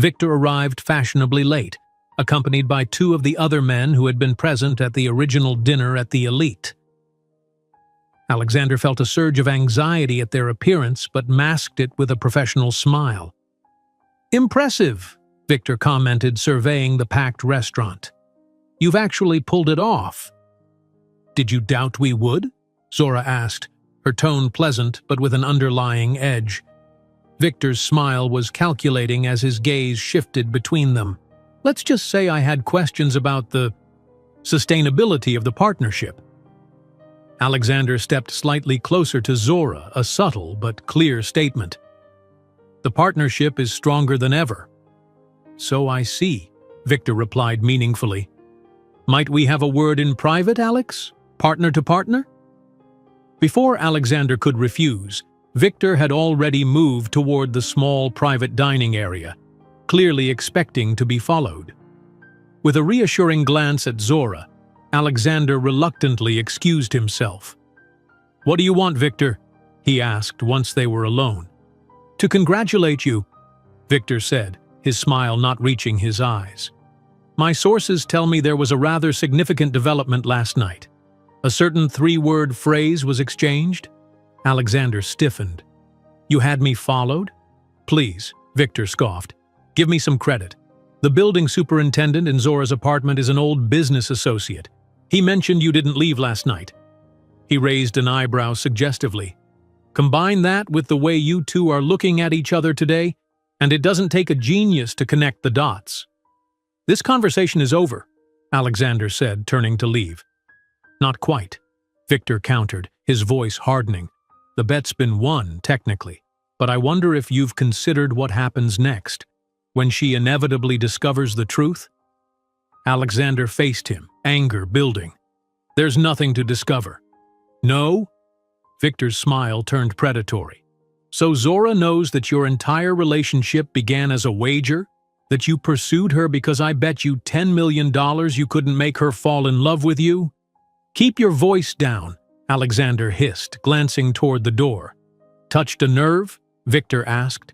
Victor arrived fashionably late, accompanied by two of the other men who had been present at the original dinner at the Elite. Alexander felt a surge of anxiety at their appearance, but masked it with a professional smile. "Impressive," Victor commented, surveying the packed restaurant. "You've actually pulled it off." "Did you doubt we would?" Zora asked, her tone pleasant but with an underlying edge. Victor's smile was calculating as his gaze shifted between them. "Let's just say I had questions about the sustainability of the partnership." Alexander stepped slightly closer to Zora, a subtle but clear statement. "The partnership is stronger than ever." "So I see," Victor replied meaningfully. "Might we have a word in private, Alex? Partner to partner?" Before Alexander could refuse, Victor had already moved toward the small private dining area, clearly expecting to be followed. With a reassuring glance at Zora, Alexander reluctantly excused himself. "What do you want, Victor?" he asked once they were alone. "To congratulate you," Victor said, his smile not reaching his eyes. "My sources tell me there was a rather significant development last night. A certain three-word phrase was exchanged." Alexander stiffened. "You had me followed?" "Please," Victor scoffed. "Give me some credit. The building superintendent in Zora's apartment is an old business associate. He mentioned you didn't leave last night." He raised an eyebrow suggestively. "Combine that with the way you two are looking at each other today, and it doesn't take a genius to connect the dots." "This conversation is over," Alexander said, turning to leave. "Not quite," Victor countered, his voice hardening. "The bet's been won, technically, but I wonder if you've considered what happens next, when she inevitably discovers the truth?" Alexander faced him, anger building. "There's nothing to discover." "No?" Victor's smile turned predatory. "So Zora knows that your entire relationship began as a wager? That you pursued her because I bet you $10 million you couldn't make her fall in love with you?" "Keep your voice down," Alexander hissed, glancing toward the door. "Touched a nerve?" Victor asked.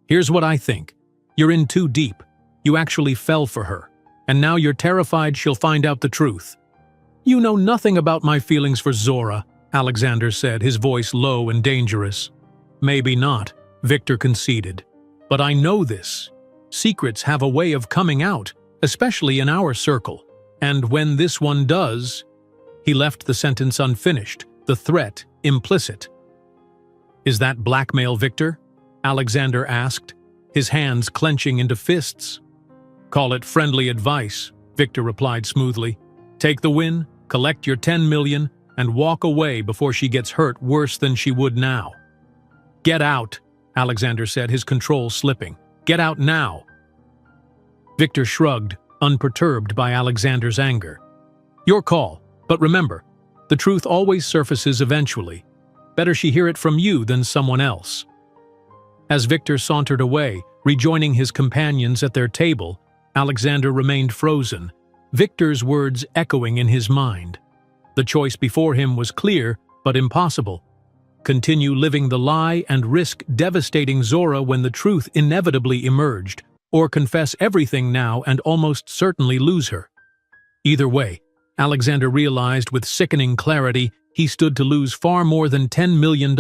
"Here's what I think. You're in too deep. You actually fell for her, and now you're terrified she'll find out the truth." "You know nothing about my feelings for Zora," Alexander said, his voice low and dangerous. "Maybe not," Victor conceded. "But I know this. Secrets have a way of coming out, especially in our circle. And when this one does—" He left the sentence unfinished, the threat implicit. "Is that blackmail, Victor?" Alexander asked, his hands clenching into fists. "Call it friendly advice," Victor replied smoothly. "Take the win, collect your $10 million, and walk away before she gets hurt worse than she would now." "Get out," Alexander said, his control slipping. "Get out now." Victor shrugged, unperturbed by Alexander's anger. "Your call. But remember, the truth always surfaces eventually. Better she hear it from you than someone else." As Victor sauntered away, rejoining his companions at their table, Alexander remained frozen, Victor's words echoing in his mind. The choice before him was clear, but impossible. Continue living the lie and risk devastating Zora when the truth inevitably emerged, or confess everything now and almost certainly lose her. Either way, Alexander realized with sickening clarity he stood to lose far more than $10 million.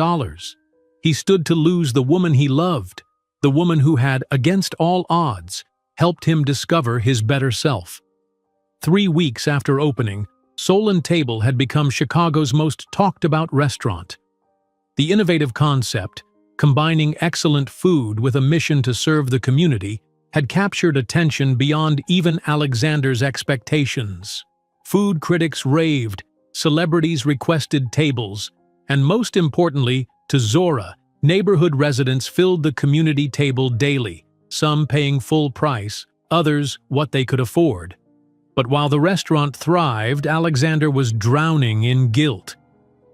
He stood to lose the woman he loved, the woman who had, against all odds, helped him discover his better self. 3 weeks after opening, Soul & Table had become Chicago's most talked-about restaurant. The innovative concept, combining excellent food with a mission to serve the community, had captured attention beyond even Alexander's expectations. Food critics raved, celebrities requested tables, and most importantly, to Zora, neighborhood residents filled the community table daily, some paying full price, others what they could afford. But while the restaurant thrived, Alexander was drowning in guilt.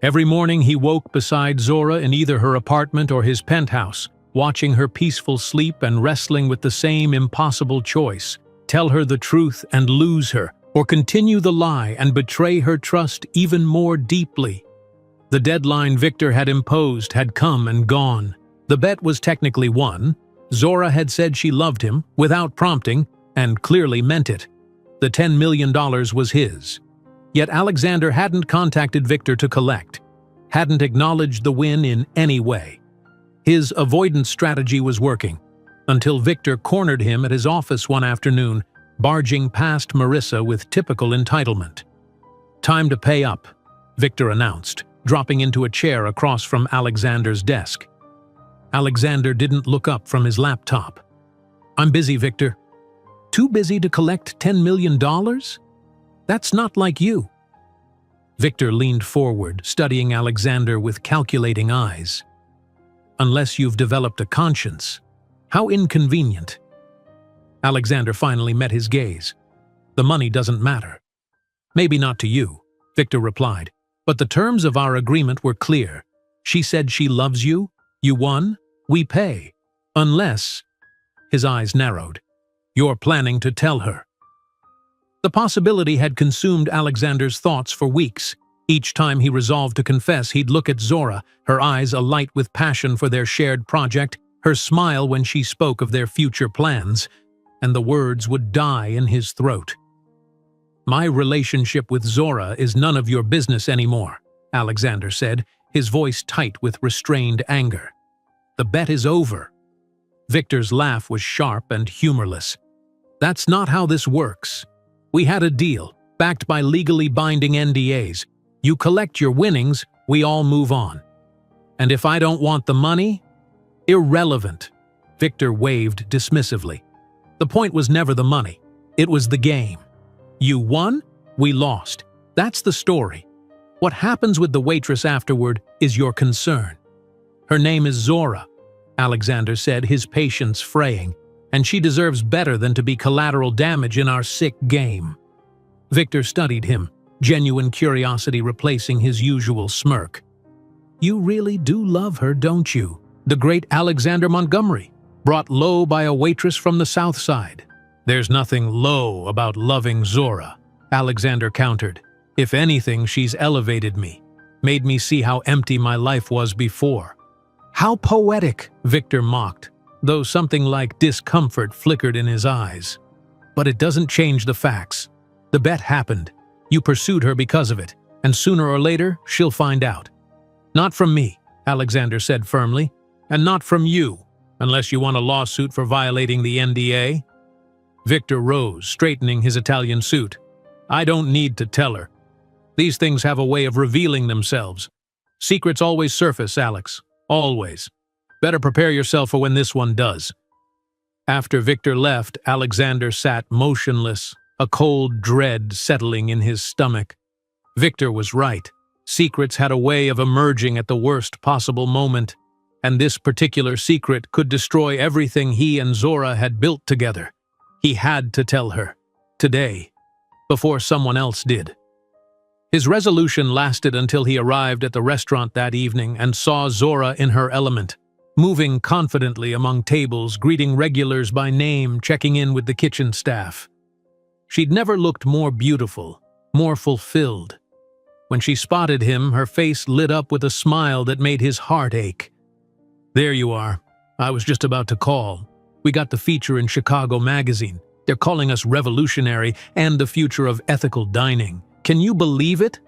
Every morning he woke beside Zora in either her apartment or his penthouse, watching her peaceful sleep and wrestling with the same impossible choice. Tell her the truth and lose her, or continue the lie and betray her trust even more deeply. The deadline Victor had imposed had come and gone. The bet was technically won. Zora had said she loved him, without prompting, and clearly meant it. The $10 million was his. Yet Alexander hadn't contacted Victor to collect, hadn't acknowledged the win in any way. His avoidance strategy was working, until Victor cornered him at his office one afternoon, barging past Marissa with typical entitlement. "Time to pay up," Victor announced, dropping into a chair across from Alexander's desk. Alexander didn't look up from his laptop. "I'm busy, Victor." "Too busy to collect $10 million? That's not like you." Victor leaned forward, studying Alexander with calculating eyes. "Unless you've developed a conscience. How inconvenient." Alexander finally met his gaze. "The money doesn't matter." "Maybe not to you," Victor replied, "but the terms of our agreement were clear. She said she loves you, you won, we pay. Unless—" his eyes narrowed, "you're planning to tell her." The possibility had consumed Alexander's thoughts for weeks. Each time he resolved to confess, he'd look at Zora, her eyes alight with passion for their shared project, her smile when she spoke of their future plans, and the words would die in his throat. "My relationship with Zora is none of your business anymore," Alexander said, his voice tight with restrained anger. "The bet is over." Victor's laugh was sharp and humorless. "That's not how this works. We had a deal, backed by legally binding NDAs. You collect your winnings, we all move on. And if I don't want the money? Irrelevant." Victor waved dismissively. "The point was never the money. It was the game. You won, we lost. That's the story. What happens with the waitress afterward is your concern." "Her name is Zora," Alexander said, his patience fraying, "and she deserves better than to be collateral damage in our sick game." Victor studied him, genuine curiosity replacing his usual smirk. "You really do love her, don't you? The great Alexander Montgomery, brought low by a waitress from the South Side." "There's nothing low about loving Zora," Alexander countered. "If anything, she's elevated me, made me see how empty my life was before." "How poetic," Victor mocked, though something like discomfort flickered in his eyes. "But it doesn't change the facts. The bet happened. You pursued her because of it, and sooner or later, she'll find out." "Not from me," Alexander said firmly, "and not from you, unless you want a lawsuit for violating the NDA." Victor rose, straightening his Italian suit. "I don't need to tell her. These things have a way of revealing themselves. Secrets always surface, Alex. Always. Better prepare yourself for when this one does." After Victor left, Alexander sat motionless, a cold dread settling in his stomach. Victor was right. Secrets had a way of emerging at the worst possible moment, and this particular secret could destroy everything he and Zora had built together. He had to tell her. Today. Before someone else did. His resolution lasted until he arrived at the restaurant that evening and saw Zora in her element, moving confidently among tables, greeting regulars by name, checking in with the kitchen staff. She'd never looked more beautiful, more fulfilled. When she spotted him, her face lit up with a smile that made his heart ache. "There you are. I was just about to call. We got the feature in Chicago Magazine. They're calling us revolutionary and the future of ethical dining. Can you believe it?"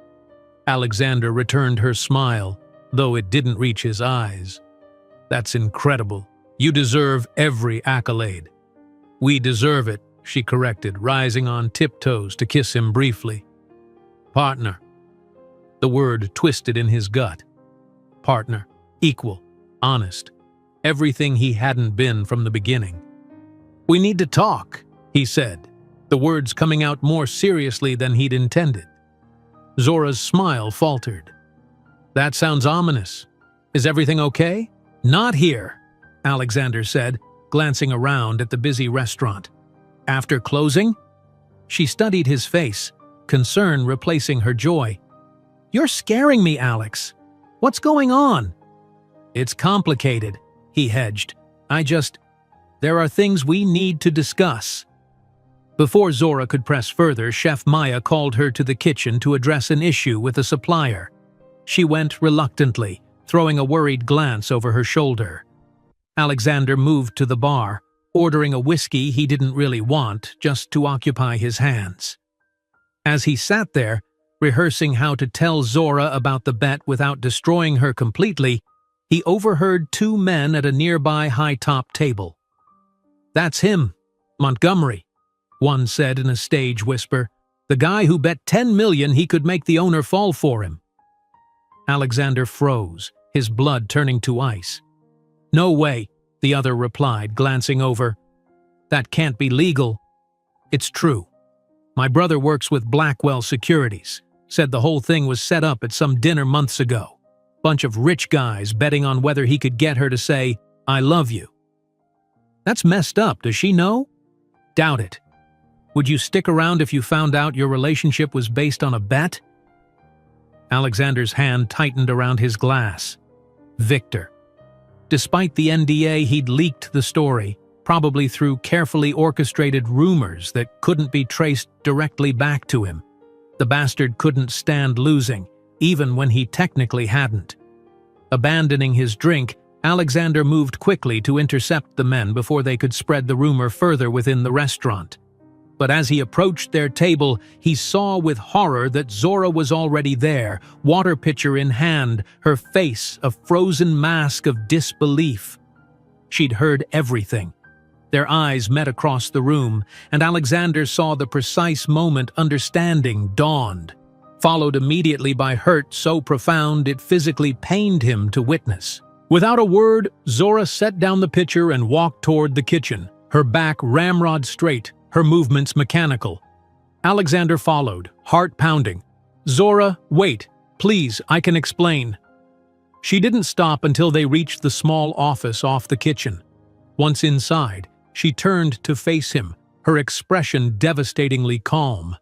Alexander returned her smile, though it didn't reach his eyes. "That's incredible. You deserve every accolade." "We deserve it," she corrected, rising on tiptoes to kiss him briefly. "Partner." The word twisted in his gut. Partner, equal, honest. Everything he hadn't been from the beginning. "We need to talk," he said, the words coming out more seriously than he'd intended. Zora's smile faltered. "That sounds ominous. Is everything okay?" "Not here," Alexander said, glancing around at the busy restaurant. "After closing?" She studied his face, concern replacing her joy. "You're scaring me, Alex. What's going on?" "It's complicated," he hedged. There are things we need to discuss." Before Zora could press further, Chef Maya called her to the kitchen to address an issue with a supplier. She went reluctantly, throwing a worried glance over her shoulder. Alexander moved to the bar, ordering a whiskey he didn't really want, just to occupy his hands. As he sat there, rehearsing how to tell Zora about the bet without destroying her completely, he overheard two men at a nearby high-top table. "That's him, Montgomery," one said in a stage whisper. "The guy who bet 10 million he could make the owner fall for him." Alexander froze, his blood turning to ice. "No way," the other replied, glancing over. "That can't be legal." "It's true. My brother works with Blackwell Securities. Said the whole thing was set up at some dinner months ago. Bunch of rich guys betting on whether he could get her to say, 'I love you.'" "That's messed up. Does she know?" "Doubt it. Would you stick around if you found out your relationship was based on a bet?" Alexander's hand tightened around his glass. Victor. Despite the NDA, he'd leaked the story, probably through carefully orchestrated rumors that couldn't be traced directly back to him. The bastard couldn't stand losing, even when he technically hadn't. Abandoning his drink, Alexander moved quickly to intercept the men before they could spread the rumor further within the restaurant. But as he approached their table, he saw with horror that Zora was already there, water pitcher in hand, her face a frozen mask of disbelief. She'd heard everything. Their eyes met across the room, and Alexander saw the precise moment understanding dawned, followed immediately by hurt so profound it physically pained him to witness. Without a word, Zora set down the pitcher and walked toward the kitchen, her back ramrod straight, her movements mechanical. Alexander followed, heart pounding. "Zora, wait. Please, I can explain." She didn't stop until they reached the small office off the kitchen. Once inside, she turned to face him, her expression devastatingly calm.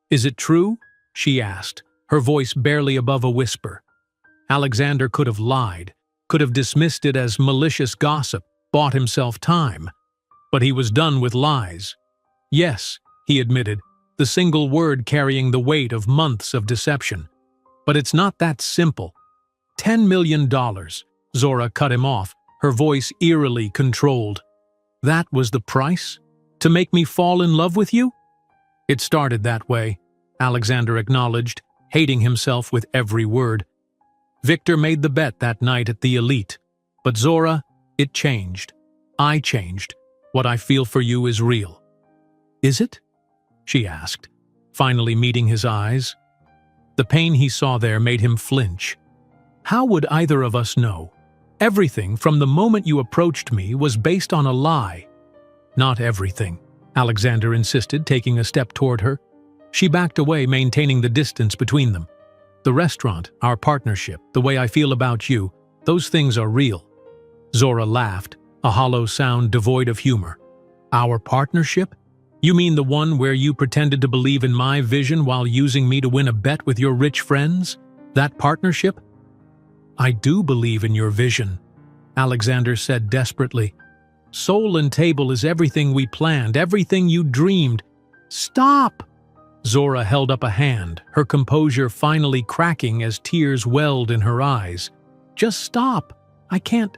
"Is it true?" she asked, her voice barely above a whisper. Alexander could have lied, could have dismissed it as malicious gossip, bought himself time. But he was done with lies. "Yes," he admitted, the single word carrying the weight of months of deception. "But it's not that simple." $10 million, Zora cut him off, her voice eerily controlled. "That was the price? To make me fall in love with you?" "It started that way," Alexander acknowledged, hating himself with every word. "Victor made the bet that night at the Elite. But Zora, it changed. I changed. What I feel for you is real." "Is it?" she asked, finally meeting his eyes. The pain he saw there made him flinch. "How would either of us know? Everything from the moment you approached me was based on a lie." "Not everything," Alexander insisted, taking a step toward her. She backed away, maintaining the distance between them. "The restaurant, our partnership, the way I feel about you, those things are real." Zora laughed, a hollow sound devoid of humor. "Our partnership? You mean the one where you pretended to believe in my vision while using me to win a bet with your rich friends? That partnership?" "I do believe in your vision," Alexander said desperately. "Soul and table is everything we planned, everything you dreamed." "Stop!" Zora held up a hand, her composure finally cracking as tears welled in her eyes. "Just stop. I can't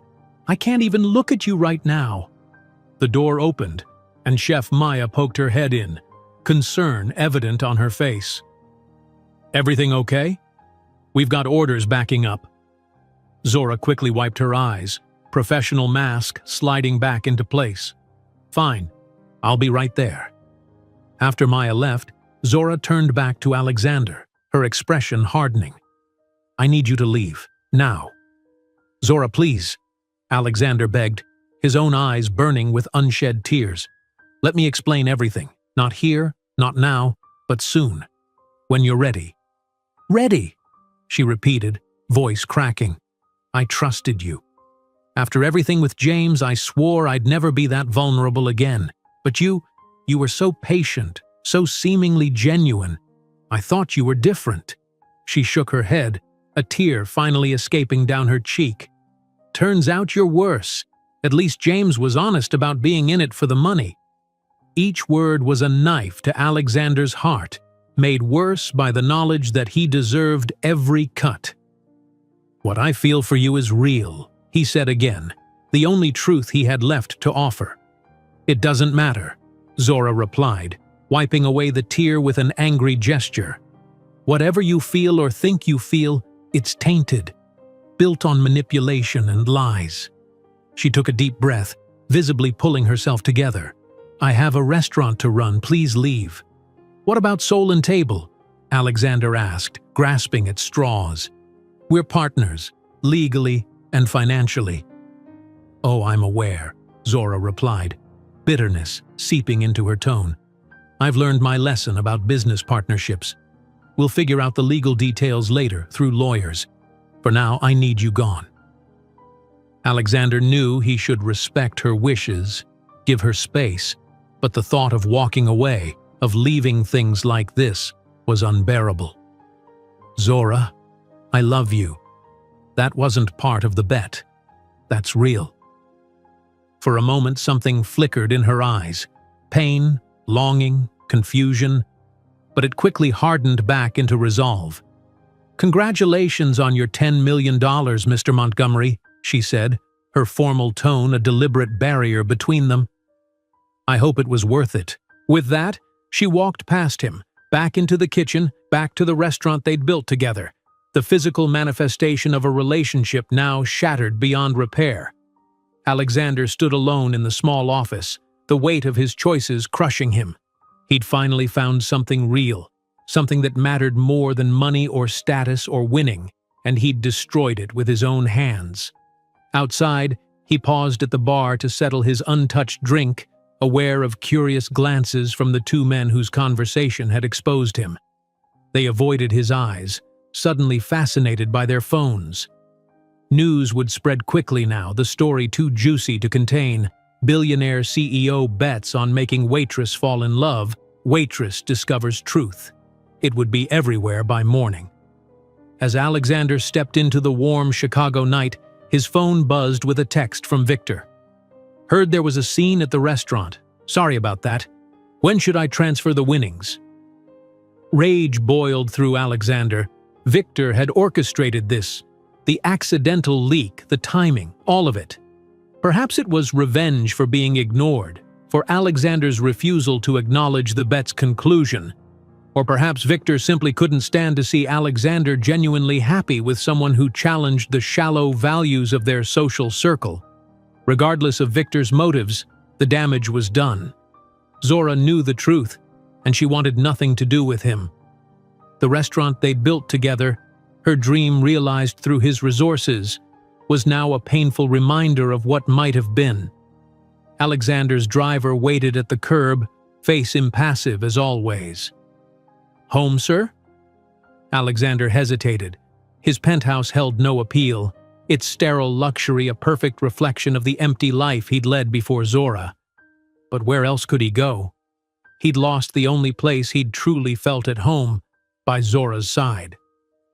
even look at you right now." The door opened, and Chef Maya poked her head in, concern evident on her face. "Everything okay? We've got orders backing up." Zora quickly wiped her eyes, professional mask sliding back into place. "Fine. I'll be right there." After Maya left, Zora turned back to Alexander, her expression hardening. "I need you to leave, now." "Zora, please," Alexander begged, his own eyes burning with unshed tears. "Let me explain everything. Not here, not now, but soon. When you're ready." "Ready," she repeated, voice cracking. "I trusted you. After everything with James, I swore I'd never be that vulnerable again. But you were so patient, so seemingly genuine. I thought you were different." She shook her head, a tear finally escaping down her cheek. "Turns out you're worse. At least James was honest about being in it for the money." Each word was a knife to Alexander's heart, made worse by the knowledge that he deserved every cut. "What I feel for you is real," he said again, the only truth he had left to offer. "It doesn't matter," Zora replied, wiping away the tear with an angry gesture. "Whatever you feel or think you feel, it's tainted, built on manipulation and lies." She took a deep breath, visibly pulling herself together. "I have a restaurant to run, please leave." "What about Soul and Table?" Alexander asked, grasping at straws. "We're partners, legally and financially." "Oh, I'm aware," Zora replied, bitterness seeping into her tone. "I've learned my lesson about business partnerships. We'll figure out the legal details later through lawyers. For now, I need you gone." Alexander knew he should respect her wishes, give her space, but the thought of walking away, of leaving things like this, was unbearable. "Zora, I love you. That wasn't part of the bet. That's real." For a moment something flickered in her eyes. Pain, longing, confusion, but it quickly hardened back into resolve. "Congratulations on your $10 million, Mr. Montgomery," she said, her formal tone a deliberate barrier between them. "I hope it was worth it." With that, she walked past him, back into the kitchen, back to the restaurant they'd built together, the physical manifestation of a relationship now shattered beyond repair. Alexander stood alone in the small office, the weight of his choices crushing him. He'd finally found something real, something that mattered more than money or status or winning, and he'd destroyed it with his own hands. Outside, he paused at the bar to settle his untouched drink, aware of curious glances from the two men whose conversation had exposed him. They avoided his eyes, suddenly fascinated by their phones. News would spread quickly now, the story too juicy to contain. Billionaire CEO bets on making Waitress fall in love. Waitress discovers truth. It would be everywhere by morning. As Alexander stepped into the warm Chicago night, his phone buzzed with a text from Victor. "Heard there was a scene at the restaurant. Sorry about that. When should I transfer the winnings?" Rage boiled through Alexander. Victor had orchestrated this. The accidental leak, the timing, all of it. Perhaps it was revenge for being ignored, for Alexander's refusal to acknowledge the bet's conclusion. Or perhaps Victor simply couldn't stand to see Alexander genuinely happy with someone who challenged the shallow values of their social circle. Regardless of Victor's motives, the damage was done. Zora knew the truth, and she wanted nothing to do with him. The restaurant they'd built together, her dream realized through his resources, was now a painful reminder of what might have been. Alexander's driver waited at the curb, face impassive as always. "Home, sir?" Alexander hesitated. His penthouse held no appeal, its sterile luxury a perfect reflection of the empty life he'd led before Zora. But where else could he go? He'd lost the only place he'd truly felt at home, by Zora's side.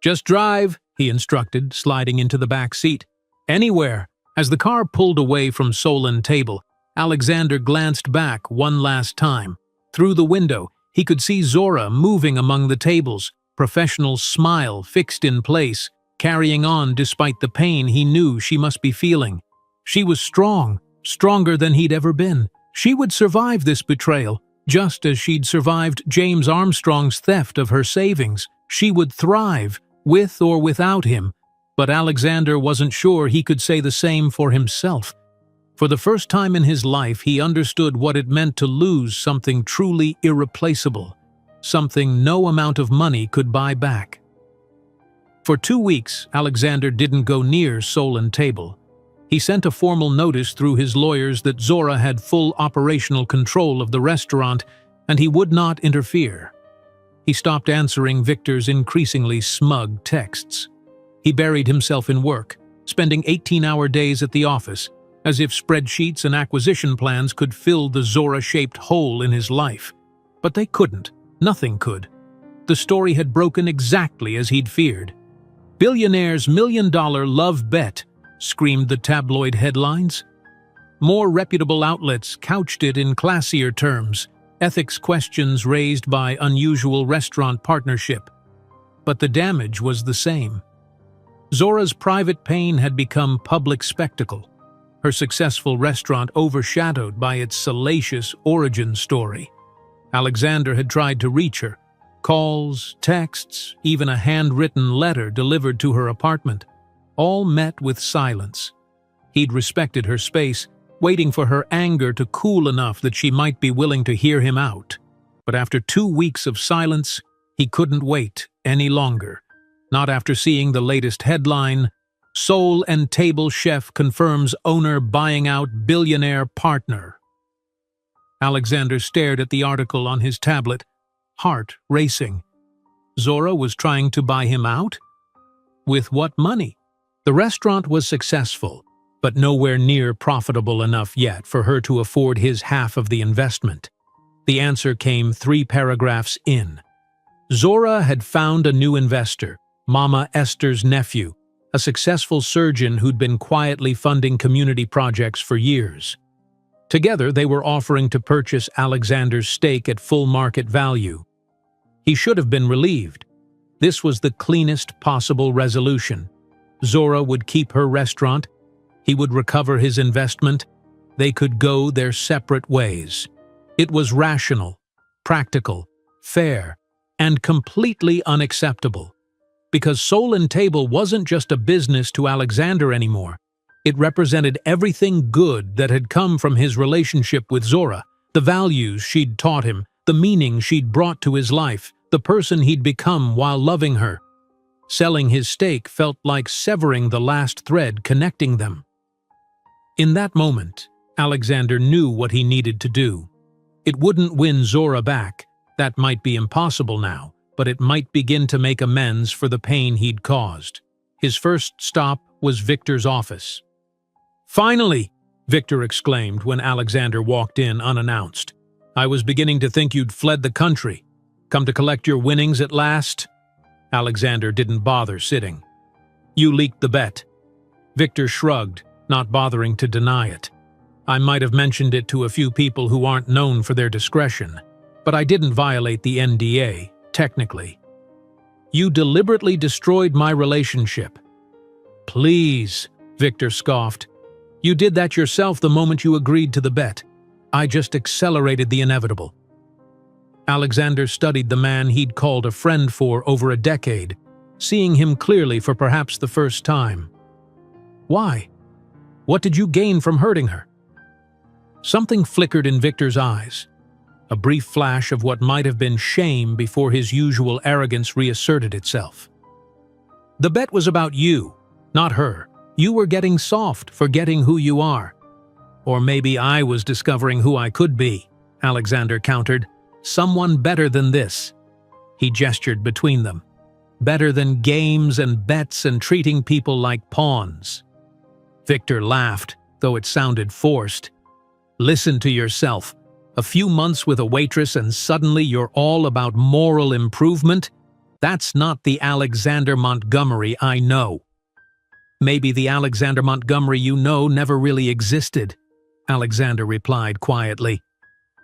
"Just drive," he instructed, sliding into the back seat. "Anywhere." As the car pulled away from Soul and Table, Alexander glanced back one last time. Through the window, he could see Zora moving among the tables, professional smile fixed in place, carrying on despite the pain he knew she must be feeling. She was strong, stronger than he'd ever been. She would survive this betrayal, just as she'd survived James Armstrong's theft of her savings. She would thrive, with or without him, but Alexander wasn't sure he could say the same for himself. For the first time in his life, he understood what it meant to lose something truly irreplaceable, something no amount of money could buy back. For 2 weeks, Alexander didn't go near Soul and Table. He sent a formal notice through his lawyers that Zora had full operational control of the restaurant and he would not interfere. He stopped answering Victor's increasingly smug texts. He buried himself in work, spending 18-hour days at the office, as if spreadsheets and acquisition plans could fill the Zora-shaped hole in his life. But they couldn't. Nothing could. The story had broken exactly as he'd feared. "Billionaire's $1 million love bet," screamed the tabloid headlines. More reputable outlets couched it in classier terms, ethics questions raised by unusual restaurant partnership. But the damage was the same. Zora's private pain had become public spectacle, her successful restaurant overshadowed by its salacious origin story. Alexander had tried to reach her. Calls, texts, even a handwritten letter delivered to her apartment, all met with silence. He'd respected her space, waiting for her anger to cool enough that she might be willing to hear him out. But after 2 weeks of silence, he couldn't wait any longer. Not after seeing the latest headline, Soul and Table Chef confirms owner buying out billionaire partner. Alexander stared at the article on his tablet, heart racing. Zora was trying to buy him out? With what money? The restaurant was successful, but nowhere near profitable enough yet for her to afford his half of the investment. The answer came 3 paragraphs in. Zora had found a new investor, Mama Esther's nephew, a successful surgeon who'd been quietly funding community projects for years. Together, they were offering to purchase Alexander's stake at full market value. He should have been relieved. This was the cleanest possible resolution. Zora would keep her restaurant. He would recover his investment. They could go their separate ways. It was rational, practical, fair, and completely unacceptable. Because Soul and Table wasn't just a business to Alexander anymore. It represented everything good that had come from his relationship with Zora, the values she'd taught him, the meaning she'd brought to his life, the person he'd become while loving her. Selling his stake felt like severing the last thread connecting them. In that moment, Alexander knew what he needed to do. It wouldn't win Zora back, that might be impossible now, but it might begin to make amends for the pain he'd caused. His first stop was Victor's office. "Finally!" Victor exclaimed when Alexander walked in unannounced. "I was beginning to think you'd fled the country. Come to collect your winnings at last?" Alexander didn't bother sitting. "You leaked the bet." Victor shrugged, not bothering to deny it. "I might have mentioned it to a few people who aren't known for their discretion, but I didn't violate the NDA, technically." "You deliberately destroyed my relationship." "Please," Victor scoffed. "You did that yourself the moment you agreed to the bet. I just accelerated the inevitable." Alexander studied the man he'd called a friend for over a decade, seeing him clearly for perhaps the first time. "Why? What did you gain from hurting her?" Something flickered in Victor's eyes, a brief flash of what might have been shame before his usual arrogance reasserted itself. "The bet was about you, not her. You were getting soft, forgetting who you are." "Or maybe I was discovering who I could be," Alexander countered. "Someone better than this." He gestured between them. "Better than games and bets and treating people like pawns." Victor laughed, though it sounded forced. "Listen to yourself. A few months with a waitress and suddenly you're all about moral improvement? That's not the Alexander Montgomery I know." "Maybe the Alexander Montgomery you know never really existed," Alexander replied quietly.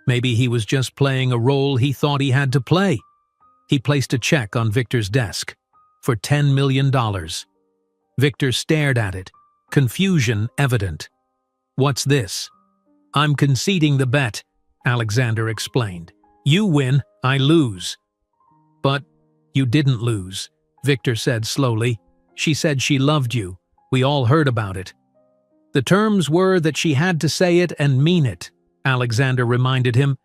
Maybe he was just playing a role he thought he had to play. He placed a check on Victor's desk for $10 million. Victor stared at it, confusion evident. "What's this?" "I'm conceding the bet," Alexander explained. "You win, I lose." "But you didn't lose," Victor said slowly. "She said she loved you. We all heard about it." "The terms were that she had to say it and mean it," Alexander reminded him.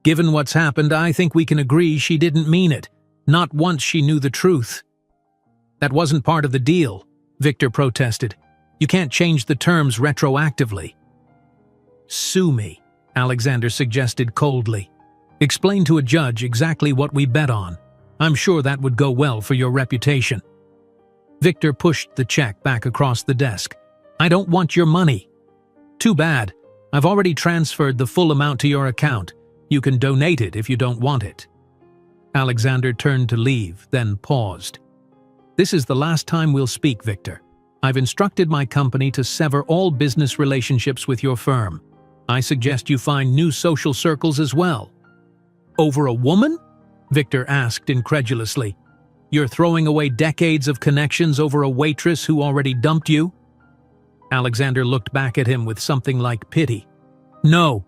"Given what's happened, I think we can agree she didn't mean it. Not once she knew the truth." "That wasn't part of the deal," Victor protested. "You can't change the terms retroactively." "Sue me," Alexander suggested coldly. "Explain to a judge exactly what we bet on. I'm sure that would go well for your reputation." Victor pushed the check back across the desk. "I don't want your money." "Too bad. I've already transferred the full amount to your account. You can donate it if you don't want it." Alexander turned to leave, then paused. "This is the last time we'll speak, Victor. I've instructed my company to sever all business relationships with your firm. I suggest you find new social circles as well." "Over a woman?" Victor asked incredulously. "You're throwing away decades of connections over a waitress who already dumped you?" Alexander looked back at him with something like pity. "No,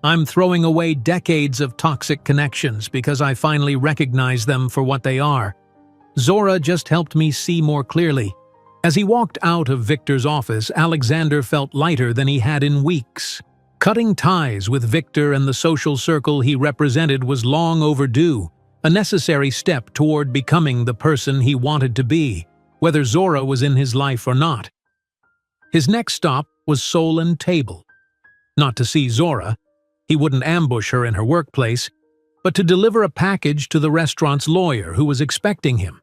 I'm throwing away decades of toxic connections because I finally recognize them for what they are. Zora just helped me see more clearly." As he walked out of Victor's office, Alexander felt lighter than he had in weeks. Cutting ties with Victor and the social circle he represented was long overdue, a necessary step toward becoming the person he wanted to be, whether Zora was in his life or not. His next stop was Soul and Table. Not to see Zora, he wouldn't ambush her in her workplace, but to deliver a package to the restaurant's lawyer who was expecting him.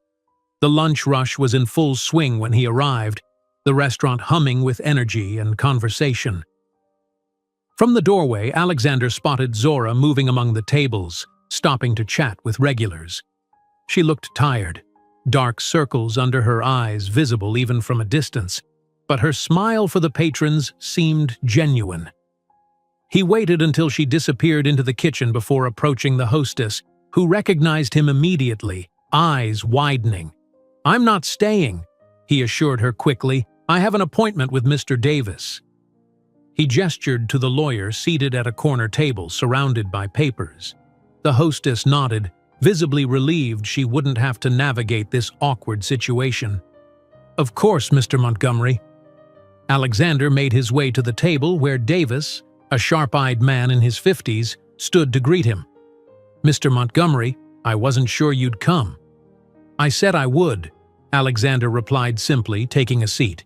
The lunch rush was in full swing when he arrived, the restaurant humming with energy and conversation. From the doorway, Alexander spotted Zora moving among the tables, stopping to chat with regulars. She looked tired, dark circles under her eyes visible even from a distance, but her smile for the patrons seemed genuine. He waited until she disappeared into the kitchen before approaching the hostess, who recognized him immediately, eyes widening. "I'm not staying," he assured her quickly. "I have an appointment with Mr. Davis." He gestured to the lawyer seated at a corner table surrounded by papers. The hostess nodded, visibly relieved she wouldn't have to navigate this awkward situation. "Of course, Mr. Montgomery." Alexander made his way to the table where Davis, a sharp-eyed man in his 50s, stood to greet him. "Mr. Montgomery, I wasn't sure you'd come." "I said I would," Alexander replied simply, taking a seat.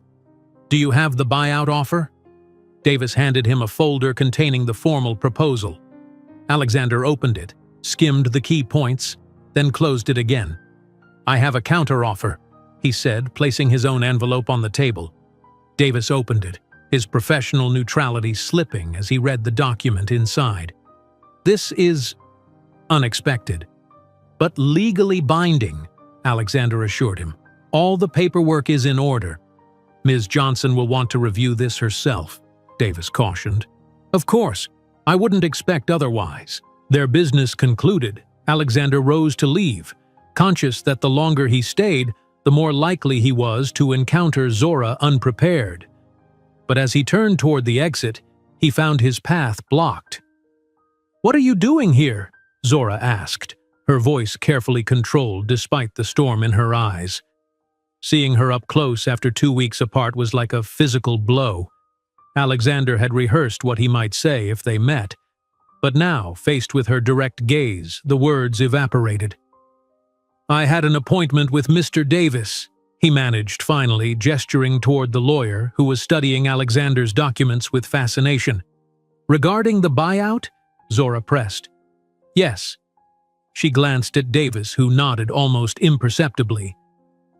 "Do you have the buyout offer?" Davis handed him a folder containing the formal proposal. Alexander opened it, skimmed the key points, then closed it again. "I have a counter-offer," he said, placing his own envelope on the table. Davis opened it, his professional neutrality slipping as he read the document inside. "This is unexpected, but legally binding," Alexander assured him. "All the paperwork is in order." "Ms. Johnson will want to review this herself," Davis cautioned. "Of course, I wouldn't expect otherwise." Their business concluded, Alexander rose to leave, conscious that the longer he stayed, the more likely he was to encounter Zora unprepared. But as he turned toward the exit, he found his path blocked. "What are you doing here?" Zora asked, her voice carefully controlled despite the storm in her eyes. Seeing her up close after 2 weeks apart was like a physical blow. Alexander had rehearsed what he might say if they met, but now, faced with her direct gaze, the words evaporated. "I had an appointment with Mr. Davis," he managed finally, gesturing toward the lawyer, who was studying Alexander's documents with fascination. "Regarding the buyout?" Zora pressed. "Yes." She glanced at Davis, who nodded almost imperceptibly.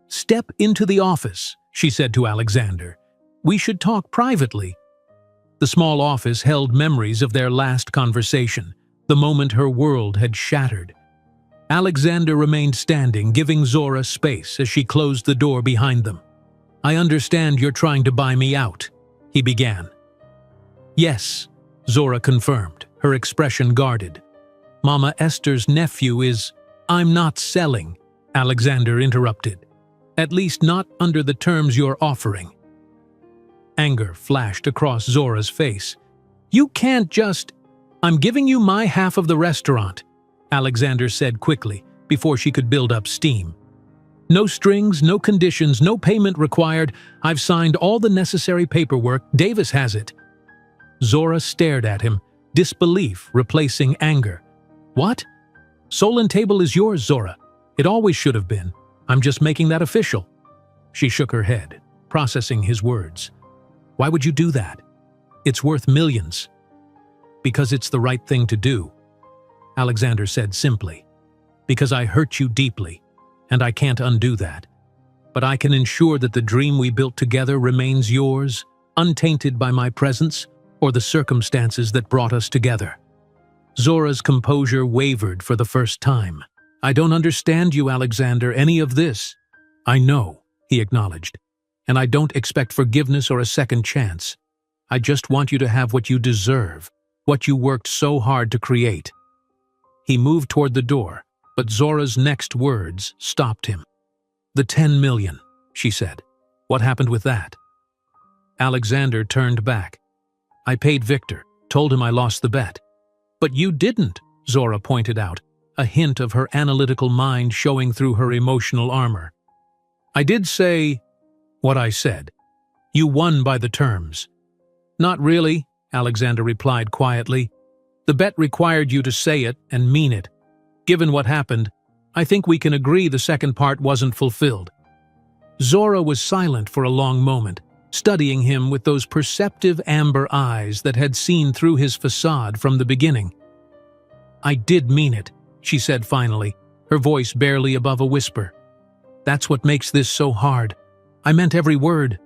"Step into the office," she said to Alexander. "We should talk privately." The small office held memories of their last conversation, the moment her world had shattered. Alexander remained standing, giving Zora space as she closed the door behind them. "I understand you're trying to buy me out," he began. "Yes," Zora confirmed, her expression guarded. "Mama Esther's nephew is—" "I'm not selling," Alexander interrupted. "At least not under the terms you're offering." Anger flashed across Zora's face. "You can't just—" "I'm giving you my half of the restaurant," Alexander said quickly, before she could build up steam. "No strings, no conditions, no payment required. I've signed all the necessary paperwork. Davis has it." Zora stared at him, disbelief replacing anger. "What? Soul and Table is yours, Zora. It always should have been. I'm just making that official." She shook her head, processing his words. "Why would you do that? It's worth millions." "Because it's the right thing to do," Alexander said simply. "Because I hurt you deeply, and I can't undo that. But I can ensure that the dream we built together remains yours, untainted by my presence or the circumstances that brought us together." Zora's composure wavered for the first time. "I don't understand you, Alexander, any of this." "I know," he acknowledged. and I don't expect forgiveness or a second chance. I just want you to have what you deserve, what you worked so hard to create." He moved toward the door, but Zora's next words stopped him. "The 10 million, she said. "What happened with that?" Alexander turned back. "I paid Victor, told him I lost the bet." "But you didn't," Zora pointed out, a hint of her analytical mind showing through her emotional armor. "I did say what I said. You won by the terms." "Not really," Alexander replied quietly. "The bet required you to say it and mean it. Given what happened, I think we can agree the second part wasn't fulfilled." Zora was silent for a long moment, studying him with those perceptive amber eyes that had seen through his facade from the beginning. "I did mean it," she said finally, her voice barely above a whisper. "That's what makes this so hard. I meant every word."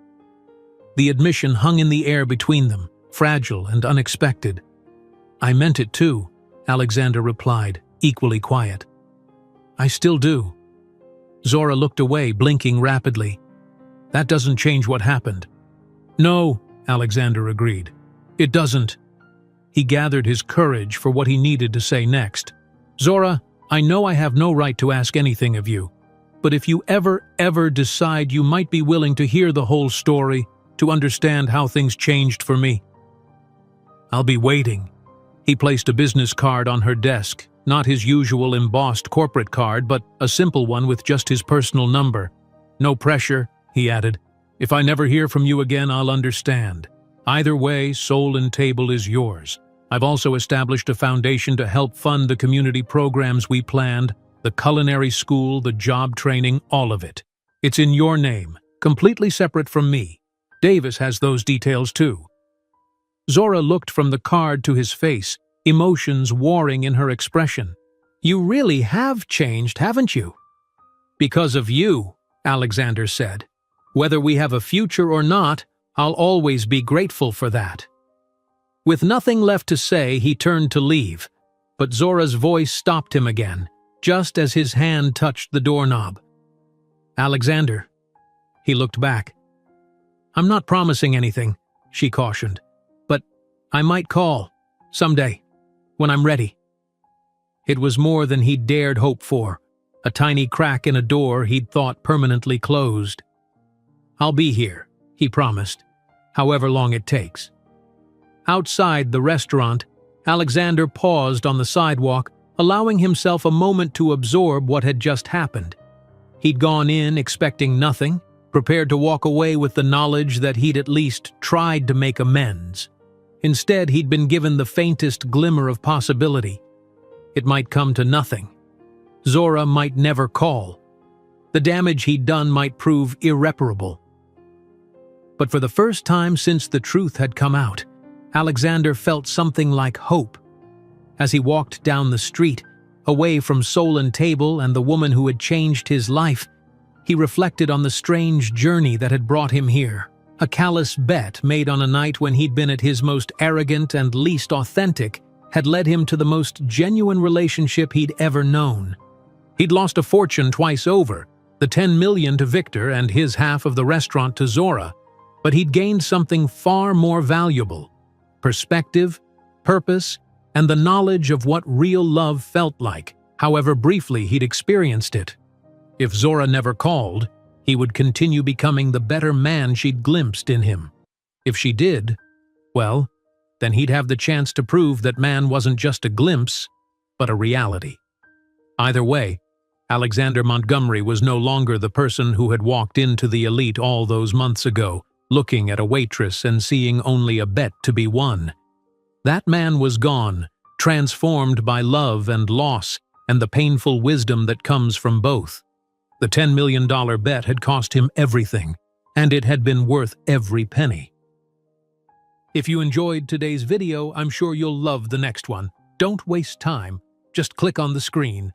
The admission hung in the air between them, fragile and unexpected. "I meant it too," Alexander replied, equally quiet. "I still do." Zora looked away, blinking rapidly. "That doesn't change what happened." "No," Alexander agreed. "It doesn't." He gathered his courage for what he needed to say next. "Zora, I know I have no right to ask anything of you, but if you ever decide you might be willing to hear the whole story, to understand how things changed for me, I'll be waiting." He placed a business card on her desk, not his usual embossed corporate card, but a simple one with just his personal number. "No pressure," he added. "If I never hear from you again, I'll understand. Either way, Soul and Table is yours. I've also established a foundation to help fund the community programs we planned, the culinary school, the job training, all of it. It's in your name, completely separate from me. Davis has those details too." Zora looked from the card to his face, emotions warring in her expression. "You really have changed, haven't you?" "Because of you," Alexander said. "Whether we have a future or not, I'll always be grateful for that." With nothing left to say, he turned to leave, but Zora's voice stopped him again, just as his hand touched the doorknob. "Alexander." He looked back. "I'm not promising anything," she cautioned, "but I might call, someday, when I'm ready." It was more than he'd dared hope for, a tiny crack in a door he'd thought permanently closed. "I'll be here," he promised, "however long it takes." Outside the restaurant, Alexander paused on the sidewalk, allowing himself a moment to absorb what had just happened. He'd gone in expecting nothing, prepared to walk away with the knowledge that he'd at least tried to make amends. Instead, he'd been given the faintest glimmer of possibility. It might come to nothing. Zora might never call. The damage he'd done might prove irreparable. But for the first time since the truth had come out, Alexander felt something like hope. As he walked down the street, away from Soul and Table and the woman who had changed his life, he reflected on the strange journey that had brought him here. A callous bet made on a night when he'd been at his most arrogant and least authentic had led him to the most genuine relationship he'd ever known. He'd lost a fortune twice over, the 10 million to Victor and his half of the restaurant to Zora, but he'd gained something far more valuable: perspective, purpose, and the knowledge of what real love felt like, however briefly he'd experienced it. If Zora never called, he would continue becoming the better man she'd glimpsed in him. If she did, well, then he'd have the chance to prove that man wasn't just a glimpse, but a reality. Either way, Alexander Montgomery was no longer the person who had walked into the elite all those months ago, looking at a waitress and seeing only a bet to be won. That man was gone, transformed by love and loss and the painful wisdom that comes from both. The $10 million bet had cost him everything, and it had been worth every penny. If you enjoyed today's video, I'm sure you'll love the next one. Don't waste time. Just click on the screen.